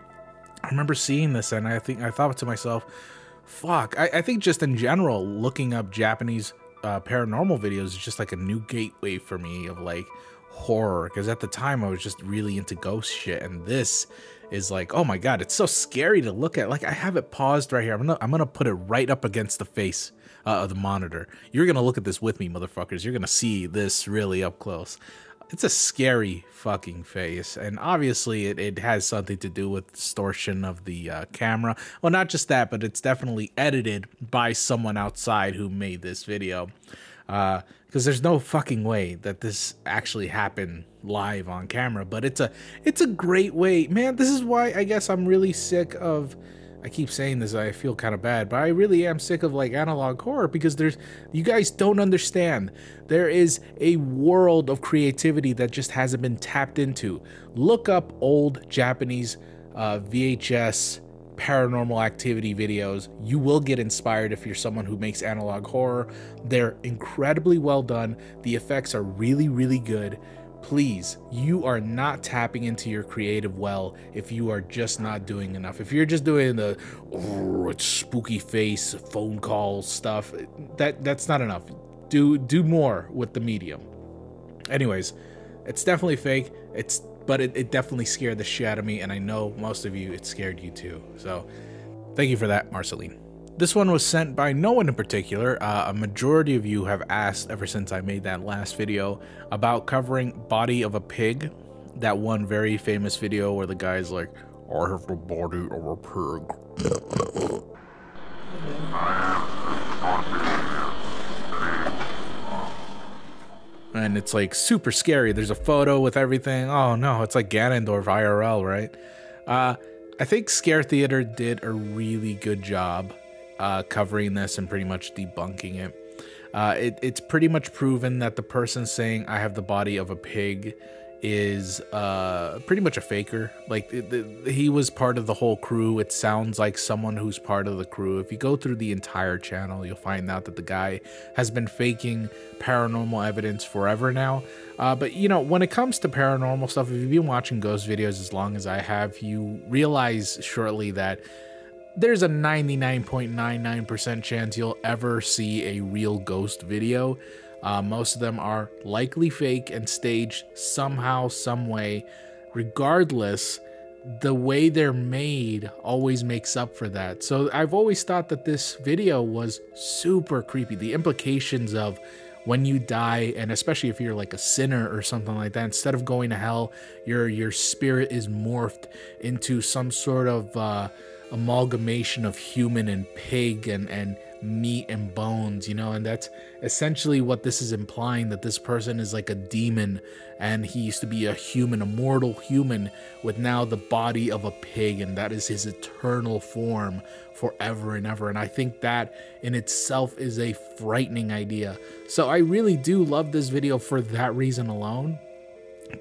I remember seeing this and I thought to myself, fuck, I think just in general, looking up Japanese paranormal videos is just like a new gateway for me of like horror, because at the time I was just really into ghost shit, and this is like, oh my god, it's so scary to look at. Like, I have it paused right here. I'm gonna put it right up against the face of the monitor. You're gonna look at this with me, motherfuckers. You're gonna see this really up close. It's a scary fucking face, and obviously it has something to do with distortion of the camera. Well, not just that, but it's definitely edited by someone outside who made this video. Because there's no fucking way that this actually happened live on camera, but it's a great way, man. This is why I guess I'm really sick of, I keep saying this, I feel kind of bad, but I really am sick of like analog horror, because you guys don't understand. There is a world of creativity that just hasn't been tapped into. Look up old Japanese VHS paranormal activity videos. You will get inspired if you're someone who makes analog horror. They're incredibly well done. The effects are really, really good. Please, you are not tapping into your creative well if you are just not doing enough. If you're just doing the spooky face phone call stuff, that's not enough. Do more with the medium. Anyways, it's definitely fake. But it definitely scared the shit out of me, and I know most of you, it scared you too. So thank you for that, Marceline. This one was sent by no one in particular. A majority of you have asked ever since I made that last video about covering body of a pig. That one very famous video where the guy's like, I have the body of a pig. And it's like super scary. There's a photo with everything. Oh no, it's like Ganondorf IRL, right? I think Scare Theater did a really good job covering this and pretty much debunking it. It's pretty much proven that the person saying I have the body of a pig is pretty much a faker. Like he was part of the whole crew. It sounds like someone who's part of the crew. If you go through the entire channel, you'll find out that the guy has been faking paranormal evidence forever now. But you know, when it comes to paranormal stuff, if you've been watching ghost videos as long as I have, you realize shortly that there's a 99.99% chance you'll ever see a real ghost video. Most of them are likely fake and staged somehow, some way. Regardless, the way they're made always makes up for that. So I've always thought that this video was super creepy. The implications of when you die, and especially if you're like a sinner or something like that, instead of going to hell, your spirit is morphed into some sort of amalgamation of human and pig and meat and bones, you know, and that's essentially what this is implying, that this person is like a demon and he used to be a human, a mortal human with now the body of a pig, and that is his eternal form forever and ever. And I think that in itself is a frightening idea. So I really do love this video for that reason alone.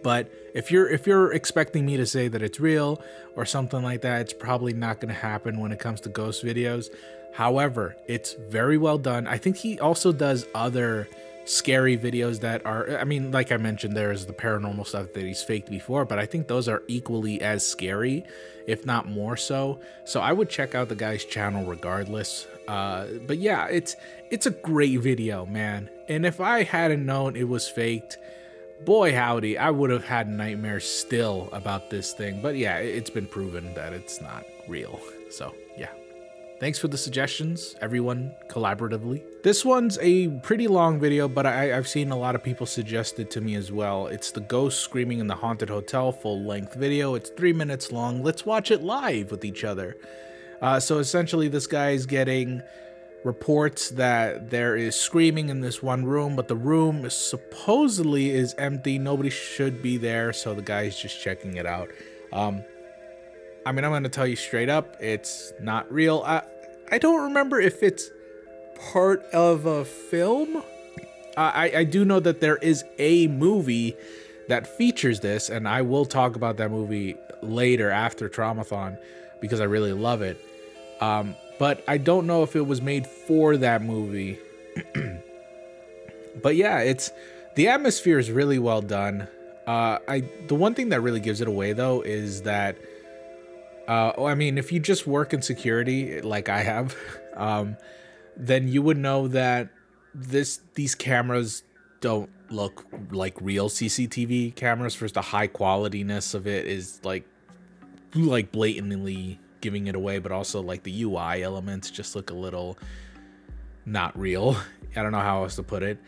But if you're expecting me to say that it's real or something like that, it's probably not going to happen when it comes to ghost videos. However, it's very well done. I think he also does other scary videos that are, I mean, like I mentioned, there's the paranormal stuff that he's faked before, but I think those are equally as scary, if not more so. So I would check out the guy's channel regardless. But yeah, it's a great video, man. And if I hadn't known it was faked, boy howdy, I would have had nightmares still about this thing. But yeah, it's been proven that it's not real. So yeah. Thanks for the suggestions, everyone, collaboratively. This one's a pretty long video, but I've seen a lot of people suggest it to me as well. It's the ghost screaming in the haunted hotel full-length video. It's 3 minutes long. Let's watch it live with each other. So essentially, this guy is getting reports that there is screaming in this one room, but the room supposedly is empty. Nobody should be there, so the guy's just checking it out. I mean, I'm going to tell you straight up, it's not real. I don't remember if it's part of a film. I do know that there is a movie that features this, and I will talk about that movie later after Traumathon because I really love it. But I don't know if it was made for that movie. But yeah, the atmosphere is really well done. The one thing that really gives it away though is that I mean, if you just work in security like I have, then you would know that these cameras don't look like real CCTV cameras. First, the high qualityness of it is like blatantly giving it away, but also like the UI elements just look a little not real. I don't know how else to put it.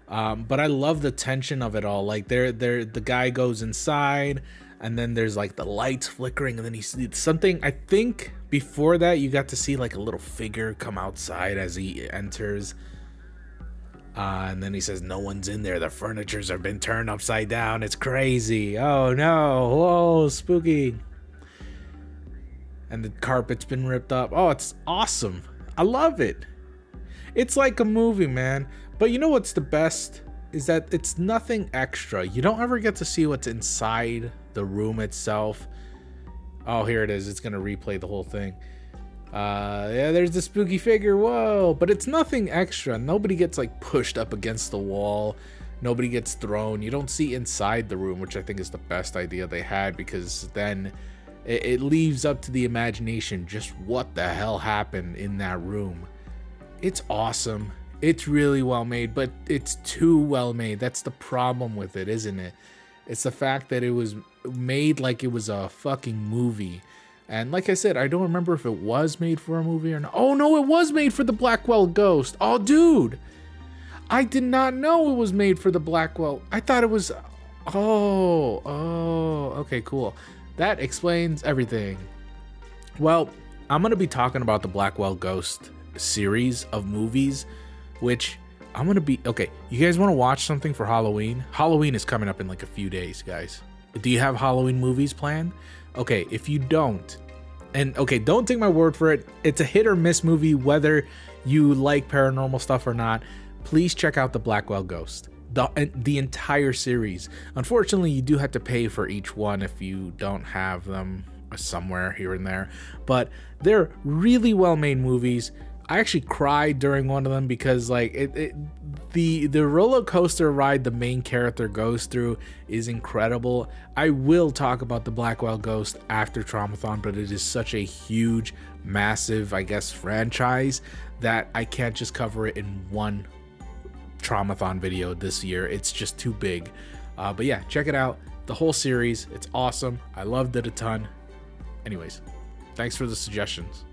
But I love the tension of it all. Like the guy goes inside, and then there's like the lights flickering, and then he sees something. I think before that you got to see like a little figure come outside as he enters. And then he says, "No one's in there. The furnitures have been turned upside down. It's crazy. Oh no. Whoa, spooky." And the carpet's been ripped up. Oh, it's awesome. I love it. It's like a movie, man. But you know what's the best? Is that it's nothing extra. You don't ever get to see what's inside the room itself. Oh, here it is. It's going to replay the whole thing. Yeah, there's the spooky figure. Whoa. But it's nothing extra. Nobody gets like pushed up against the wall. Nobody gets thrown. You don't see inside the room, which I think is the best idea they had, because then it leaves up to the imagination just what the hell happened in that room. It's awesome. It's really well made, but it's too well made. That's the problem with it, isn't it? It's the fact that it was made like it was a fucking movie. And like I said, I don't remember if it was made for a movie or not. Oh no, it was made for the Blackwell Ghost. Oh dude, I did not know it was made for the Blackwell. I thought it was, oh, okay, cool. That explains everything. Well, I'm gonna be talking about the Blackwell Ghost series of movies, which I'm gonna be, okay, you guys want to watch something for Halloween? Halloween is coming up in like a few days, guys. Do you have Halloween movies planned? Okay, if you don't, and okay, don't take my word for it, it's a hit or miss movie whether you like paranormal stuff or not. Please check out the Blackwell Ghost, the entire series. Unfortunately, you do have to pay for each one if you don't have them somewhere here and there, but they're really well made movies. I actually cried during one of them because like the roller coaster ride the main character goes through is incredible. I will talk about the Blackwell Ghost after Traumathon, but it is such a huge, massive, I guess, franchise that I can't just cover it in one Traumathon video this year. It's just too big. But yeah, check it out. The whole series, it's awesome. I loved it a ton. Anyways, thanks for the suggestions.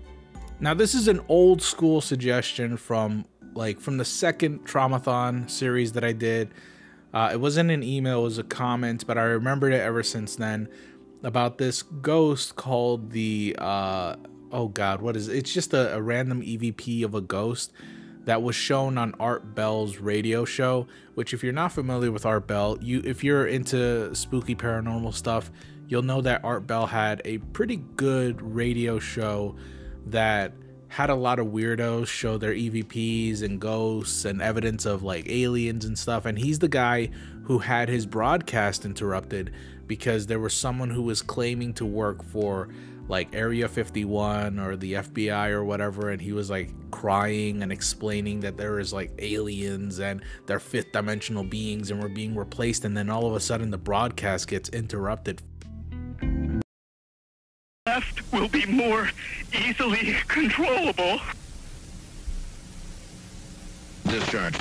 Now this is an old school suggestion from the second Traumathon series that I did. It wasn't an email, it was a comment, but I remembered it ever since then, about this ghost called the oh god, what is it? It's just a random EVP of a ghost that was shown on Art Bell's radio show, which if you're not familiar with Art Bell, if you're into spooky paranormal stuff, you'll know that Art Bell had a pretty good radio show that had a lot of weirdos show their EVPs and ghosts and evidence of like aliens and stuff. And he's the guy who had his broadcast interrupted because there was someone who was claiming to work for like Area 51 or the FBI or whatever, and he was like crying and explaining that there is like aliens and they're fifth dimensional beings and we're being replaced, and then all of a sudden the broadcast gets interrupted. Left will be more easily controllable. Discharge.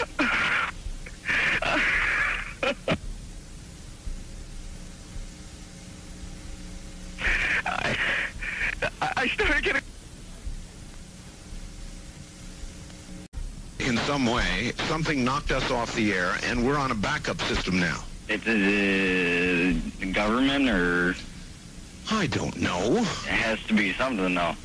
I started getting... In some way, something knocked us off the air, and we're on a backup system now. It's the government, or... I don't know. It has to be something, though.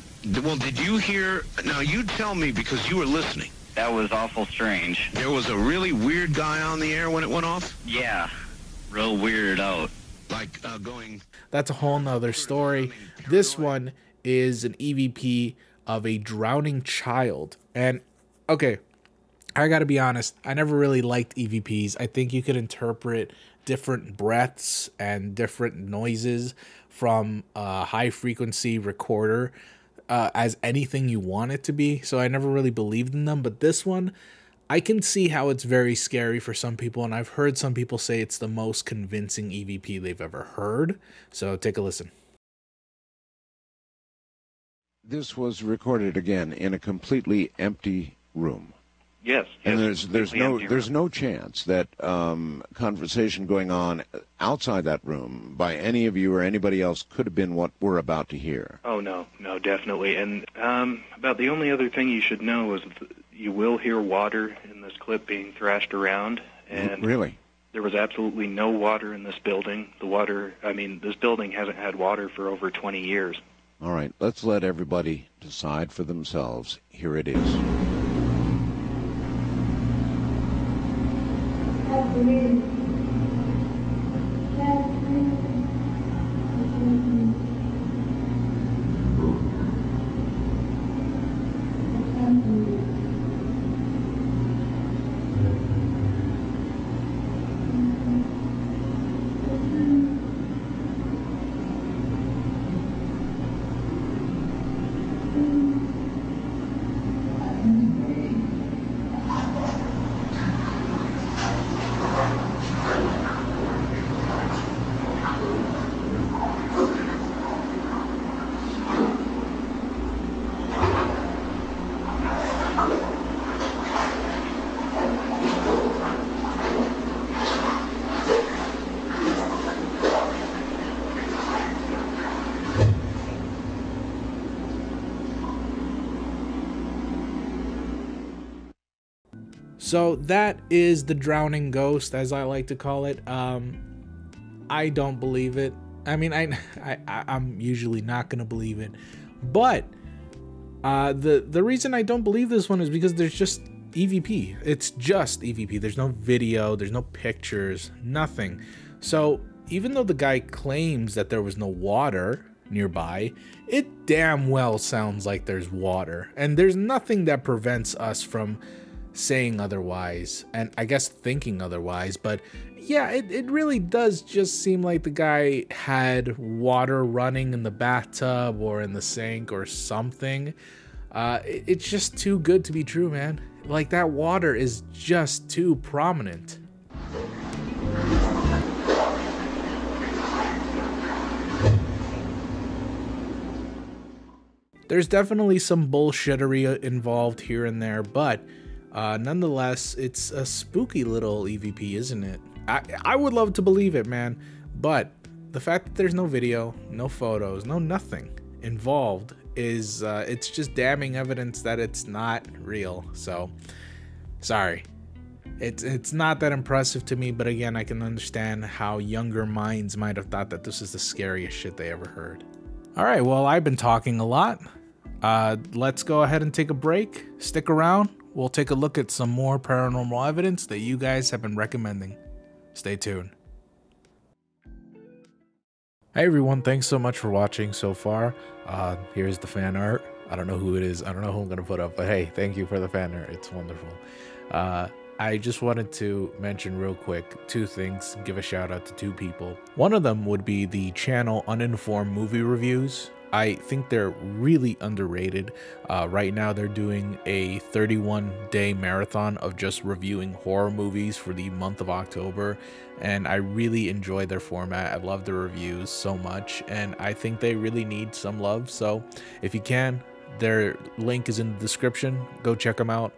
Well, did you hear... Now, you tell me, because you were listening. That was awful strange. There was a really weird guy on the air when it went off? Yeah. Real weirded out. Like, going... That's a whole nother story. This one is an EVP of a drowning child. And, okay, I gotta be honest, I never really liked EVPs. I think you could interpret different breaths and different noises from a high frequency recorder as anything you want it to be. So I never really believed in them. But this one, I can see how it's very scary for some people. And I've heard some people say it's the most convincing EVP they've ever heard. So take a listen. This was recorded again in a completely empty room. Yes. And yes, there's no chance that conversation going on outside that room by any of you or anybody else could have been what we're about to hear. Oh, no, definitely. And about the only other thing you should know is you will hear water in this clip being thrashed around. And really? There was absolutely no water in this building. This building hasn't had water for over 20 years. All right, let's let everybody decide for themselves. Here it is. So that is the drowning ghost, as I like to call it. I don't believe it. I mean, I'm usually not gonna believe it, but the reason I don't believe this one is because there's just EVP. It's just EVP. There's no video. There's no pictures. Nothing. So even though the guy claims that there was no water nearby, it damn well sounds like there's water, and there's nothing that prevents us from saying otherwise, and I guess thinking otherwise. But yeah, it really does just seem like the guy had water running in the bathtub or in the sink or something. It's just too good to be true, man. Like, that water is just too prominent. There's definitely some bullshittery involved here and there, but nonetheless, it's a spooky little EVP, isn't it? I would love to believe it, man, but the fact that there's no video, no photos, no nothing involved is it's just damning evidence that it's not real. So sorry, it's not that impressive to me, but again, I can understand how younger minds might have thought that this is the scariest shit they ever heard. All right, well, I've been talking a lot. Let's go ahead and take a break. Stick around. We'll take a look at some more paranormal evidence that you guys have been recommending. Stay tuned. Hey everyone, thanks so much for watching so far. Here's the fan art. I don't know who it is. I don't know who I'm gonna put up, but hey, thank you for the fan art. It's wonderful. I just wanted to mention real quick two things, give a shout out to two people. One of them would be the channel Uninformed Movie Reviews. I think they're really underrated. Right now they're doing a 31-day marathon of just reviewing horror movies for the month of October, and I really enjoy their format. I love the reviews so much, and I think they really need some love. So if you can, their link is in the description. Go check them out.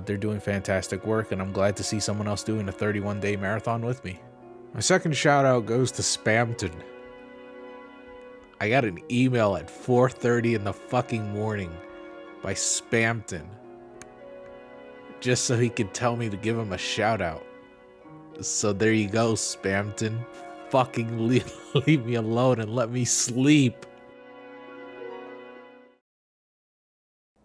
They're doing fantastic work, and I'm glad to see someone else doing a 31-day marathon with me. My second shout out goes to Spamton. I got an email at 4:30 in the fucking morning by Spamton, just so he could tell me to give him a shout out. So there you go, Spamton. Fucking leave me alone and let me sleep.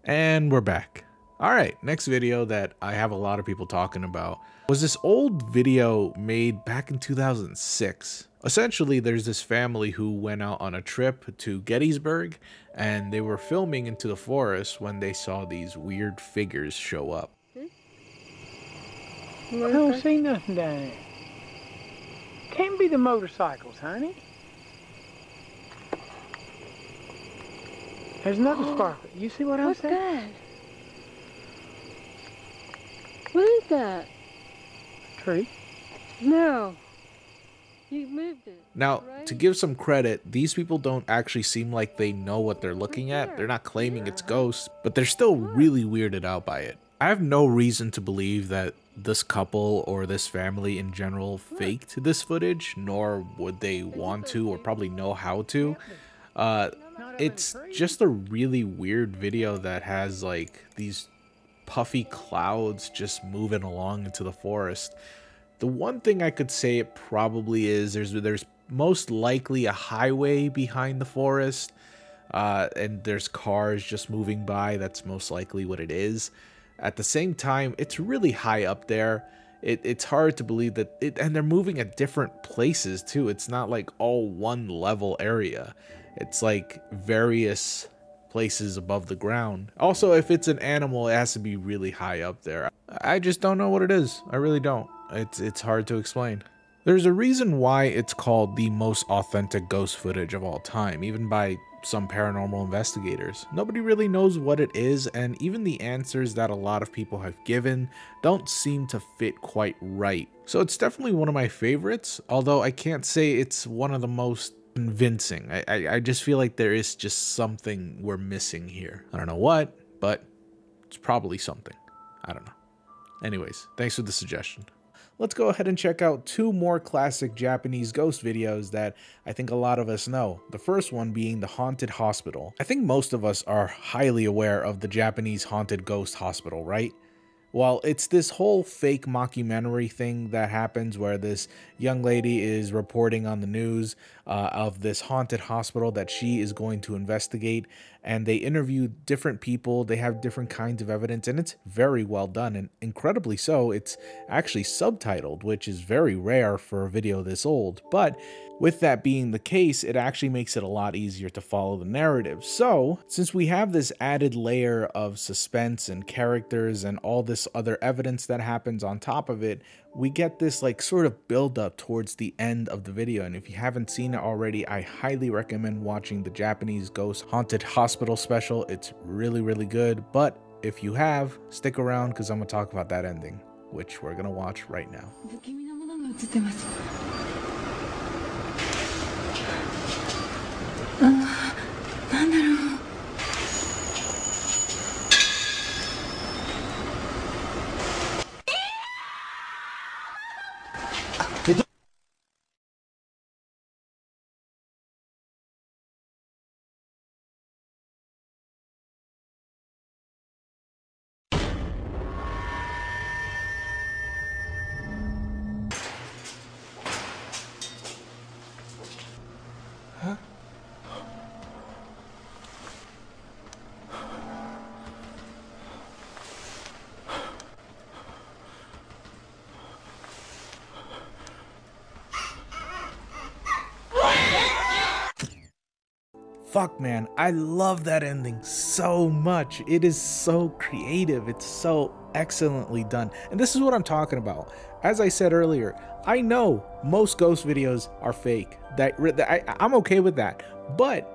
And we're back. Alright, next video that I have a lot of people talking about was this old video made back in 2006. Essentially, there's this family who went out on a trip to Gettysburg, and they were filming into the forest when they saw these weird figures show up. I don't see nothing down there. Can't be the motorcycles, honey. There's another sparkler. You see what I'm What's saying? that? What is that? Tree. No. You moved it. Now, to give some credit, these people don't actually seem like they know what they're looking at. They're not claiming it's ghosts, but they're still really weirded out by it. I have no reason to believe that this couple or this family in general faked this footage, nor would they want to or probably know how to. It's just a really weird video that has like these puffy clouds just moving along into the forest. The one thing I could say it probably is, there's most likely a highway behind the forest, and there's cars just moving by. That's most likely what it is. At the same time, it's really high up there. It's hard to believe that and they're moving at different places too. It's not like all one level area. It's like various places above the ground. Also, if it's an animal, it has to be really high up there. I just don't know what it is. I really don't. It's hard to explain. There's a reason why it's called the most authentic ghost footage of all time, even by some paranormal investigators. Nobody really knows what it is, and even the answers that a lot of people have given don't seem to fit quite right. So it's definitely one of my favorites, although I can't say it's one of the most convincing. I just feel like there is just something we're missing here. I don't know what, but it's probably something. I don't know. Anyways, thanks for the suggestion. Let's go ahead and check out two more classic Japanese ghost videos that I think a lot of us know. The first one being the Haunted Hospital. I think most of us are highly aware of the Japanese haunted ghost hospital, right? Well, it's this whole fake mockumentary thing that happens where this young lady is reporting on the news of this haunted hospital that she is going to investigate, and they interview different people. They have different kinds of evidence, and it's very well done, and incredibly so. It's actually subtitled, which is very rare for a video this old, but with that being the case, it actually makes it a lot easier to follow the narrative. So, since we have this added layer of suspense and characters and all this other evidence that happens on top of it, we get this like sort of build up towards the end of the video. And if you haven't seen it already, I highly recommend watching the Japanese Ghost Haunted Hospital special. It's really, really good. But if you have, stick around because I'm going to talk about that ending, which we're going to watch right now. Fuck, man, I love that ending so much. It is so creative. It's so excellently done. And this is what I'm talking about. As I said earlier, I know most ghost videos are fake. I'm okay with that. But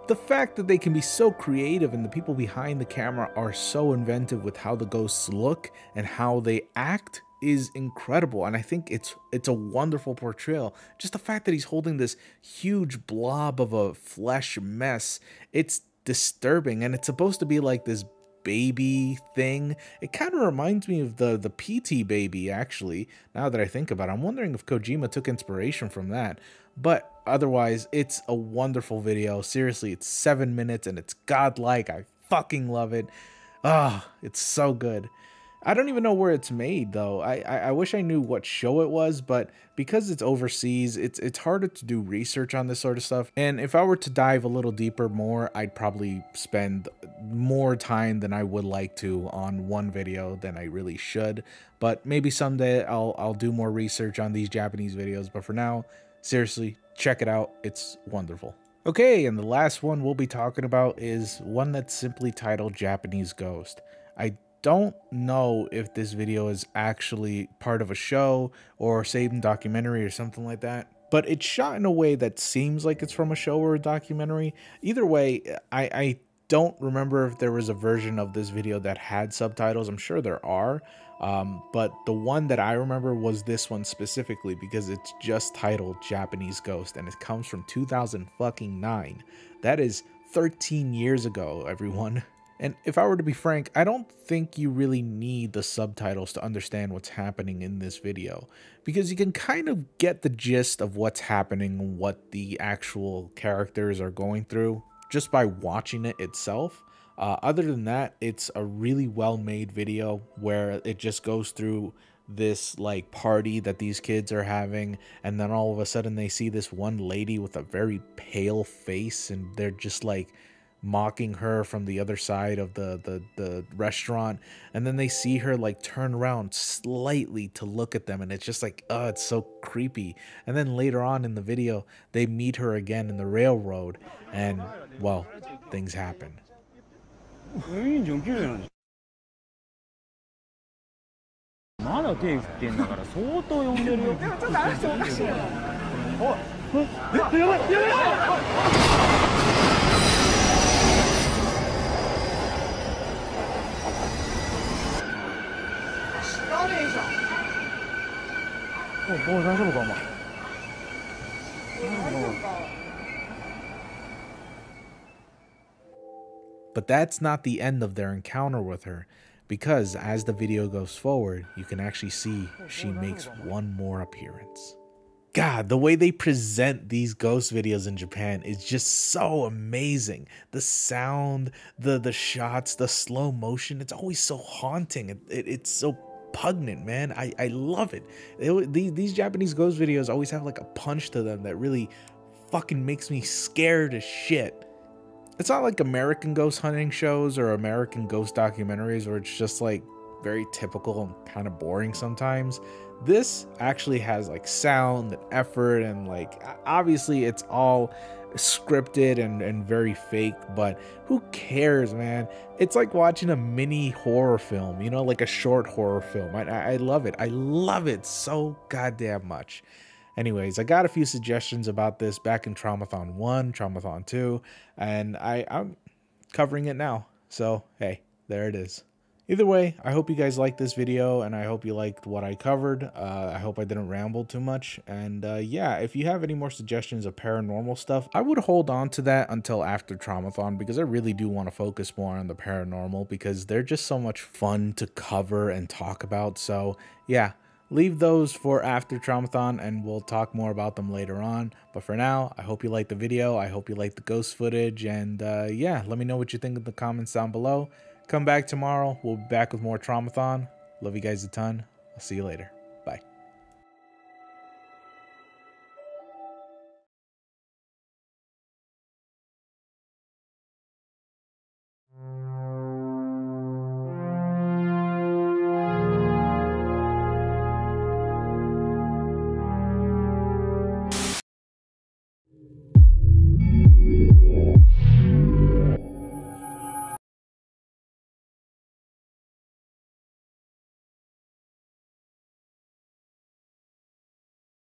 the fact that they can be so creative and the people behind the camera are so inventive with how the ghosts look and how they act is incredible. And I think it's a wonderful portrayal. Just the fact that he's holding this huge blob of a flesh mess, it's disturbing, and it's supposed to be like this baby thing. It kind of reminds me of the PT baby, actually, now that I think about it. I'm wondering if Kojima took inspiration from that. But otherwise, it's a wonderful video. Seriously, it's 7 minutes and it's godlike. I fucking love it. Ah, it's so good. I don't even know where it's made, though. I wish I knew what show it was, but because it's overseas, it's harder to do research on this sort of stuff. And if I were to dive a little deeper more, I'd probably spend more time than I would like to on one video than I really should. But maybe someday I'll do more research on these Japanese videos. But for now, seriously, check it out. It's wonderful. Okay, and the last one we'll be talking about is one that's simply titled Japanese Ghost. I don't know if this video is actually part of a show or saved in documentary or something like that, but it's shot in a way that seems like it's from a show or a documentary. Either way, I don't remember if there was a version of this video that had subtitles. I'm sure there are, but the one that I remember was this one specifically because it's just titled Japanese Ghost, and it comes from 2009. That is 13 years ago, everyone. And if I were to be frank, I don't think you really need the subtitles to understand what's happening in this video, because you can kind of get the gist of what's happening, what the actual characters are going through, just by watching it itself. Other than that, it's a really well-made video where it just goes through this like party that these kids are having, and then all of a sudden they see this one lady with a very pale face, and they're just like mocking her from the other side of the restaurant, and then they see her like turn around slightly to look at them, and it's just like, oh, it's so creepy. And then later on in the video they meet her again in the railroad, and well, things happen. But that's not the end of their encounter with her, because as the video goes forward, you can actually see she makes one more appearance. God, the way they present these ghost videos in Japan is just so amazing. The sound, the shots, the slow motion, it's always so haunting. It's so pungent, man. I love it. These Japanese ghost videos always have like a punch to them that really fucking makes me scared as shit. It's not like American ghost hunting shows or American ghost documentaries where it's just like very typical and kind of boring sometimes. This actually has like sound and effort, and like obviously it's all scripted and very fake, but who cares, man? It's like watching a mini horror film, you know, like a short horror film. I love it. I love it so goddamn much. Anyways, I got a few suggestions about this back in Traumathon 1, Traumathon 2, and I'm covering it now. So, hey, there it is. Either way, I hope you guys liked this video, and I hope you liked what I covered. I hope I didn't ramble too much. And yeah, if you have any more suggestions of paranormal stuff, I would hold on to that until after Traumathon, because I really do want to focus more on the paranormal, because they're just so much fun to cover and talk about. So yeah, leave those for after Traumathon, and we'll talk more about them later on. But for now, I hope you liked the video. I hope you liked the ghost footage. And yeah, let me know what you think in the comments down below. Come back tomorrow. We'll be back with more Traumathon. Love you guys a ton. I'll see you later.